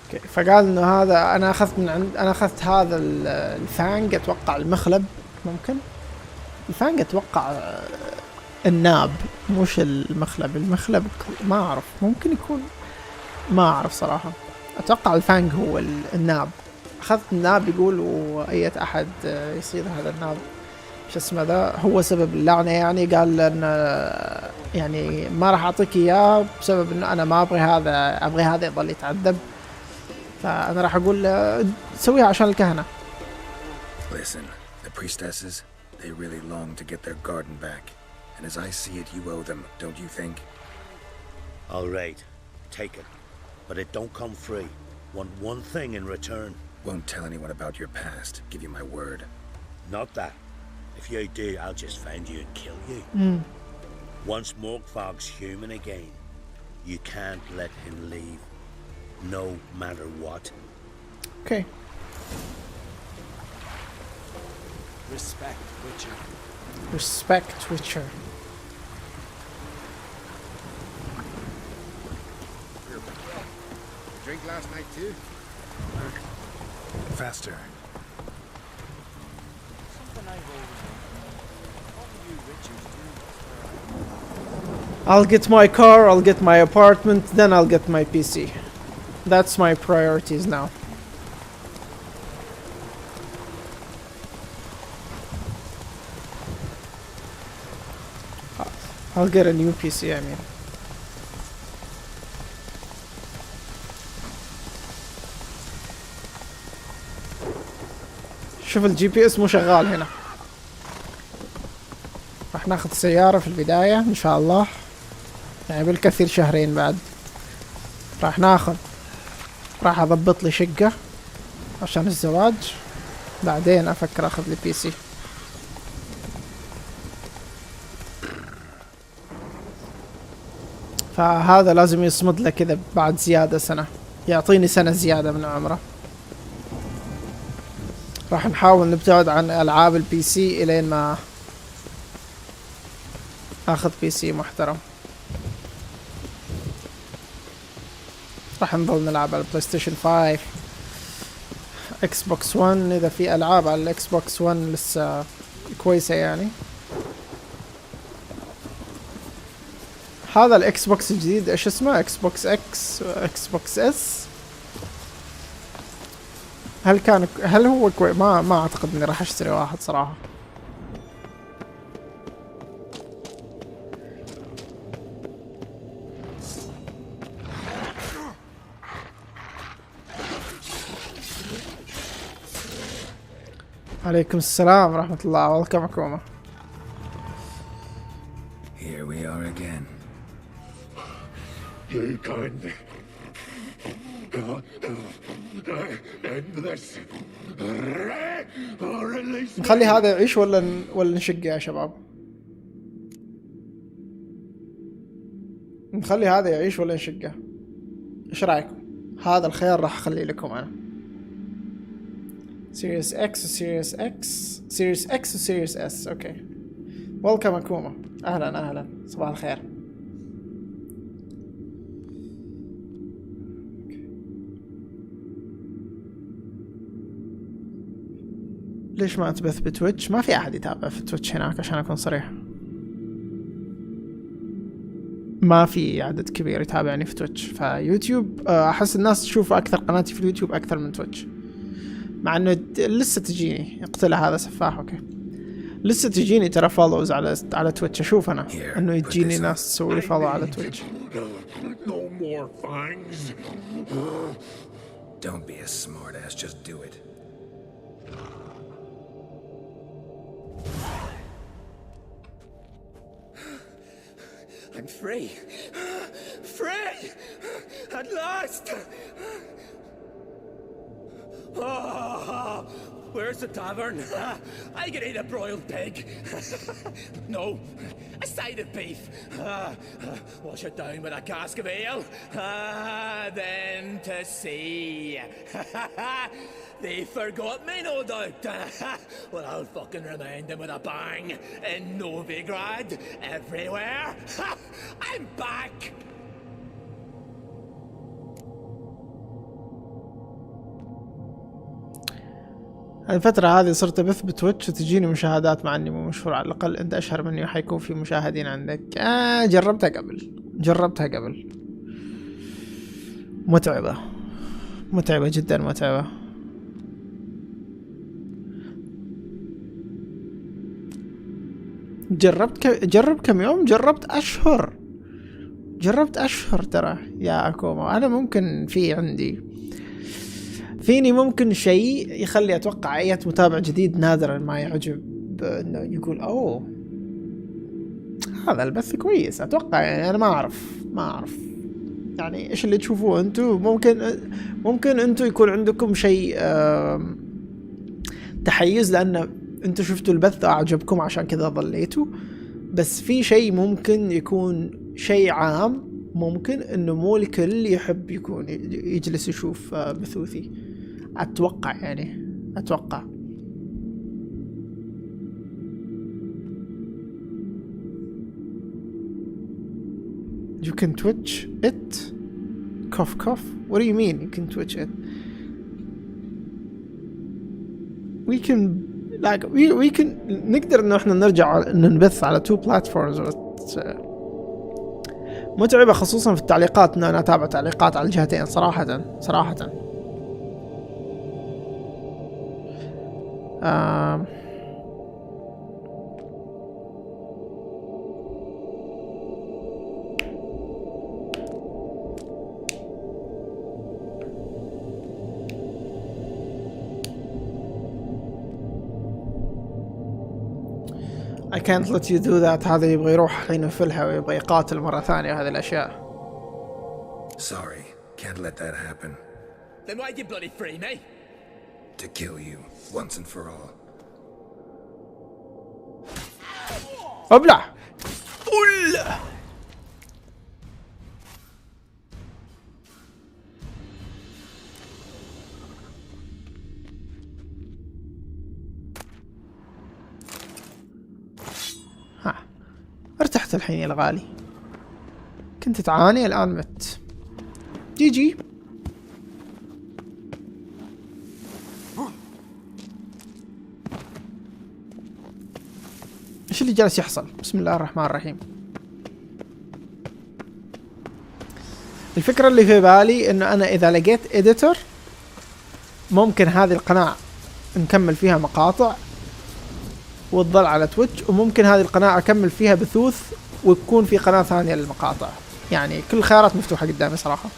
Okay. فقال إنه هذا أنا أخذت هذا الفانج. أتوقع المخلب ممكن. الفانج أتوقع الناب مش المخلب ما أعرف. ممكن يكون ما أعرف صراحة. أتوقع الفانج هو الناب. أخذت الناب يقول وأية أحد يصير هذا الناب شو اسمه ذا هو سبب اللعنة. يعني قال إن يعني ما راح أعطيك إياه بسبب إنه أنا ما أبغي هذا يظل يتعذب. فأنا راح أقول سويها عشان الكهنة. Listen, the priestesses, they really long to get their garden back. And as I see it, you owe them, don't you think? All right, take it. But it don't come free. Want one thing in return. Won't tell anyone about your past. Give you my word. Not that. If you do, I'll just find you and kill you. Once Morkvarg's human again, you can't let him leave. No matter what. Okay. Respect, Witcher. Respect, Witcher. Drink last night too? faster. Something I've always wondered. What do you Richards do? I'll get my car, I'll get my apartment, then I'll get my PC. That's my priorities now. I'll get a new PC, I mean. شوف الجي بي اس مو شغال هنا. راح ناخذ سيارة في البداية ان شاء الله، يعني بالكثير شهرين بعد راح اضبط لي شقة عشان الزواج، بعدين افكر اخذ لي بي سي. فهذا لازم يصمد له كذا بعد زيادة سنة، يعطيني سنة زيادة من عمره. راح نحاول نبتعد عن العاب البي سي الين ما اخذ بي سي محترم. راح نظل نلعب على البلاي ستيشن 5، اكس بوكس 1 اذا في العاب على الاكس بوكس 1 لسه كويسة يعني. هذا الاكس بوكس الجديد ايش اسمه؟ اكس بوكس اكس واكس بوكس اس. هل هو ما اعتقد اني راح اشتري واحد صراحة. عليكم السلام ورحمة الله. welcome حكومة. Here we are again. You can't end this. Or release me. نخلي هذا يعيش ولا نشقه يا شباب؟ نخلي هذا يعيش ولا نشقه؟ ايش رايكم؟ هذا الخيار راح اخليه لكم انا. سيريس اكس وسيريس اكس، سيريس اكس وسيريس اس. اوكي ويلكم اكوما. اهلا صباح الخير. ليش ما تبث بتويتش؟ ما في احد يتابع في تويتش هناك عشان اكون صريح. ما في عدد كبير يتابعني في تويتش. فيوتيوب احس الناس تشوف اكثر قناتي في اليوتيوب اكثر من تويتش، مع انه لسه تجيني اقتلع هذا سفاح. اوكي لسه تجيني ترى فولوز على تويتش. اشوف انا انه يجيني ناس تسوي لي فولو على تويتش. No more fangs. Don't be a smartass, just do it. I'm free. Free! At last! Oh, where's the tavern? I can eat a broiled pig. No, a side of beef. Wash it down with a cask of ale. Then to sea. They forgot me, no doubt. Well, I'll fucking remind them with a bang. In Novigrad, everywhere. I'm back! الفترة هذه صرت أبث بتويتش وتجيني مشاهدات مع إني مو مشهور. على الأقل أنت أشهر مني وحيكون في مشاهدين عندك. جربتها قبل. متعبة جدا متعبة. جرب كم يوم. جربت أشهر ترى يا أكوما. أنا ممكن فيني ممكن شيء يخلي أتوقع أي متابع جديد نادرا ما يعجب إنه يقول أوه هذا البث كويس. أتوقع يعني أنا ما أعرف يعني إيش اللي تشوفوه أنتو. ممكن أنتو يكون عندكم شيء تحيز لأن أنتو شفتوا البث أعجبكم عشان كذا ضليتوا. بس في شيء ممكن يكون شيء عام، ممكن إنه مو الكل يحب يكون يجلس يشوف بثوثي. أتوقع You can twitch it. Cough. What do you mean you can twitch it? we can نقدر انه احنا نرجع ننبث على 2 platforms. متعبة خصوصا في التعليقات، ان انا اتابع تعليقات على الجهتين صراحة. I can't let you do that. هذا يبغى يروح الحين يفلها ويبغى يقاتل مرة ثانية هذه الأشياء. Sorry, can't let that happen. Then why'd you bloody free me? To kill you, once and for all. ابلع. ها ارتحت الحين يا الغالي، كنت تعاني الآن مت. جي ايش اللي جالس يحصل؟ بسم الله الرحمن الرحيم. الفكرة اللي في بالي انه انا اذا لقيت اديتور ممكن هذه القناة نكمل فيها مقاطع وتظل على تويتش، وممكن هذه القناة اكمل فيها بثوث ويكون في قناة ثانية للمقاطع. يعني كل الخيارات مفتوحة قدامي صراحة،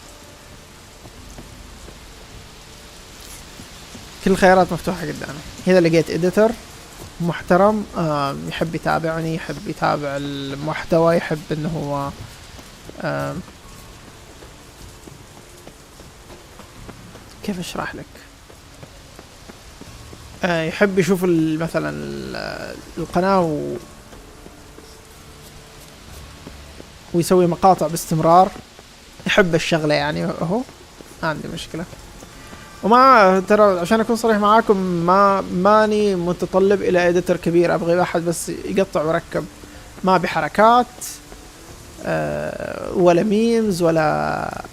كل الخيارات مفتوحة قدامي. إذا لقيت إديتور محترم يحب يتابعني، يحب يتابع المحتوى، يحب إنه هو كيف أشرح لك، يحب يشوف مثلا القناة ويسوي مقاطع باستمرار، يحب الشغلة يعني، اهو ما عندي مشكلة. وما ترى عشان اكون صريح معاكم ماني متطلب الى اديتور كبير، ابغى واحد بس يقطع ويركب، ما بحركات ولا ميمز ولا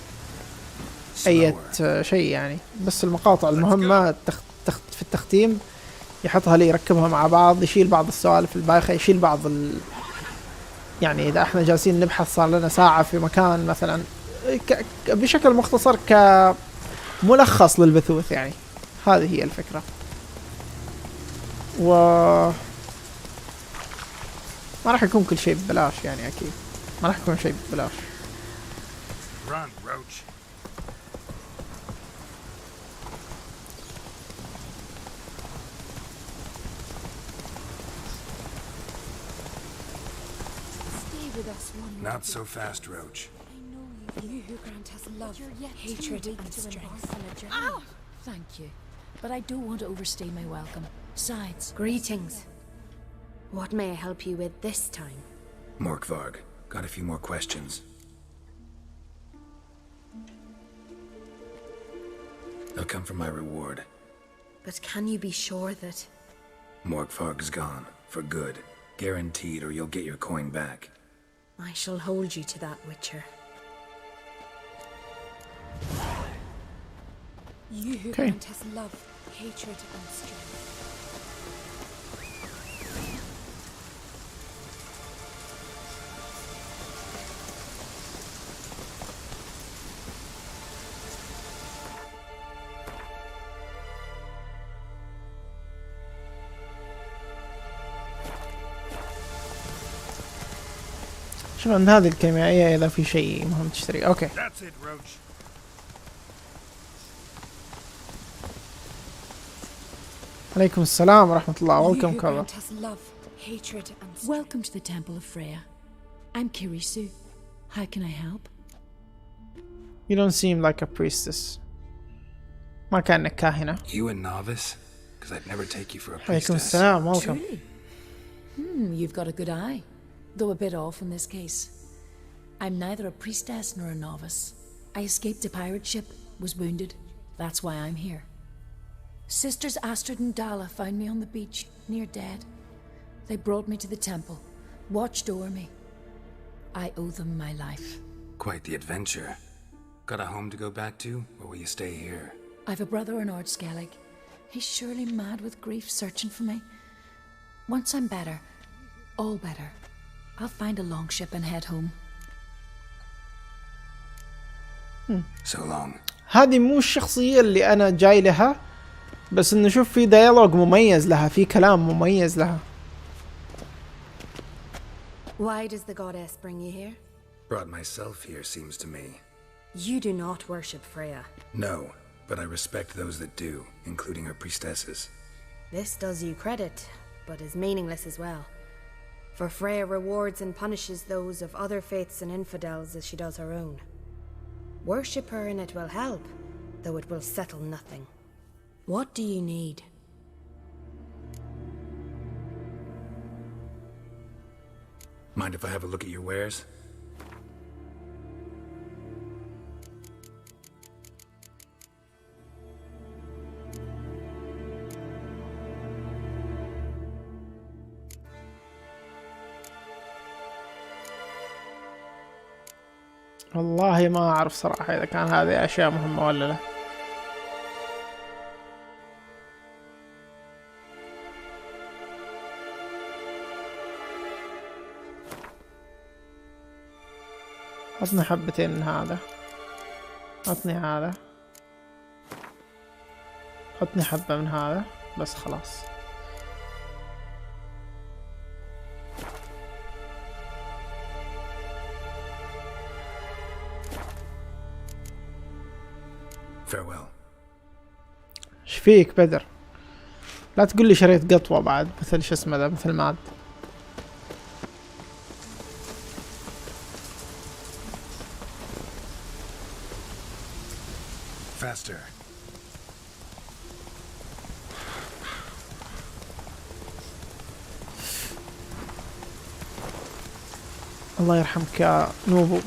اي شيء يعني، بس المقاطع المهمة في التختيم يحطها لي، يركبها مع بعض، يشيل بعض السوالف البايخة، يشيل بعض يعني إذا إحنا جالسين نبحث صار لنا ساعة في مكان مثلا بشكل مختصر كملخص للبثوث، يعني هذه هي الفكرة. ما راح يكون كل شيء ببلاش يعني، أكيد ما راح يكون شيء ببلاش. Run, Roach. Not so fast, Roach. You who grant us love, hatred, and strength. Oh, thank you. But I don't want to overstay my welcome. Besides... Greetings. What may I help you with this time? Morkvarg, got a few more questions. They'll come from my reward. But can you be sure that... Morkvarg's gone, for good. Guaranteed, or you'll get your coin back. I shall hold you to that, Witcher. You who grant us love, hatred, and strength. شوف عند هذه الكيميائية إذا في شيء مهم تشتري. أوكي. That's it, Roach. عليكم السلام ورحمة الله. Welcome, Kava. Welcome to the Temple of Freya. I'm Kirisu. How can I help? You don't seem like a priestess. ما كأنك كاهنة. You a novice? Because I'd never take you for a priestess. عليكم السلام. Welcome. You've got a good eye. Though a bit off in this case. I'm neither a priestess nor a novice. I escaped a pirate ship, was wounded. That's why I'm here. Sisters Astrid and Dala found me on the beach, near dead. They brought me to the temple, watched over me. I owe them my life. Quite the adventure. Got a home to go back to, or will you stay here? I've a brother in Ard Skellig. He's surely mad with grief searching for me. Once I'm better, all better, I'll find a longship and head home. So long. هذه مو الشخصية اللي أنا جاي لها، بس إنه شوف في ديالوج مميز لها، في كلام مميز لها. Why does the goddess bring you here? Brought myself here, seems to me. You do not worship Freya. No, but I respect those that do, including her priestesses. This does you credit, but is meaningless as well. For Freya rewards and punishes those of other faiths and infidels as she does her own. Worship her and it will help, though it will settle nothing. What do you need? Mind if I have a look at your wares? والله ما أعرف صراحة إذا كان هذه أشياء مهمة ولا لا. عطني حبتين من هذا، عطني هذا، عطني حبة من هذا، بس خلاص. Farewell. ايش فيك بدر؟ لا تقول لي شريت قطوة بعد مثل شو اسمه ذا، مثل ماد. Faster. الله يرحمك يا نوبو،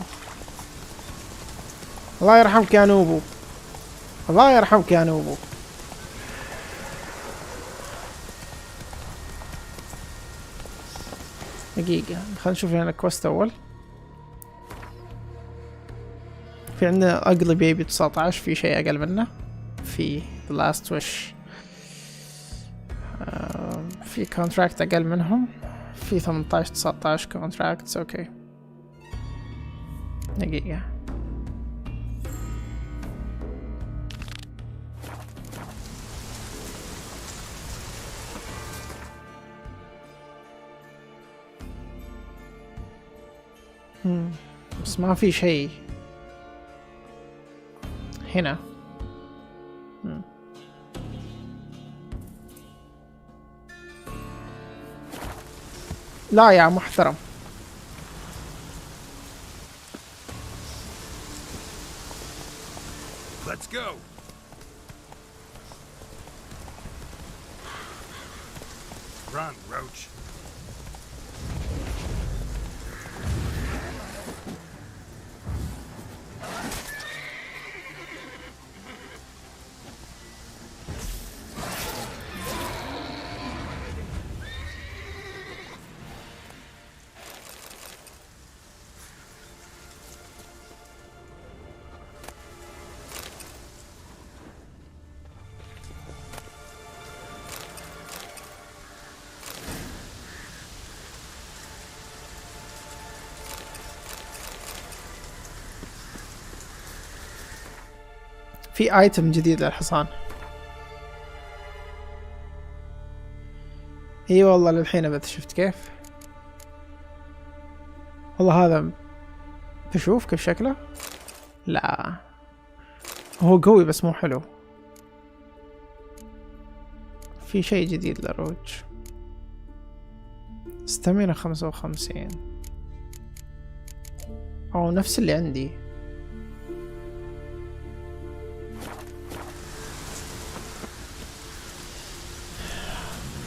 الله يرحمك يا نوبو، الله يرحمك يا نوبو. دقيقة خلينا نشوف هنا كويست أول. في عندنا أقل بيبي 19، في شيء أقل منه في The Last Wish. في كونتراكت أقل منهم، في 18 19 كونتراكتس. أوكي دقيقة. بس ما في شيء هنا. لا يا محترم. Let's go. Run, Roach. في ايتم جديد للحصان. اي والله للحين ابد. شفت كيف؟ والله هذا تشوف كيف شكله. لا هو قوي بس مو حلو. في شيء جديد لروج. ستامينا 55. او نفس اللي عندي.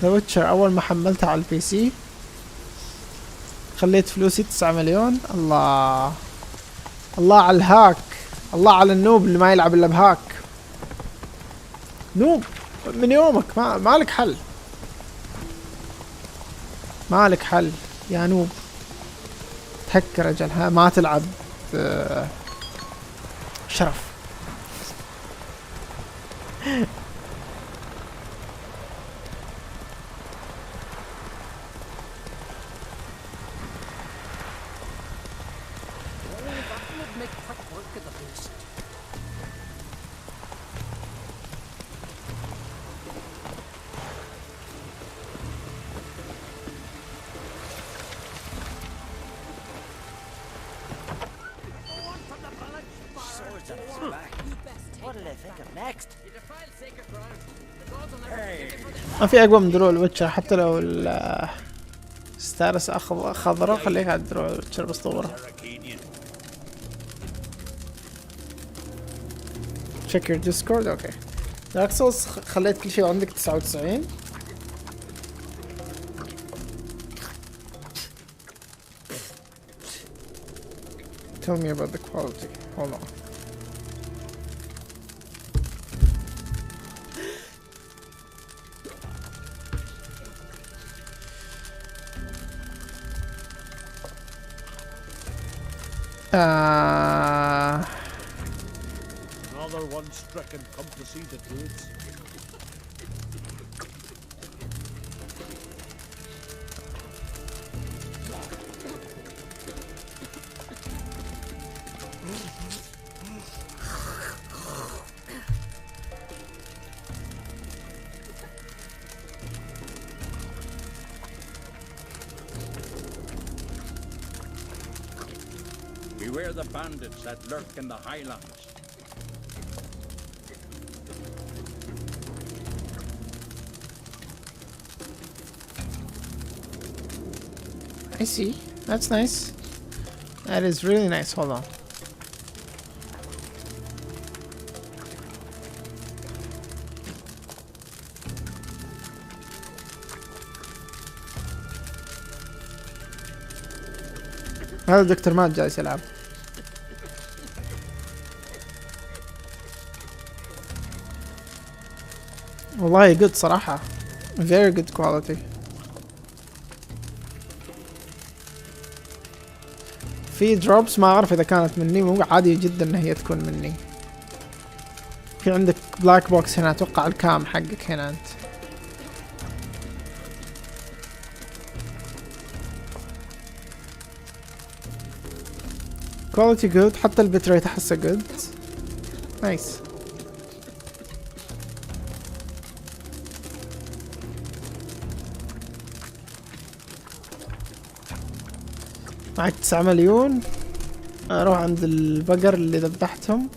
ويتشر اول ما حملتها على البي سي خليت فلوسي 9 مليون. الله الله على الهاك، الله على النوب اللي ما يلعب الا بهاك. نوب من يومك ما لك حل، ما لك حل يا نوب. تهك رجل، ها ما تلعب شرف. ما في اقوى من دروع الويتشر، حتى لو ستارس خضراء خليك على دروع الويتشر بس طورها. check your discord. اوكي دارك سولز خليت كل شيء عندك 99. tell me about the quality. hold on. Another one stricken. Come to see the dudes. Beware the bandits that lurk in the highlands. I see. That's nice. That is really nice. Hold on. هذا دكتور مات جالس يلعب. والله good صراحة. Very good quality. في دروبس ما اعرف اذا كانت مني، مو عادي جدا ان هي تكون مني. في عندك بلاك بوكس هنا، اتوقع الكام حقك هنا انت. كواليتي جود، حتى البت ريت احسه جود. نايس. معك 9 مليون. اروح عند البقر اللي ذبحتهم،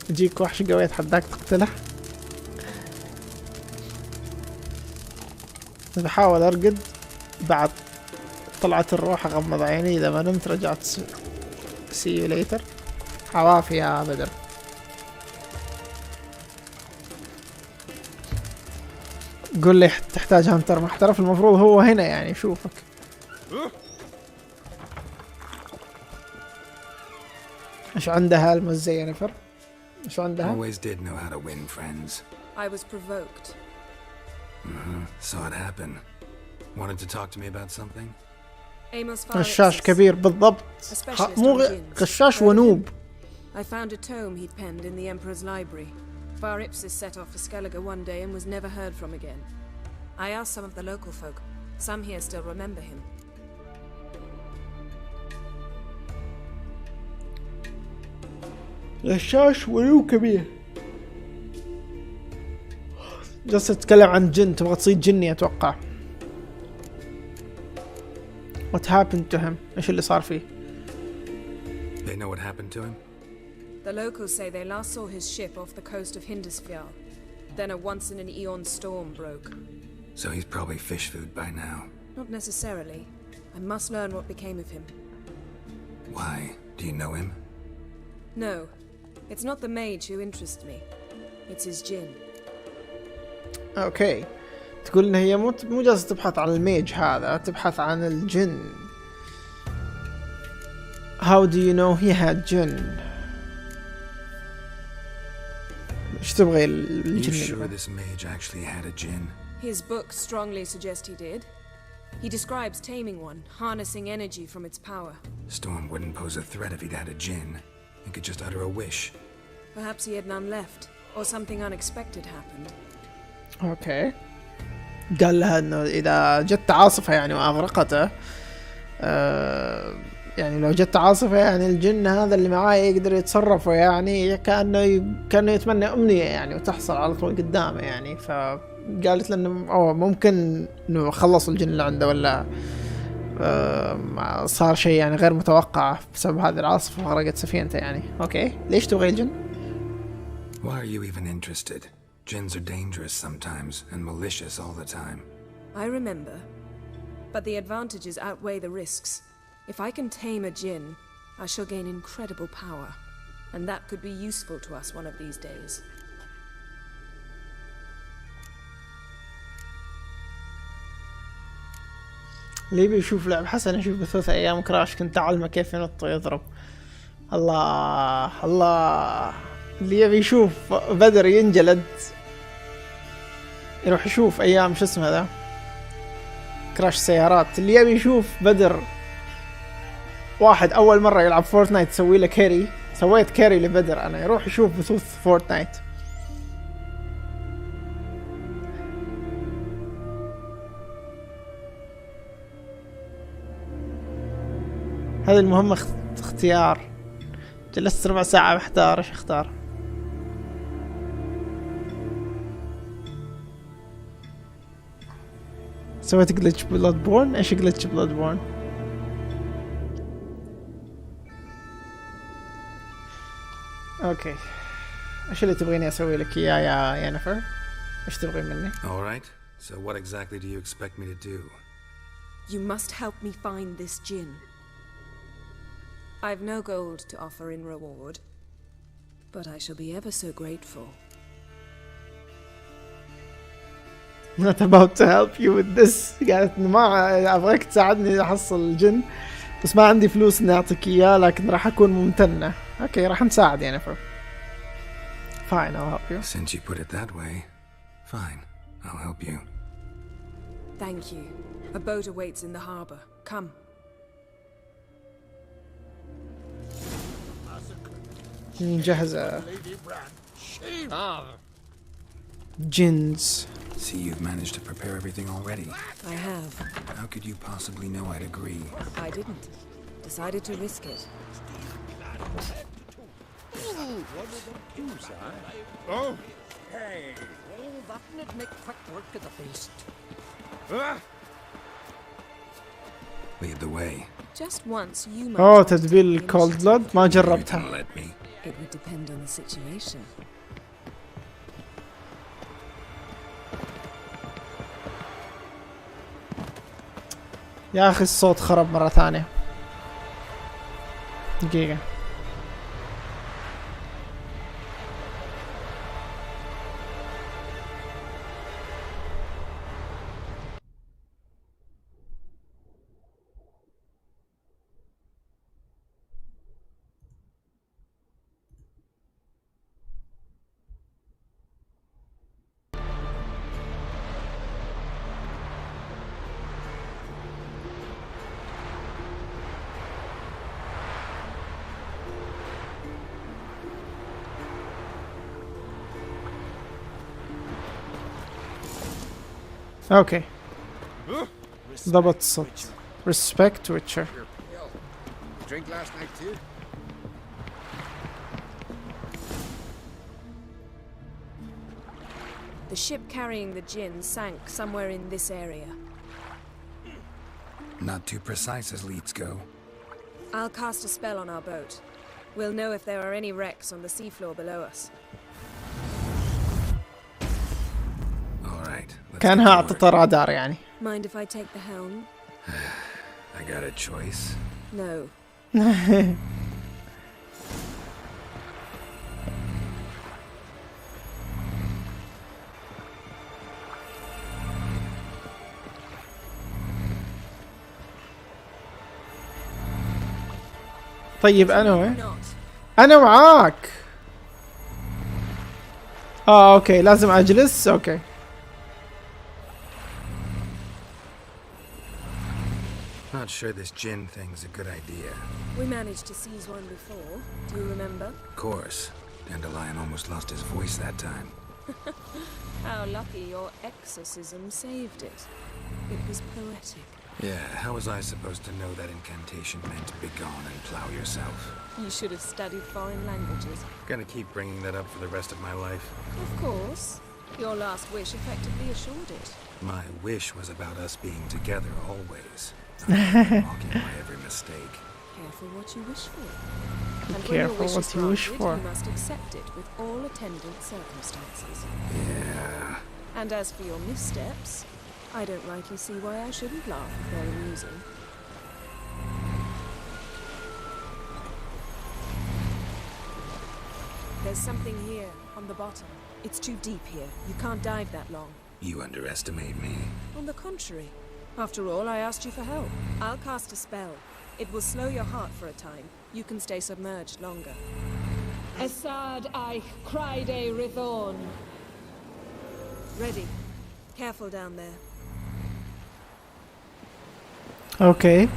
يجيك وحش قوي يتحداك تقتله. بحاول ارقد، بعد طلعت الروح اغمض عيني، اذا ما نمت رجعت see you later. حوافي يا بدر. قول لي تحتاج هانتر محترف، المفروض هو هنا يعني يشوفك. ايش عندها المزة ينفر؟ ايش عندها؟ Always did know how to win friends. I was provoked. Saw it happen. Wanted to talk to me about something? غشاش كبير بالضبط. مو غشاش ونوب. I found a tome he'd penned in the Emperor's library. Ipsis set off for Skellige one day and was never heard from again. I asked some of the local folk. Some here still remember him. غشاش ونوب كبير. جالس تتكلم عن جن، تبغى تصيد جني اتوقع. What happened to him? ايش اللي صار فيه؟ They know what happened to him? The locals say they last saw his ship off the coast of Hindisfjall. Then a once-in-an-eon storm broke. So he's probably fish food by now. Not necessarily. I must learn what became of him. Why? Do you know him? No. It's not the mage who interests me. It's his djinn. اوكي. تقول ان هي مو جالسة تبحث عن الميج هذا، تبحث عن الجن. How do you know he had جن؟ ايش تبغي الجن؟ You sure this mage actually had a jinn? His books strongly suggest he did. He describes taming one, harnessing energy from its power. Storm wouldn't pose a threat if he'd had a jinn. He could just utter a wish. Perhaps he had none left, or something unexpected happened. اوكي. قال لها انه اذا جت عاصفة يعني واغرقته، يعني لو جت عاصفة يعني الجن هذا اللي معاي يقدر يتصرف، يعني كأنه يتمنى امنية يعني وتحصل على طول قدامه يعني. فقالت له انه ممكن انه خلص الجن اللي عنده، ولا صار شيء يعني غير متوقع بسبب هذه العاصفة وغرقت سفينته يعني. اوكي، ليش تبغي الجن؟ Why are you even interested? Jinns are dangerous sometimes and malicious all the time. I remember. But the advantages outweigh the risks. If I can tame a Jinn, I shall gain incredible power. And that could be useful to us one of these days. اللي بيشوف لعب حسن يشوف بثوث ايام كراش كنت اعلمه كيف ينط ويضرب. الله الله، اللي يبي يشوف بدر ينجلد يروح يشوف ايام شو اسمه ذا كراش سيارات. اللي يبي يشوف بدر واحد اول مرة يلعب فورتنايت تسوي له كاري، سويت كاري لبدر انا، يروح يشوف بثوث فورتنايت. هذه المهمة اختيار، جلست 4 ساعة بحتار ايش اختار. سويت جلتش بلاد بورن. ايش جلتش بلاد بورن؟ اوكي، ايش اللي تبغيني اسوي لك اياه يا ينفر؟ ايش تبغين مني؟ Alright, so what exactly do you expect me to do? You must help me find this Jinn. I've no gold to offer in reward, but I shall be ever so grateful. Not about to help you with this. قالت ما ابغاك تساعدني احصل الجن بس ما عندي فلوس اني اعطيك اياه، لكن راح اكون ممتنة. اوكي راح نساعد يعني Fine, I'll help you. Since you put it that way, fine, I'll help you. Thank you. A boat awaits in the harbor. Come. جهزة. Jinns. See, you've managed to prepare everything already. I have. How could you possibly know I'd agree? I didn't. Decided to risk it. Oh! Hey! Oh, that would make quick work of the beast. Lead the way. Just once you might. Oh, تدبيل cold blood ما جربتها. Let me. It would depend on the situation. يا اخي الصوت خرب مرة ثانية. دقيقة. اوكي ضبط الصوت. Respect ويتشر. Drink last night too? The ship carrying the Jinn sank somewhere in this area. Not too precise as leads go. I'll cast a spell on our boat. We'll know if there are any wrecks on the seafloor below us. كانها اعطته رادار يعني. Mind if I take the helm? I got a choice. No. طيب انا معاك. اوكي لازم اجلس. اوكي Not sure this Jinn thing's a good idea. We managed to seize one before. Do you remember? Of course. Dandelion almost lost his voice that time. How lucky your exorcism saved it. It was poetic. Yeah, how was I supposed to know that incantation meant begone and plow yourself? You should have studied foreign languages. Gonna keep bringing that up for the rest of my life. Of course. Your last wish effectively assured it. My wish was about us being together always. Walking by every mistake. Careful what you wish for. And when your careful wish what is you wish granted, for. you must accept it with all attendant circumstances. Yeah. And as for your missteps, I don't rightly see why I shouldn't laugh if they're amusing. There's something here, on the bottom. It's too deep here. You can't dive that long. You underestimate me. On the contrary. After all, I asked you for help. I'll cast a spell. It will slow your heart for a time. You can stay submerged longer. Assad Eich Cryde Rithorn. Ready. Careful down there. اوكي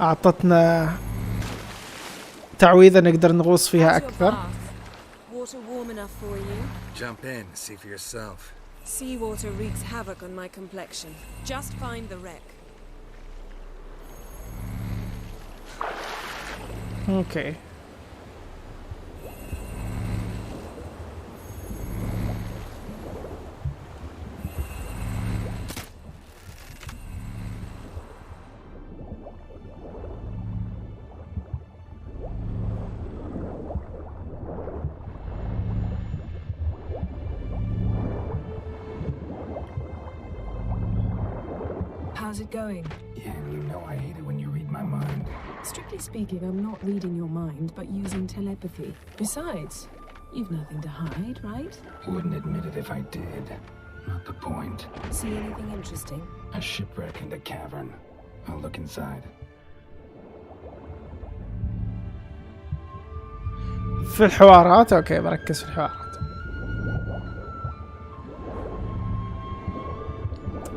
اعطتنا تعويذة نقدر نغوص فيها اكثر. Water warm enough for you? Jump in, see for yourself. Seawater wreaks havoc on my complexion. Just find the wreck. اوكي How's it going? Yeah, you know I hate it when you read my mind. Strictly speaking, I'm not reading your mind, but using telepathy. Besides, you've nothing to hide, right? Wouldn't admit it if I did. Not the point. See anything interesting? A shipwreck in the cavern. I'll look inside. في الحوارات. اوكي بركز في الحوارات.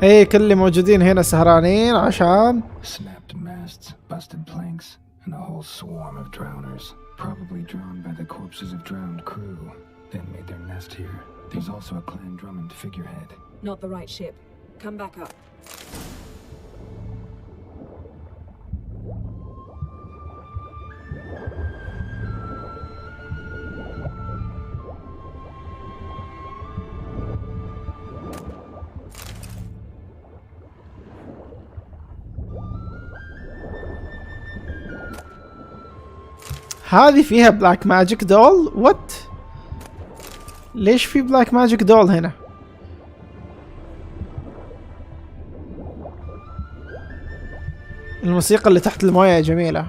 ايه كل اللي موجودين هنا سهرانين عشان Snapped masts, busted planks, and a whole swarm of drowners. Probably drawn by the corpses of drowned crew. Then made their nest here. There's also a Clan Drummond figurehead. Not the right ship. Come back up. هذه فيها بلاك ماجيك دول. وات ليش في بلاك ماجيك دول هنا؟ الموسيقى اللي تحت المويه جميلة.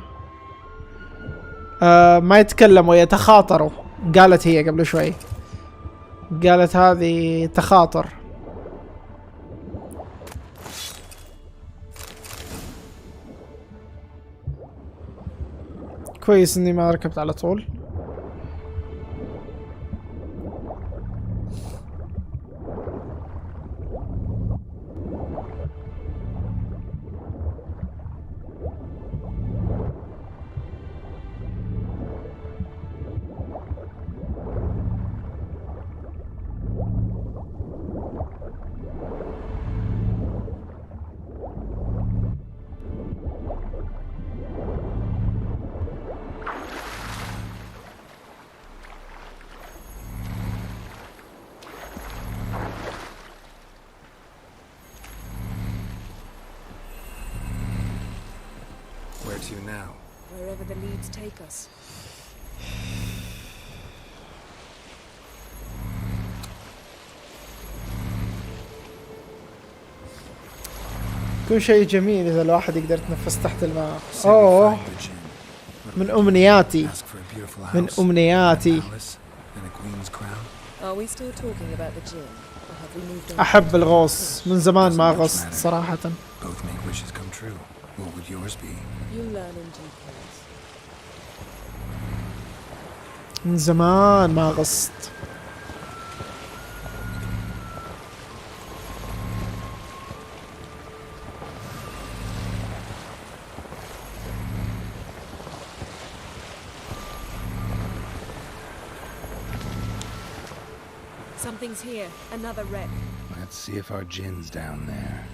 ما يتكلموا يتخاطروا. قالت هي قبل شوي، قالت هذه تخاطر. كويس اني ما ركبت على طول. Where to now? Wherever the leads take us. كل شيء جميل إذا الواحد يقدر يتنفس تحت الماء. أوه من أمنياتي، من أمنياتي. Are we still talking about the gin? Or have we moved on? أحب الغوص، من زمان ما غصت صراحة. Both make wishes come true. What would yours be? You'll learn in due course. من زمان ما غصت. Something's here. Another wreck. Let's see if our gin's down there.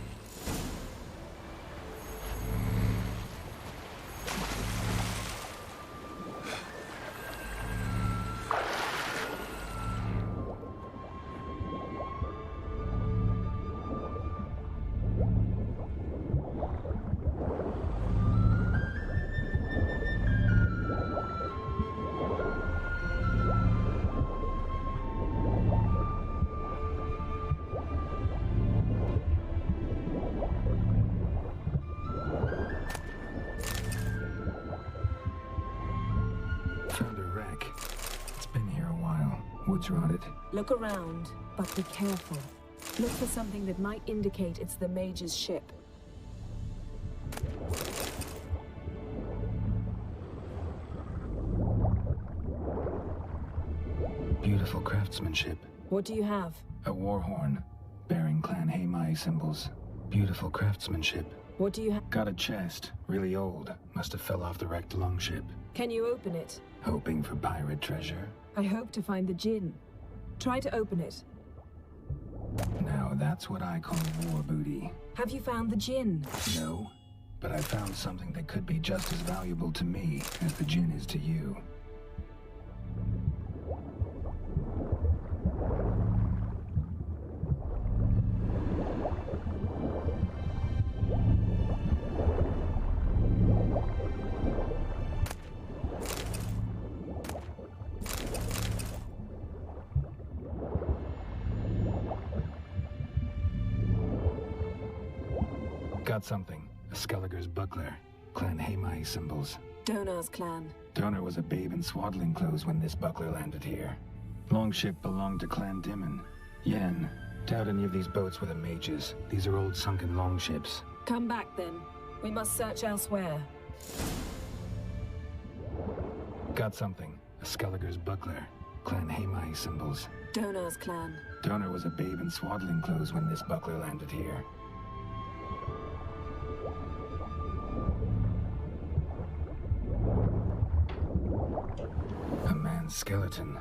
boats rotted. Look around, but be careful. Look for something that might indicate it's the Mage's ship. Beautiful craftsmanship. What do you have? A war horn, bearing Clan Haimai symbols. Beautiful craftsmanship. What do you have? Got a chest, really old. Must have fell off the wrecked longship. Can you open it? Hoping for pirate treasure. I hope to find the gin. Try to open it. Now that's what I call war booty. Have you found the gin? No, but I found something that could be just as valuable to me as the gin is to you. Got something. A Skelliger's buckler. Clan Haimai symbols. Donar's clan. Donor was a babe in swaddling clothes when this buckler landed here. Longship belonged to Clan Dimon. Yen. Doubt any of these boats were the mages. These are old sunken longships. Come back then. We must search elsewhere. Got something. A Skelliger's buckler. Clan Haimai symbols. Donar's clan. Donor was a babe in swaddling clothes when this buckler landed here. A man's skeleton.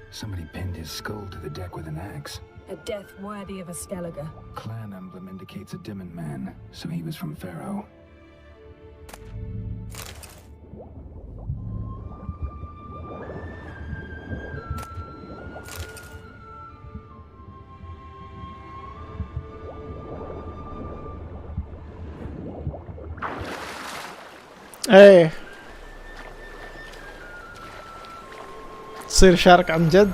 Somebody pinned his skull to the deck with an axe. A death worthy of a Skelliger. Clan emblem indicates a Dimon man, so he was from Pharaoh. ايه تصير شارك عن جد.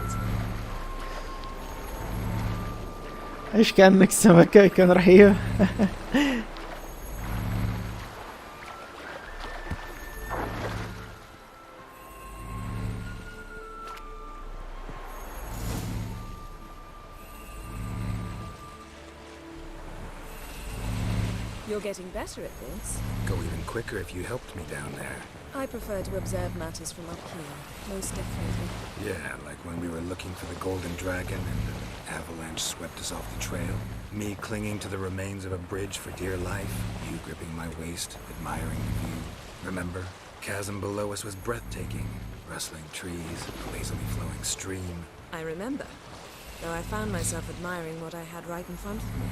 ايش كأنك سمكة يكون رهيب. You're getting better at this. Go even quicker if you helped me down there. I prefer to observe matters from up here, most definitely. Yeah, like when we were looking for the Golden Dragon and an avalanche swept us off the trail. Me clinging to the remains of a bridge for dear life. You gripping my waist, admiring the view. Remember? Chasm below us was breathtaking. Rustling trees, a lazily flowing stream. I remember, though I found myself admiring what I had right in front of me.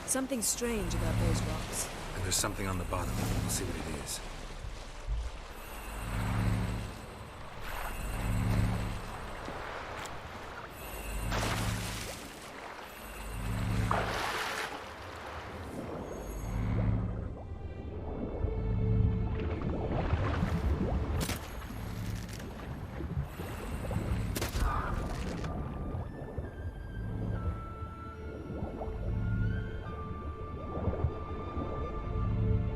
Something strange about those rocks. And there's something on the bottom. We'll see what it is.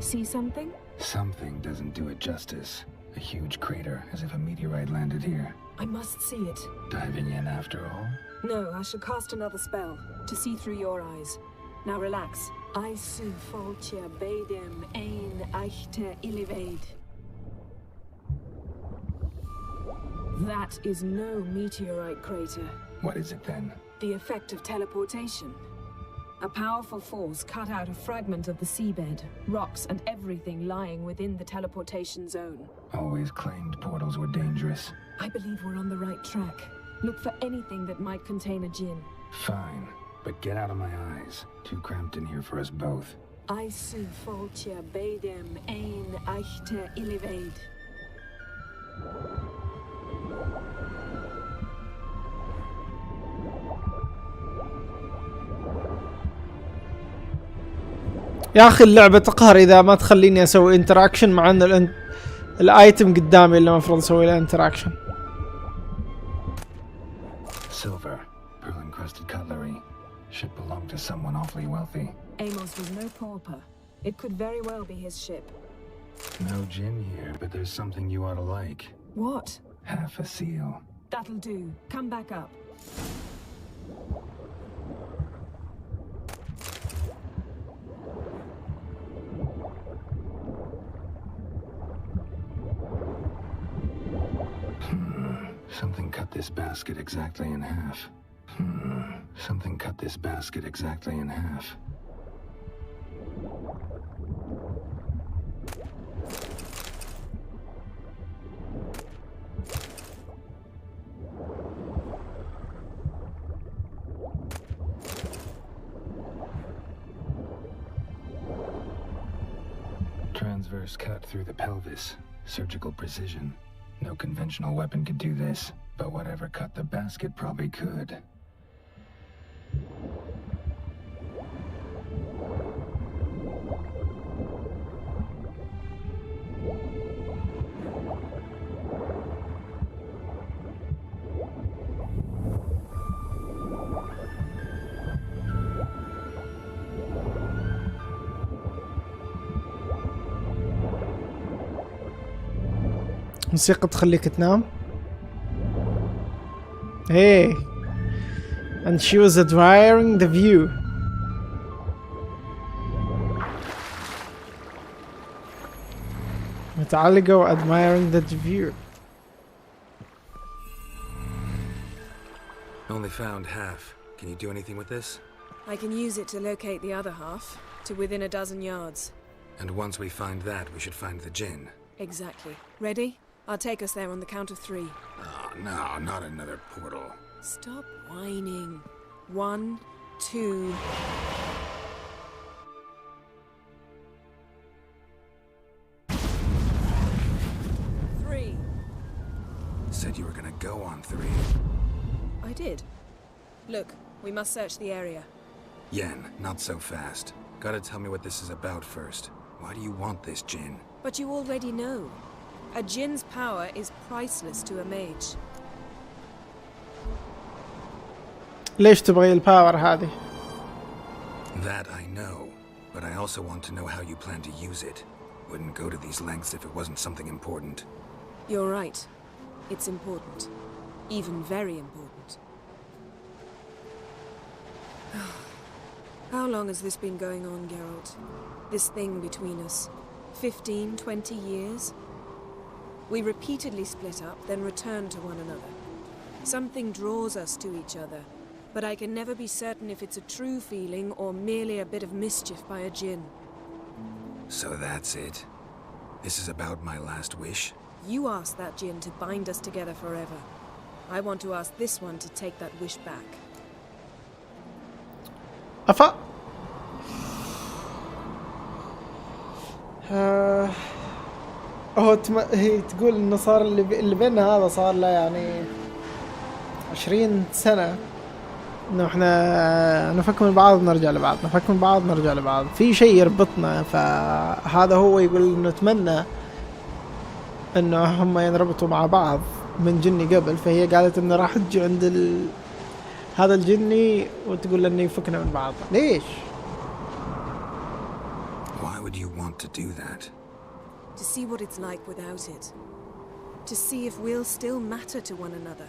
See something? Something doesn't do it justice. A huge crater, as if a meteorite landed here. I must see it. Diving in after all? No, I shall cast another spell, to see through your eyes. Now relax. I su foltia bedem ein eichte illivaid. That is no meteorite crater. What is it then? The effect of teleportation. A powerful force cut out a fragment of the seabed, rocks and everything lying within the teleportation zone. Always claimed portals were dangerous. I believe we're on the right track. Look for anything that might contain a djinn. Fine, but get out of my eyes. Too cramped in here for us both. I su foltia bedem ein eichte illivaid. يا اخي اللعبة تقهر اذا ما تخليني اسوي انتراكشن مع ان الايتم قدامي اللي المفروض اسوي له انتراكشن. silver, pearl-encrusted cutlery. Ship belonged to someone awfully wealthy. Amos was no pauper. It could very well be his ship. No gin here, but there's something you ought to like. What? Half a seal. That'll do. Come back up. Something cut this basket exactly in half. Something cut this basket exactly in half. Transverse cut through the pelvis. Surgical precision. No conventional weapon could do this, but whatever cut the basket probably could. موسيقى تخليك تنام. Hey, and she was admiring the view. متعلقة admiring the view. Only found half. Can you do anything with this? I can use it to locate the other half, to within a dozen yards. And once we find that, we should find the gin. Exactly. Ready? I'll take us there on the count of 3. Oh, no, not another portal. Stop whining. 1, 2... Said you were gonna go on 3. I did. Look, we must search the area. Yen, not so fast. Gotta tell me what this is about first. Why do you want this gin? But you already know. A djinn's power is priceless to a mage. ليش تبغي الباور هذه؟ That I know, but I also want to know how you plan to use it. Wouldn't go to these lengths if it wasn't something important. You're right. It's important. Even very important. How long has this been going on, Geralt? This thing between us? 15, 20 years? We repeatedly split up, then return to one another. Something draws us to each other, but I can never be certain if it's a true feeling or merely a bit of mischief by a djinn. So that's it. This is about my last wish? You asked that djinn to bind us together forever. I want to ask this one to take that wish back. أفا هي تقول إنه صار اللي بيننا هذا صار له يعني 20 سنة إنه إحنا نفك من بعض نرجع لبعض نفك من بعض نرجع لبعض في شيء يربطنا فهذا هو يقول إنه نتمنى إنه هم ينربطوا مع بعض من جني قبل فهي قالت إنه راح تجي عند هذا الجني وتقول إنه يفكنا من بعض ليش؟ Why would you want to do that? To see what it's like without it. To see if we'll still matter to one another.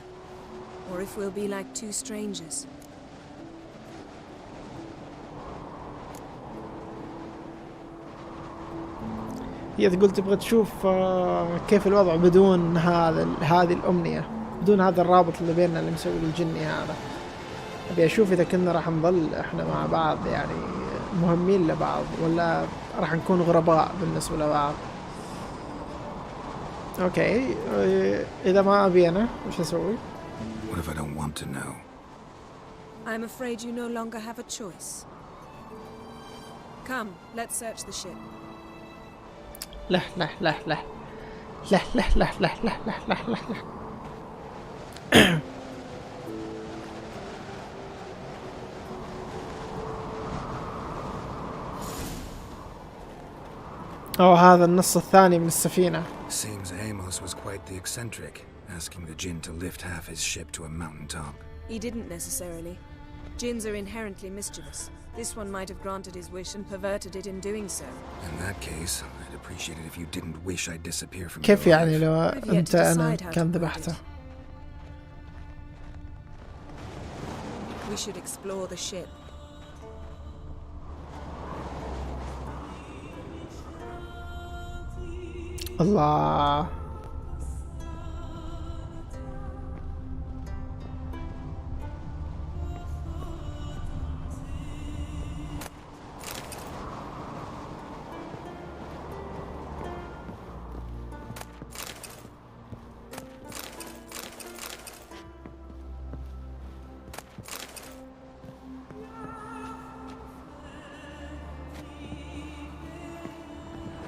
Or if we'll be like two strangers. هي تقول تبغى تشوف كيف الوضع بدون هذه الأمنية بدون هذا الرابط اللي بيننا اللي مسوي الجني هذا أبي أشوف إذا كنا راح نظل إحنا مع بعض يعني مهمين لبعض ولا راح نكون غرباء بالنسبة لبعض. أوكي إذا ما أبي أنا وش أسوي؟ What if I don't want to know? I'm afraid you no longer have a choice. Come, let's search the ship. لا لا لا لا لا لا لا لا لا لا لا لا هذا النص الثاني من السفينة. Seems Amos was quite the eccentric, asking the djinn to lift half his ship to a mountaintop. He didn't necessarily. Jinns are inherently mischievous. This one might have granted his wish and perverted it in doing so. In that case, I'd appreciate it if you didn't wish I'd disappear from كيف your يعني life. لو I've yet أنت to أنا decide how كان to put ذبحته؟ it. We should explore the ship. الله.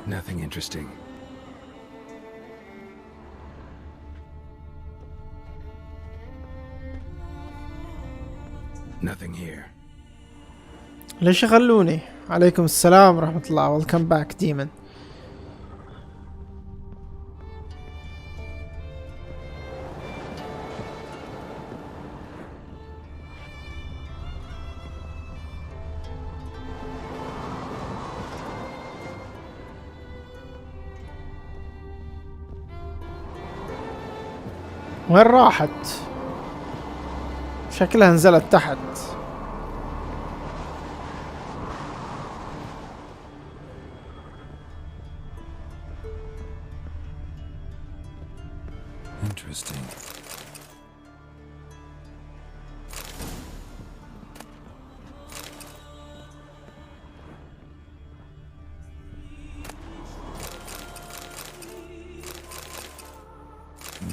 Nothing interesting. Nothing here. ليش يخلوني؟ عليكم السلام ورحمة الله. Welcome back demon. وين راحت؟ شكلها نزلت تحت. Interesting.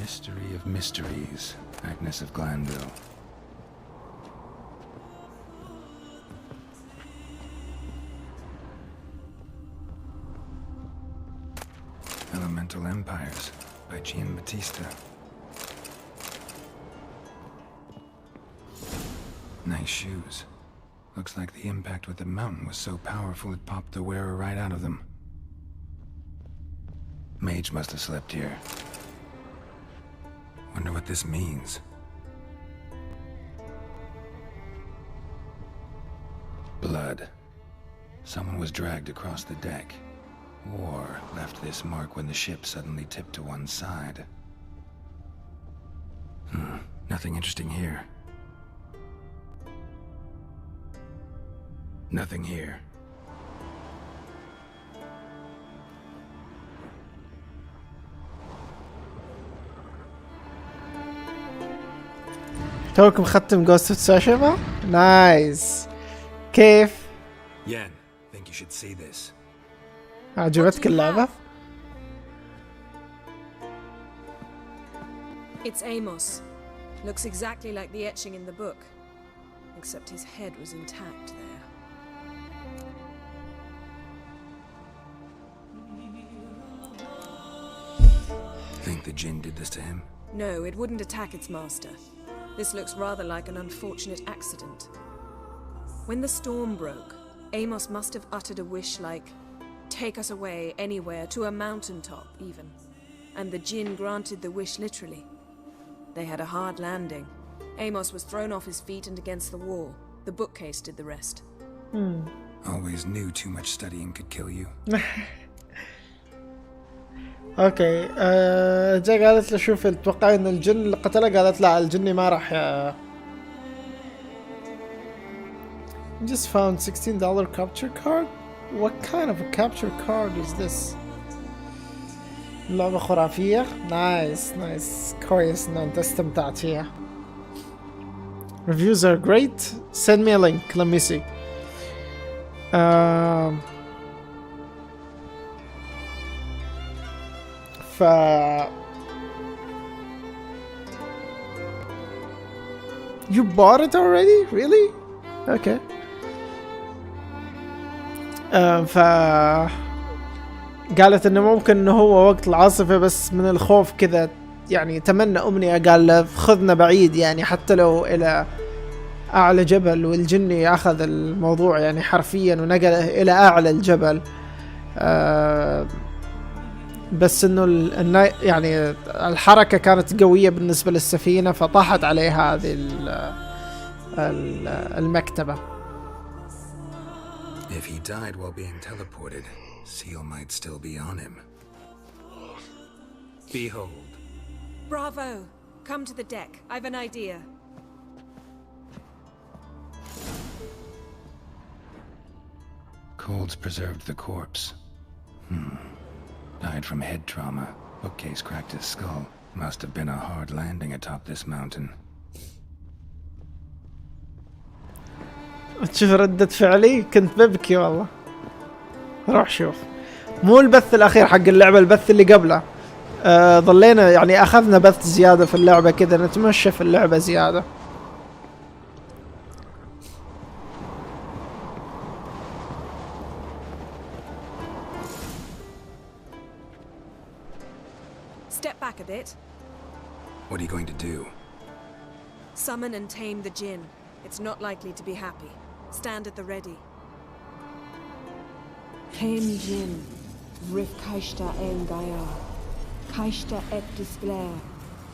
Mystery of mysteries, Agnes of Glanville. Elemental Empires by Giambattista. Nice shoes. Looks like the impact with the mountain was so powerful it popped the wearer right out of them. Mage must have slept here. Wonder what this means. Blood. Someone was dragged across the deck. Or left this mark when the ship suddenly tipped to one side. Nothing interesting here. Nothing here. توكم ختم Ghost of Tsushima؟ نايس. كيف؟ Yen, think you should see this. عجبتك اللعبة؟ It's Amos. Looks exactly like the etching in the book. Except his head was intact there. Think the Jinn did this to him? No, it wouldn't attack its master. This looks rather like an unfortunate accident. When the storm broke, Amos must have uttered a wish like, "Take us away, anywhere, to a mountaintop, even." And the Jinn granted the wish literally. They had a hard landing. Amos was thrown off his feet and against the wall. The bookcase did the rest. Always knew too much studying could kill you. اوكي جا قالت له شوف اتوقع ان الجن اللي قتله، قالت لا الجني ما راح Just found $16 capture card. What kind of a capture card is this? لعبة خرافية. نايس كويس ان انت استمتعت فيها. Reviews are great. Send me a link. Let me see. You bought it already? Really? Okay. قالت انه ممكن انه هو وقت العاصفة بس من الخوف كذا يعني تمنى امنية، قال خذنا بعيد يعني حتى لو الى اعلى جبل، والجني اخذ الموضوع يعني حرفيا ونقله الى اعلى الجبل. بس انه يعني الحركة كانت قوية بالنسبة للسفينة فطاحت عليها هذه المكتبة. If he died while being teleported, Seal might still be on him. Behold. Bravo! Come to the deck. I've an idea. Colds preserved the corpse. Died from head trauma. Bookcase cracked his skull. Must have been a hard landing atop this mountain. تشوف ردة فعلي كنت ببكي والله. روح شوف. مو البث الأخير حق اللعبة، البث اللي قبله. ضلينا يعني أخذنا بث زيادة في اللعبة كذا، نتمشى في اللعبة زيادة. Step back a bit. What are you going to do? Summon and tame the djinn. It's not likely to be happy. Stand at the ready. Tame djinn. Rif kaishta en gaya. Kaishta et displair.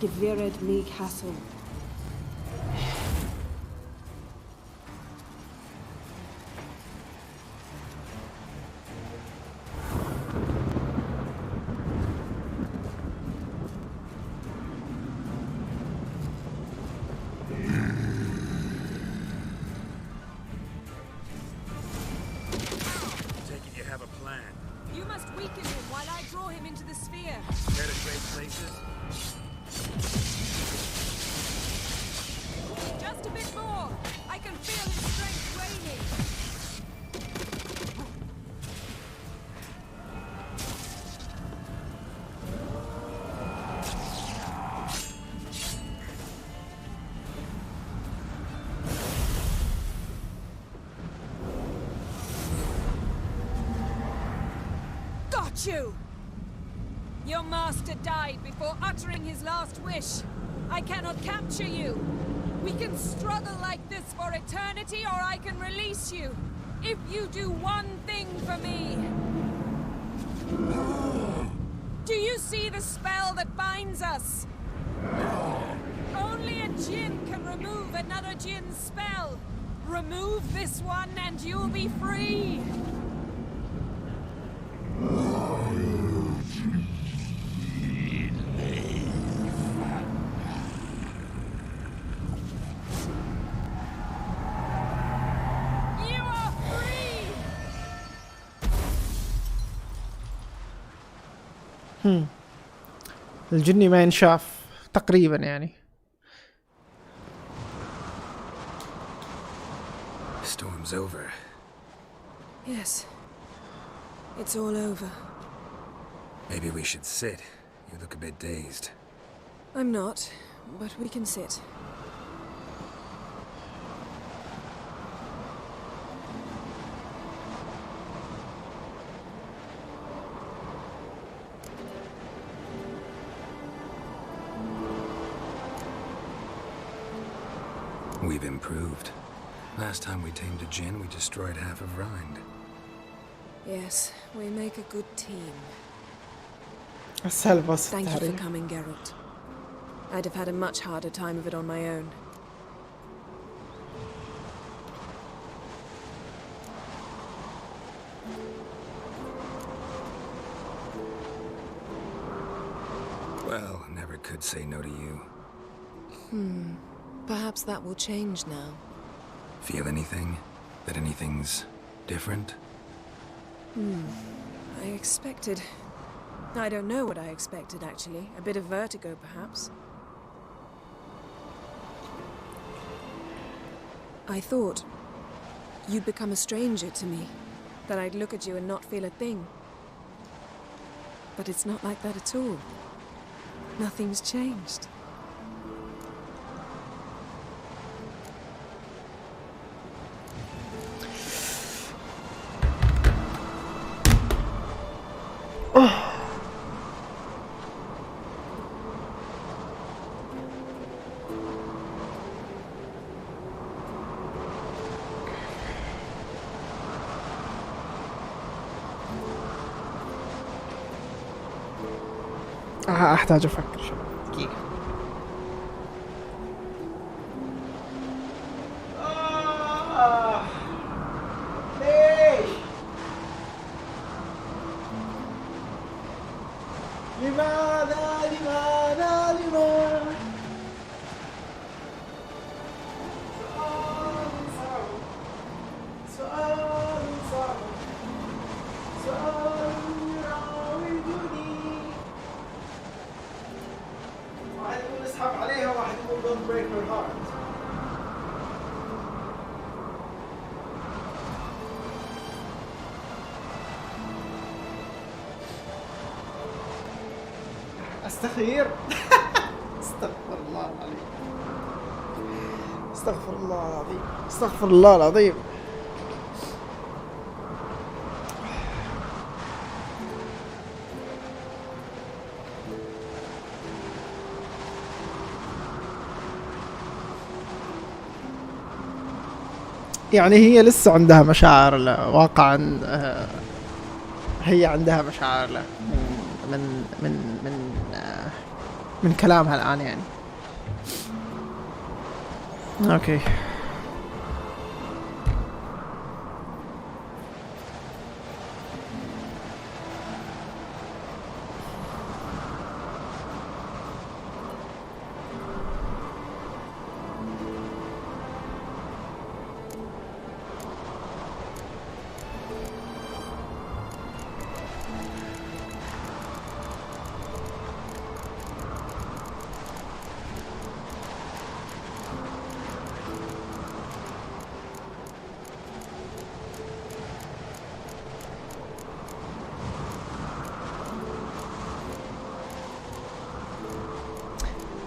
Gevired mig hassel. You! Your master died before uttering his last wish. I cannot capture you. We can struggle like this for eternity, or I can release you. If you do one thing for me. Do you see the spell that binds us? Only a djinn can remove another djinn's spell. Remove this one and you'll be free. الجني ما ينشاف تقريبا يعني. Storm's over. Yes. It's all over. Maybe we should sit. You look a bit dazed. I'm not, but we can sit. We've improved. Last time we tamed a djinn, we destroyed half of Rind. Yes, we make a good team. Thank you for coming, Geralt. I'd have had a much harder time of it on my own. Well, never could say no to you. Perhaps that will change now. Feel anything? That anything's different? I expected... I don't know what I expected, actually. A bit of vertigo, perhaps. I thought you'd become a stranger to me. That I'd look at you and not feel a thing. But it's not like that at all. Nothing's changed. احتاج افكر شباب دقيقة. ليش؟ لماذا سؤال صعب سؤال يراودني. واحد يقول اسحب عليها، واحد يقول don't break her heart. استخير. استغفر الله العظيم، استغفر الله العظيم، استغفر الله العظيم. يعني هي لسه عندها مشاعر واقعا، هي عندها مشاعر له من كلامها الآن يعني. اوكي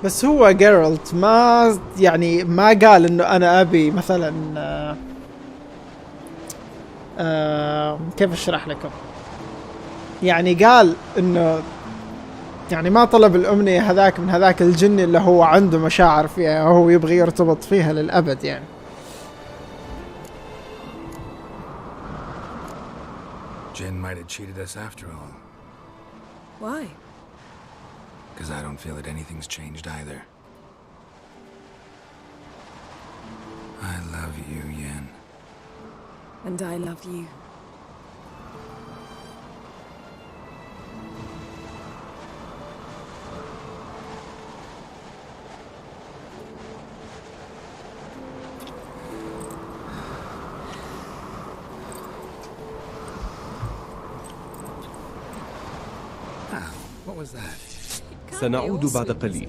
بس هو جيرالت ما يعني ما قال انه انا ابي مثلا كيف اشرح لكم، يعني قال انه يعني ما طلب الامنية هذاك من هذاك الجن اللي هو عنده مشاعر فيها وهو يبغى يرتبط فيها للابد يعني. Jinn might have cheated us after all. Why? Because I don't feel that anything's changed either. I love you, Yen. And I love you. What was that? سنعود بعد قليل.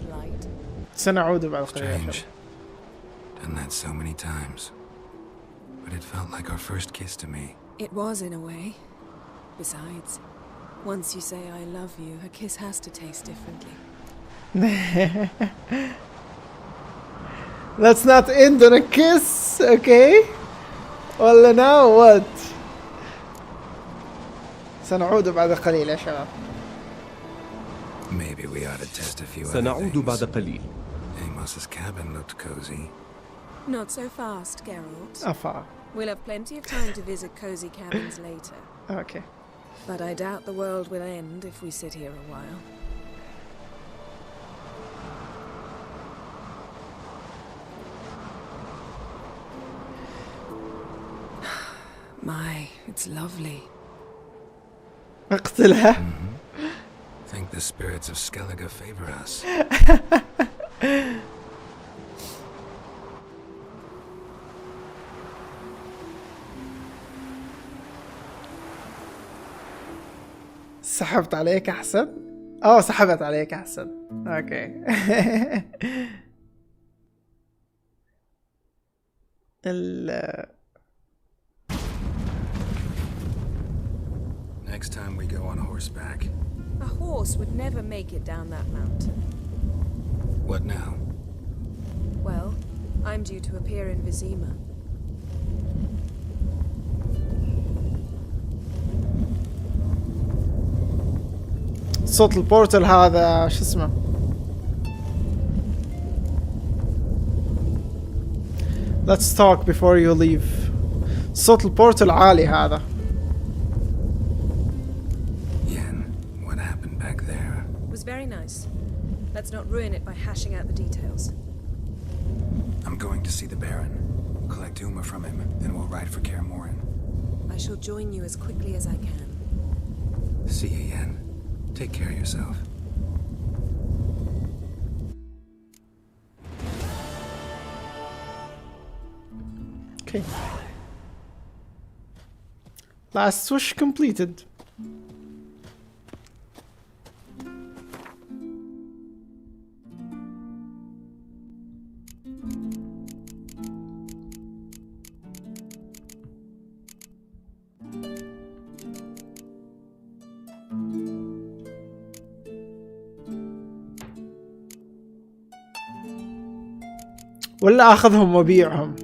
سنعود بعد قليل. Strange. Done that so many times. But it felt like our first kiss to me. It was in a way. Besides, once you say I love you, a kiss has to taste differently. Let's not end on a kiss, okay? ولا now what? سنعود بعد قليل يا شباب. Maybe we ought to test a few other سنعود things. بعد قليل. Amos's cabin looked cozy. Not so fast, Geralt. أفا. We'll have plenty of time to visit cozy cabins later. Okay. But I doubt the world will end if we sit here a while. My, it's lovely. اقتلها. Think the spirits of Skellige favor us. سحبت عليك احسن. سحبت عليك احسن. اوكي. Next time we go on horseback. A horse would never make it down that mountain. What now? Well, I'm due to appear in Vizima. صوت البورتل هذا شو اسمه؟ Let's talk before you leave. صوت البورتل عالي هذا. Yen, what happened back there? Was was very nice. Let's not ruin it by hashing out the details. I'm going to see the Baron, collect Uma from him, and we'll ride for Kaer Morhen. I shall join you as quickly as I can. See you, Yen. Take care of yourself. Okay. Last switch completed. ولا اخذهم وابيعهم؟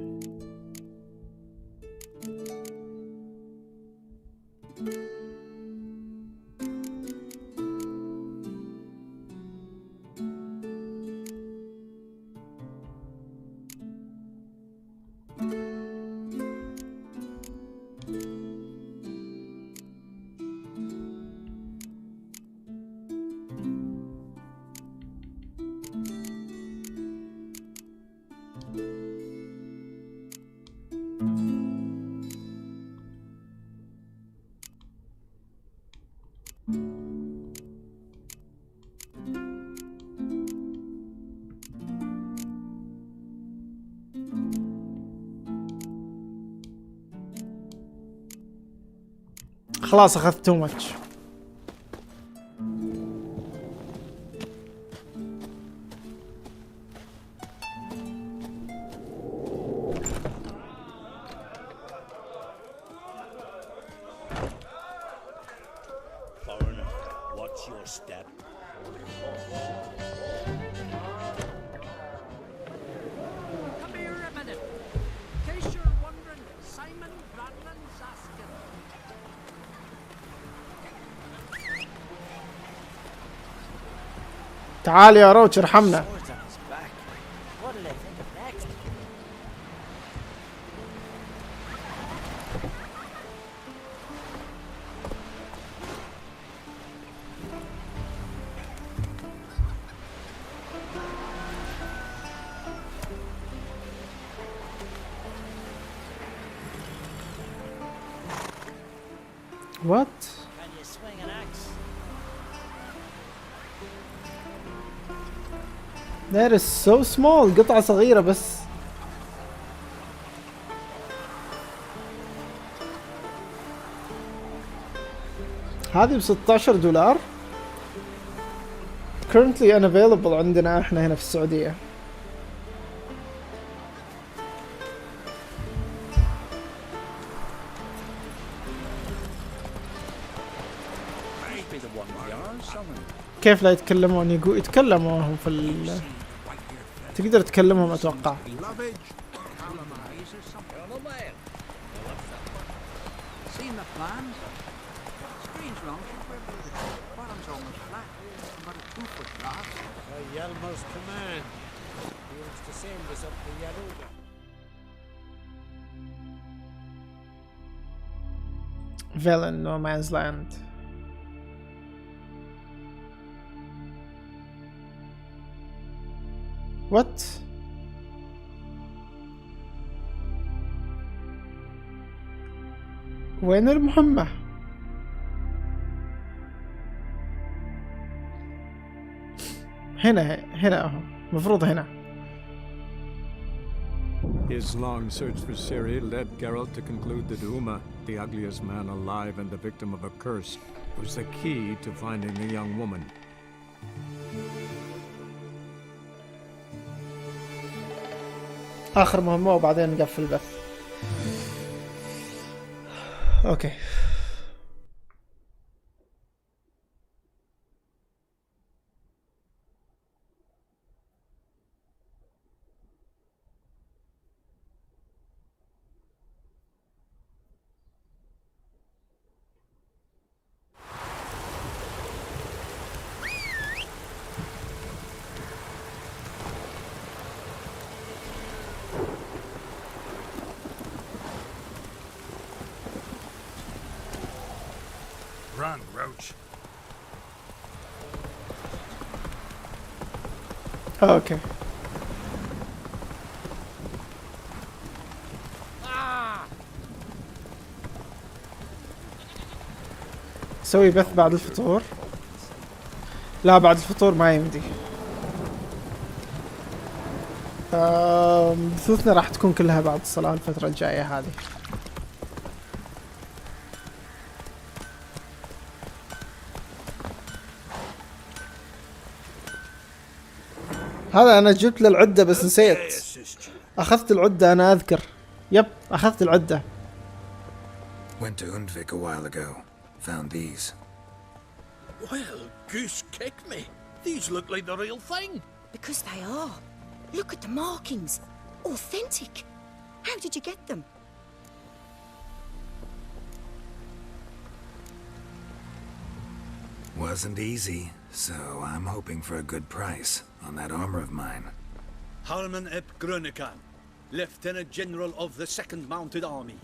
خلاص اخذت تو ماتش. Foreigner, watch your step. Come here a minute. In case you're wondering, Simon Bradland's asking. تعال يا روتش ارحمنا. What did I think of next? What? Can you swing an axe? That is so small. قطعة صغيرة بس. هذه ب$16. Currently unavailable عندنا احنا هنا في السعودية. كيف لا يتكلمون؟ يتكلموا هم في ال... تقدر تكلمهم اتوقع. Villain, No Man's Land. What? وين المهمة؟ هنا اهو، مفروض هنا. His long search for Ciri led Geralt to conclude that Uma, the ugliest man alive and the victim of a curse, was the key to finding the young woman. آخر مهمة وبعدين نقفل البث. أوكي. Run, Roach. اوكي. سوي بث بعد الفطور. لا بعد الفطور ما يمدي. بثوثنا راح تكون كلها بعد الصلاة الفترة الجاية هذه. هذا انا جبت له العدة بس نسيت. اخذت العدة انا اذكر. يب اخذت العدة. Went to Undvik a while ago. Found these. Well, goose kick me. These look like the real thing. Because they are. Look at the markings. Authentic. How did you get them? Wasn't easy, so I'm hoping for a good price on that armor of mine. Harman ep Grönekan, Lieutenant General of the 2nd Mounted Army.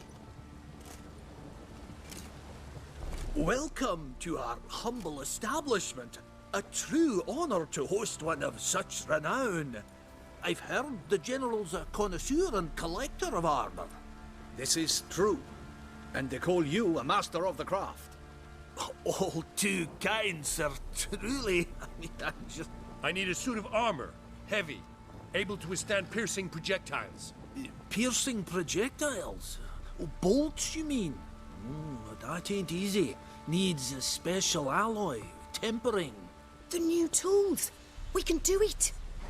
Welcome to our humble establishment. A true honor to host one of such renown. I've heard the General's a connoisseur and collector of armor. This is true, and they call you a master of the craft. All too kind, sir. Truly. I need a suit of armor, heavy, able to withstand piercing projectiles. Piercing projectiles? Oh, bolts, you mean? That ain't easy. Needs a special alloy, tempering. The new tools. We can do it.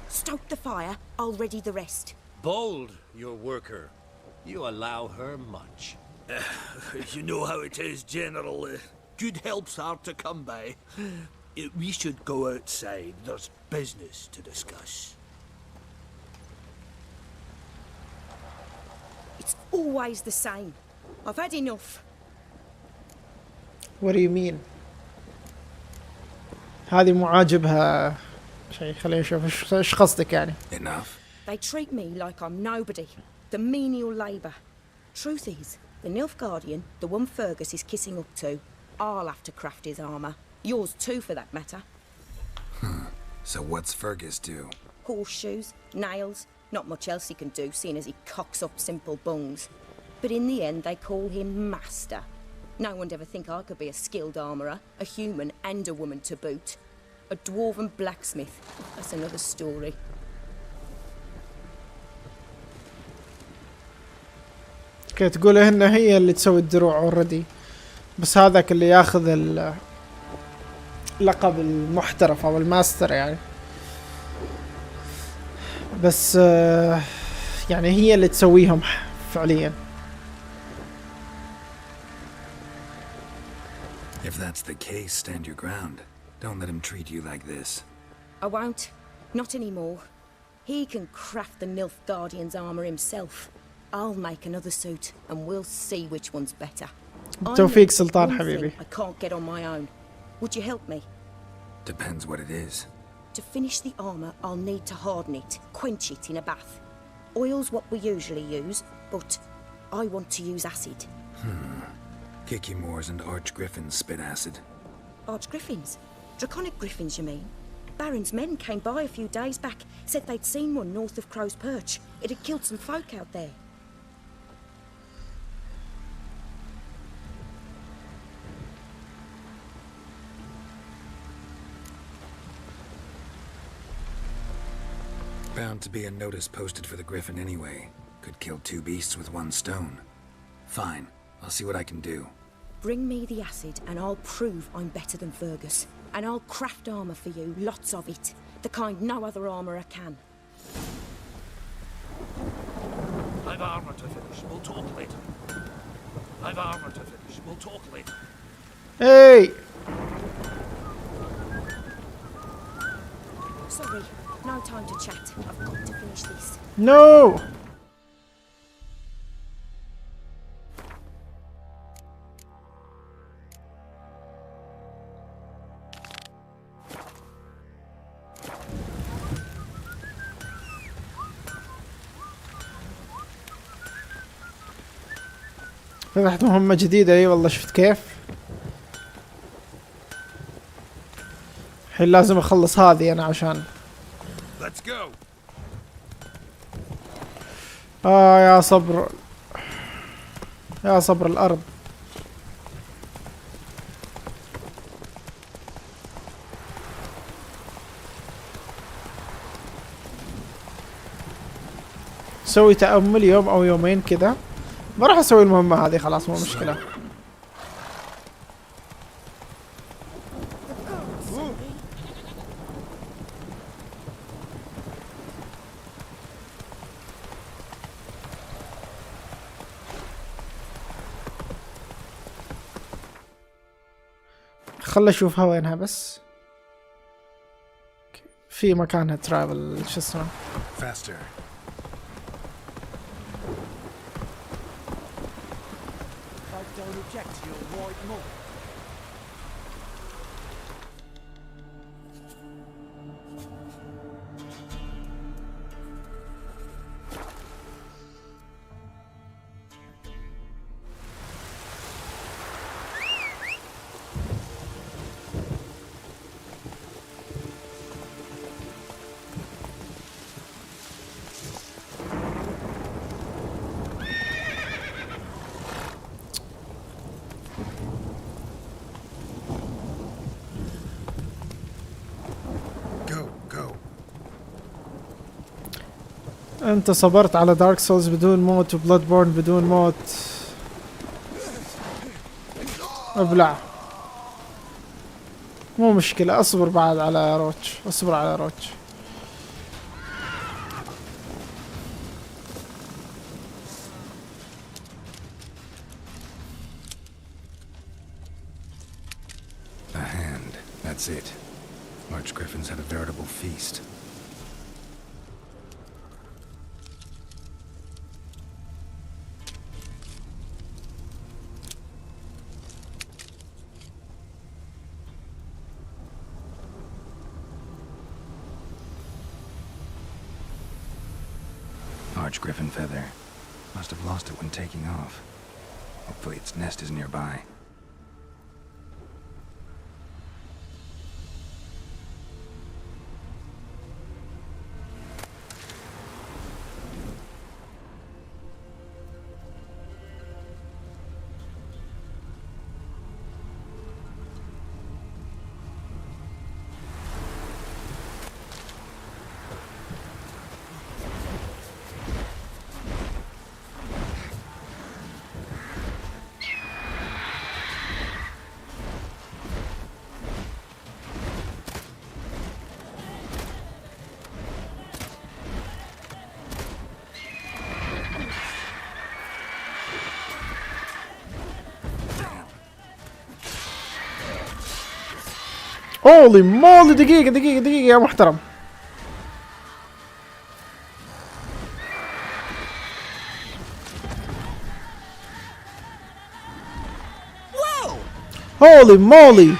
Stoke the fire, I'll ready the rest. Bold, your worker. You allow her much. You know how it is, General. Good help's hard to come by. We should go outside. There's business to discuss. It's always the same. I've had enough. What do you mean? هذه مو عاجبها شيء. خليني اشوف ايش قصدك يعني. Enough. They treat me like I'm nobody. The menial labour. Truth is, the Nilfgaardian, the one Fergus is kissing up to, I'll have to craft his armour. Yours too, for that matter. So what's Fergus do? Horseshoes, nails, not much else he can do, seeing as he cocks up simple bungs. But in the end, they call him Master. No one'd ever think I could be a skilled armourer, a human and a woman to boot. A dwarven blacksmith, that's another story. اوكي تقول هنا هي اللي تسوي الدروع اوريدي، بس هذاك اللي ياخذ اللقب المحترف او الماستر يعني. بس يعني هي اللي تسويهم فعليا. If that's the case, stand your ground. Don't let him treat you like this. I won't. Not anymore. He can craft the Nilfgaardian's armour himself. I'll make another suit and we'll see which one's better. توفيق سلطان حبيبي. I can't get on my own. Would you help me? Depends what it is. To finish the armour, I'll need to harden it, quench it in a bath. Oil's what we usually use, but I want to use acid. Kicky Moors and Archgriffins spit acid. Archgriffins? Draconic griffins, you mean? Baron's men came by a few days back, said they'd seen one north of Crow's Perch. It had killed some folk out there. Bound to be a notice posted for the Griffin anyway. Could kill two beasts with one stone. Fine, I'll see what I can do. Bring me the acid and I'll prove I'm better than Fergus. And I'll craft armour for you, lots of it. The kind no other armourer can. I've armour to finish. We'll talk later. I've armour to finish. We'll talk later. Hey! Sorry, no time to chat. I've got to finish this. No! فتحت مهمة جديدة. اي والله شفت كيف. الحين لازم اخلص هذه انا عشان Let's go. يا صبر، يا صبر الأرض. سوي تأمل يوم أو يومين كذا، ما راح أسوي المهمة هذه، خلاص مو مشكلة. خل اشوفها وينها بس. في مكانها ترافل شو اسمه. Faster. انت صبرت على دارك سولز بدون موت وبلاد بورن بدون موت. ابلع، مو مشكلة، اصبر بعد على روتش، اصبر على روتش. A hand, that's it. Large griffins had a veritable feast. Large griffin feather. Must have lost it when taking off. Hopefully its nest is nearby. هولي مولي، دقيقة يا محترم. هولي مولي.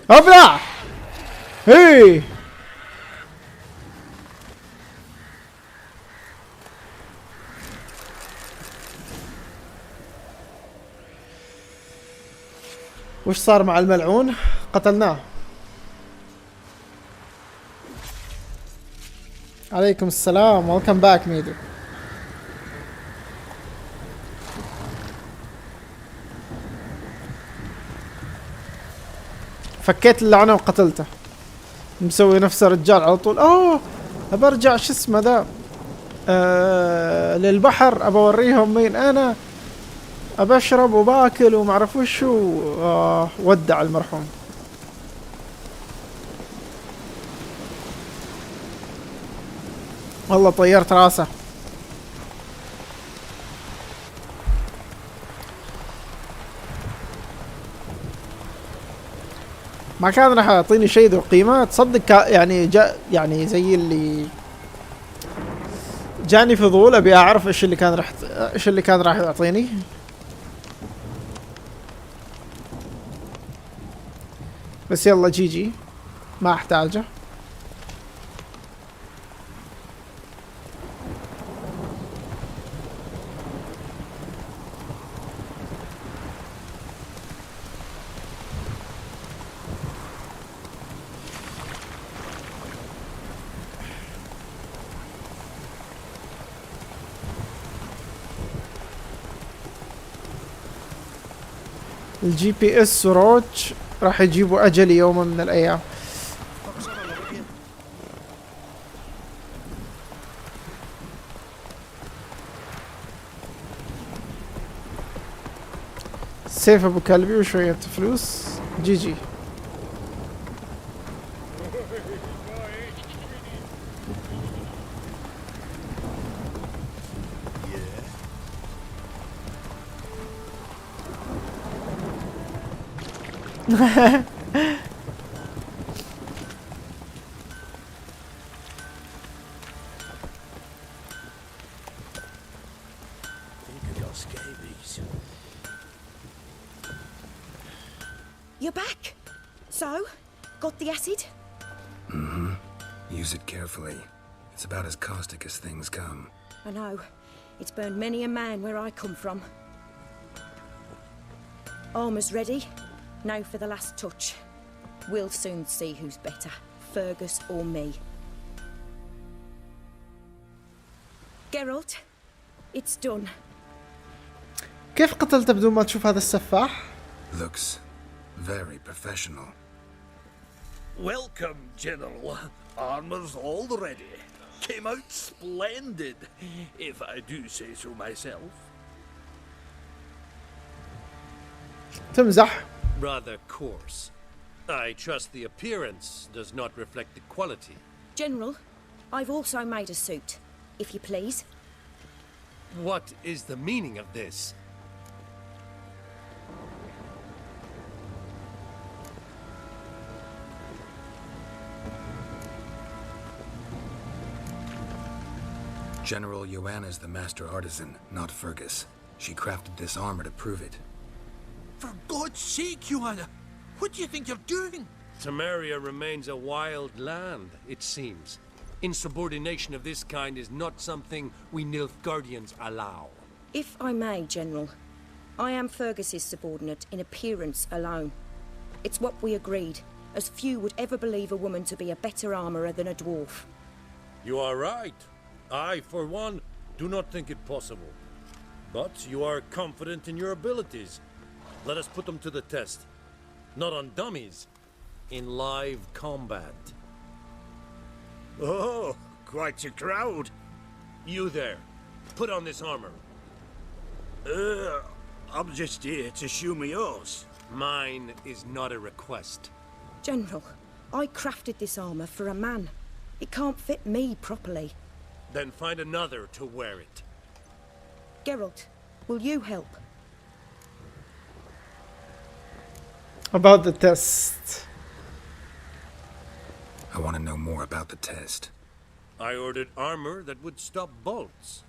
ابلع. هي وش صار مع الملعون؟ قتلناه. عليكم السلام، ويلكم باك ميدو. فكيت اللعنة وقتلته. مسوي نفسه رجال على طول. ابى ارجع شو اسمه ذا للبحر، ابى اوريهم مين انا، ابشرب وباكل وما اعرف وش ودع المرحوم. والله طيرت راسه. ما كان راح يعطيني شيء ذو قيمة تصدق، يعني يعني زي اللي جاني فضول ابي اعرف ايش اللي كان راح يعطيني. بس يلا جي ما احتاجه. الجي بي اس وروتش راح يجيبوا اجلي يوما من الايام. سيف ابو كلبي وشوية فلوس جي. You're back. So, got the acid? Mm-hmm. Use it carefully. It's about as caustic as things come. I know. It's burned many a man where I come from. Armour's ready. Now for the last touch. We'll soon see who's better, Fergus or me. Geralt, it's done. كيف قتلته بدون ما تشوف هذا السفاح؟ Looks very professional. Welcome, General. Armor's all ready. Came out splendid, if I do say so myself. تمزح. Rather coarse. I trust the appearance does not reflect the quality. General, I've also made a suit, if you please. What is the meaning of this? General Joanna's the master artisan, not Fergus. She crafted this armor to prove it. For God's sake, Joanna! What do you think you're doing? Temeria remains a wild land, it seems. Insubordination of this kind is not something we Nilfgaardians allow. If I may, General, I am Fergus's subordinate in appearance alone. It's what we agreed, as few would ever believe a woman to be a better armourer than a dwarf. You are right. I, for one, do not think it possible. But you are confident in your abilities. Let us put them to the test. Not on dummies, in live combat. Oh, quite a crowd. You there, put on this armor. I'm just here to show me yours. Mine is not a request. General, I crafted this armor for a man. It can't fit me properly. Then find another to wear it. Geralt, will you help? About the test. I want to know more about the test. I ordered armor that would stop bolts.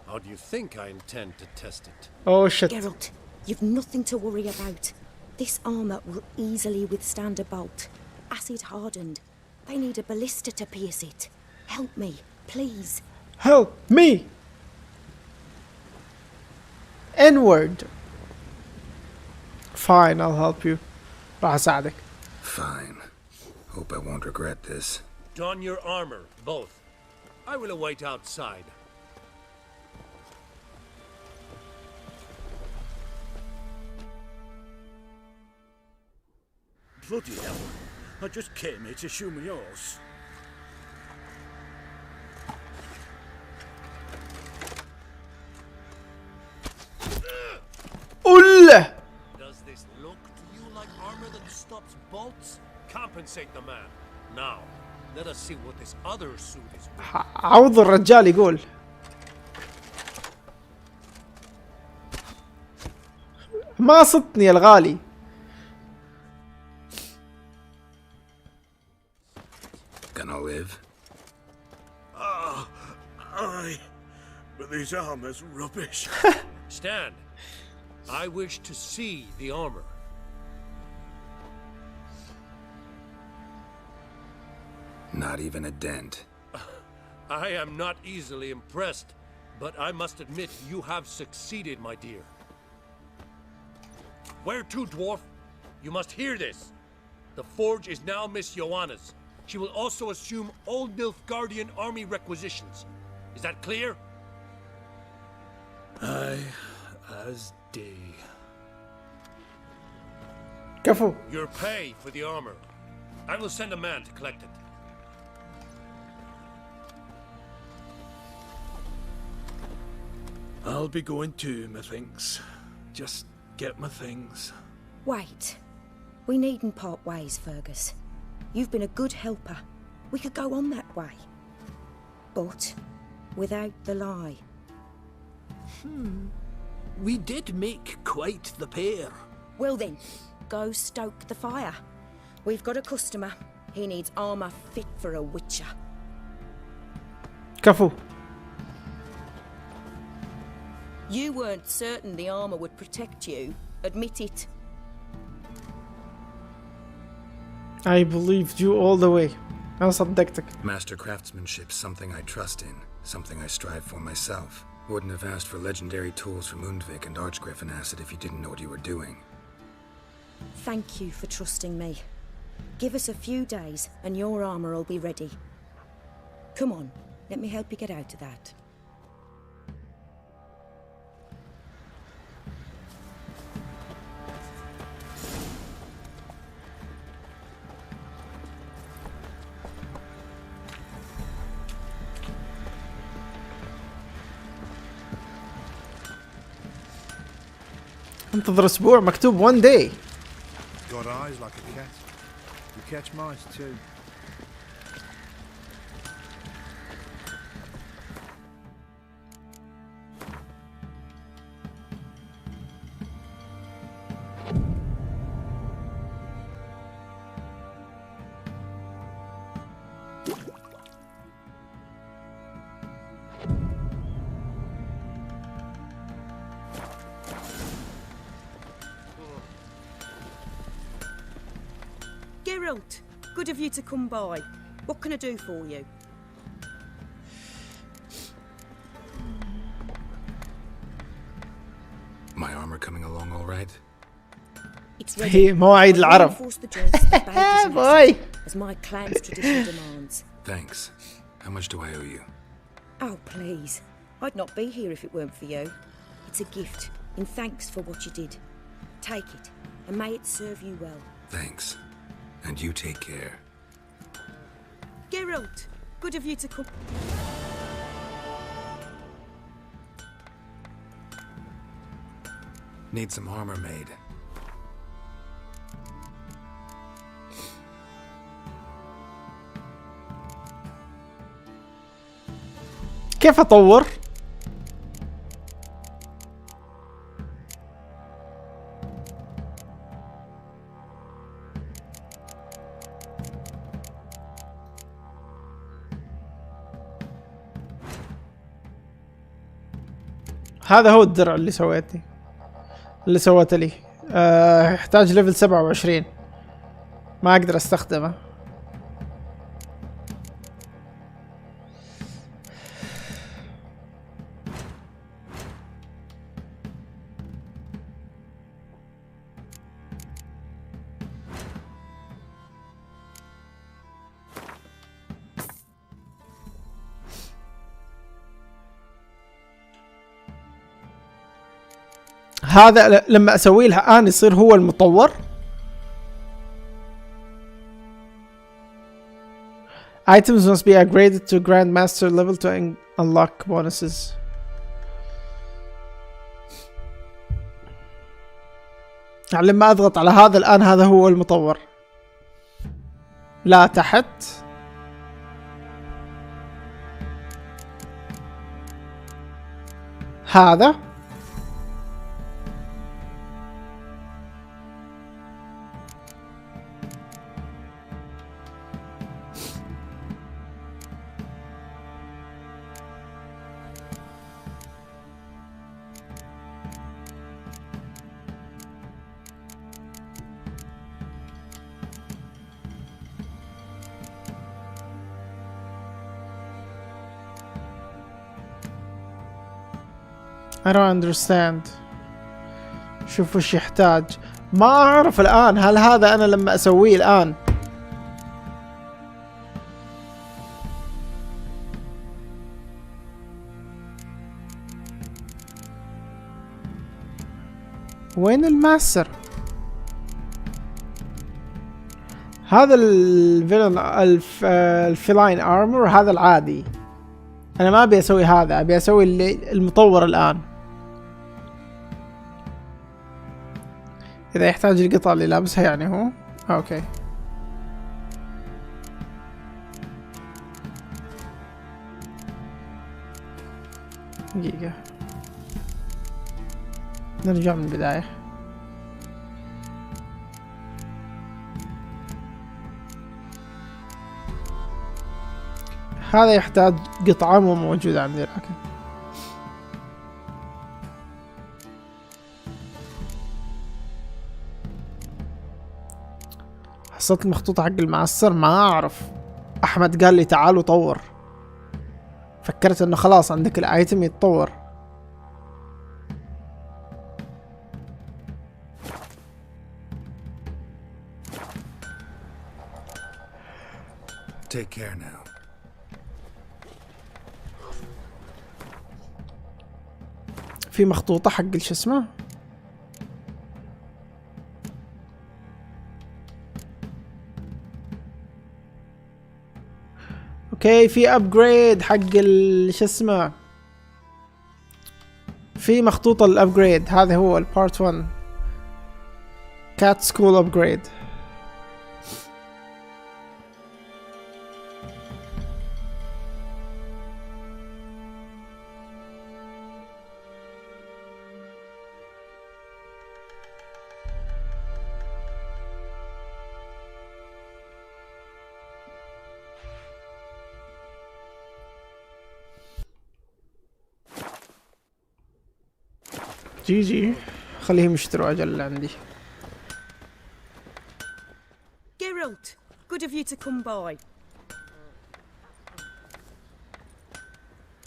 How do you think I intend to test it? Oh shit. Geralt, you've nothing to worry about. This armor will easily withstand a bolt. Acid hardened. They need a ballista to pierce it. Help me, please. Help me. N-word. Fine, I'll help you. راح أساعدك. Fine. Hope I won't regret this. Don your armor, both. I will await outside. Bloody hell. I just came here to show me yours. compensate the man. Now, let us see what this other suit is worth. عوض الرجال يقول. ما صدتني يا الغالي. Gonna live? Aye, but these armor's rubbish. Stand. I wish to see the armor. Not even a dent. I am not easily impressed, but I must admit you have succeeded, my dear. Where to, dwarf? You must hear this. The forge is now Miss Joanna's. She will also assume all Nilfgaardian army requisitions. Is that clear? Aye, as day. كفو. Your pay for the armor. I will send a man to collect it. I'll be going too, methinks. Just get my things. Wait. We needn't part ways, Fergus. You've been a good helper. We could go on that way. But without the lie. We did make quite the pair. Well then, go stoke the fire. We've got a customer. He needs armor fit for a witcher. كفو. You weren't certain the armor would protect you. Admit it. I believed you all the way. أنا صدقتك. Master craftsmanship's something I trust in, something I strive for myself. Wouldn't have asked for legendary tools from Undvik and Archgriffin Acid if you didn't know what you were doing. Thank you for trusting me. Give us a few days and your armor will be ready. Come on, let me help you get out of that. انتظر اسبوع مكتوب one day. Got eyes like a cat. You catch mice too. Geralt, good of you to come by. What can I do for you? My armor coming along all right? It's ready. هي مواعيد العرب. Boy. As my clan's tradition demands. Thanks. How much do I owe you? Oh, please. I'd not be here if it weren't for you. It's a gift, in thanks for what you did. Take it, and may it serve you well. Thanks. And you take care. Geralt, good of you to come. Need some armor made. كيف اطور؟ هذا هو الدرع اللي سويته لي. يحتاج ليفل 27. ما اقدر استخدمه. هذا لما اسوي لها انا يصير هو المطور. Items must be upgraded to Grandmaster level to unlock bonuses. يعني لما اضغط على هذا الان هذا هو المطور. لا تحت. هذا I don't understand. شوف وش يحتاج. ما أعرف الآن هل هذا أنا لما أسويه الآن وين الماستر؟ هذا الفيلن الفلاين ارمور هذا العادي. انا ما ابي اسوي هذا، ابي اسوي اللي المطور الان. اذا يحتاج القطع اللي لابسها يعني هو اوكي. دقيقة نرجع من البداية. هذا يحتاج قطعة مو موجودة عندي لكن حصلت المخطوطة حق المعسر. ما أعرف، أحمد قال لي تعال وطور، فكرت إنه خلاص عندك الآيتم يتطور. Take care now. في مخطوطة حق شو اسمه اوكي. في ابجريد حق شو اسمه، في مخطوطة الابجريد. هذا هو البارت 1 كات سكول ابجريد. جي خليهم يشتروا اجل اللي عندي. Geralt, good of you to come by.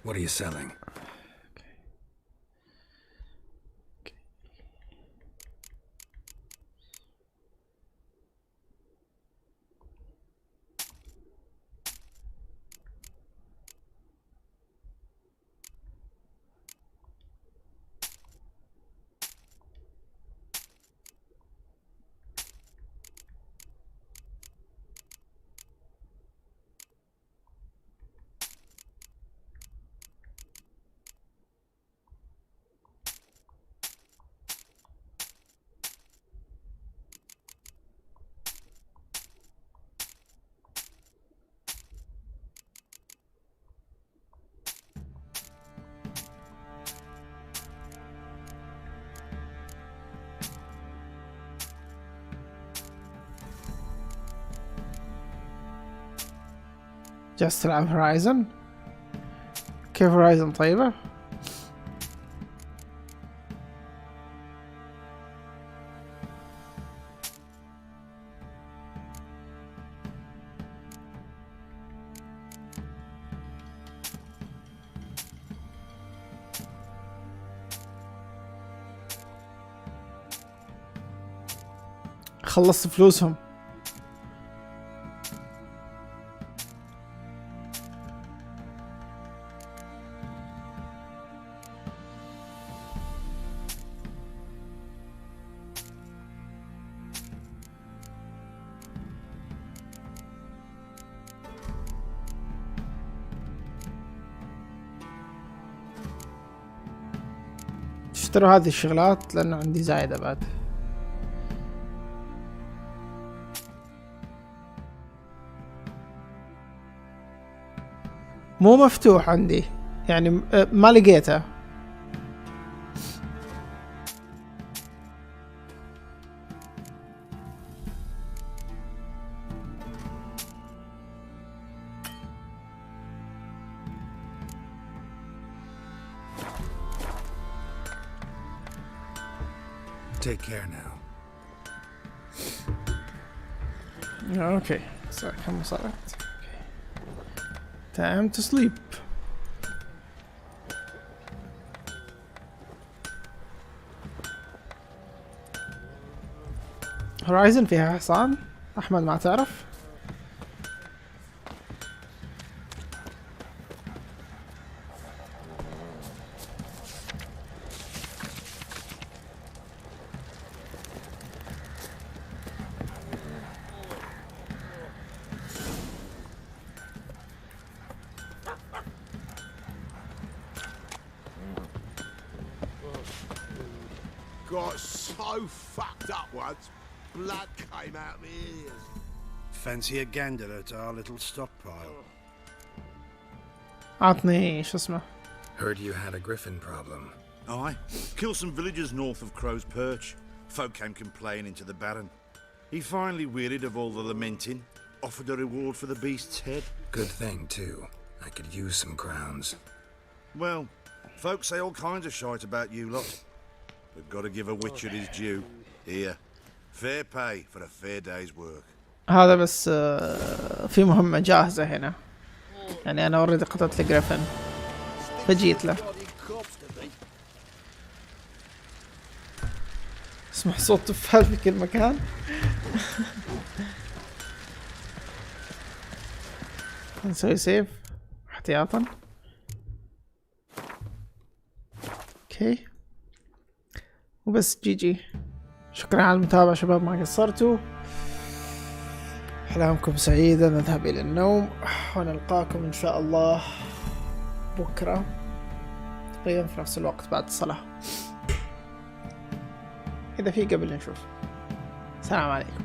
What are you selling? جالس تلعب هورايزن؟ كيف هورايزن طيبة؟ خلصت فلوسهم. اشتروا هذه الشغلات لأنه عندي زايدة بعد. مو مفتوح عندي يعني ما لقيته. Take care now. Okay, so كم وصلت؟ Time to sleep. هورايزن فيها حصان؟ أحمد ما تعرف؟ Got so fucked up once, blood came out my ears. Fancy a gander at our little stockpile? عطني شو اسمه. Heard you had a griffin problem. Aye. Killed some villagers north of Crow's Perch. Folk came complaining to the Baron. He finally wearied of all the lamenting, offered a reward for the beast's head. Good thing, too. I could use some crowns. Well, folk say all kinds of shite about you lot. But gotta give a witcher his due. Here, fair pay for a fair day's work. هذا بس في مهمة جاهزة هنا. يعني أنا أوريدي قتلت الجريفن فجيت له. اسمع صوت تفاح في كل مكان. نسوي سيف احتياطا. اوكي وبس جي. شكرا على المتابعة شباب، ما قصرتوا. أحلامكم سعيدة، نذهب إلى النوم ونلقاكم إن شاء الله بكرة تقريبا في نفس الوقت بعد الصلاة، إذا في قبل نشوف. السلام عليكم.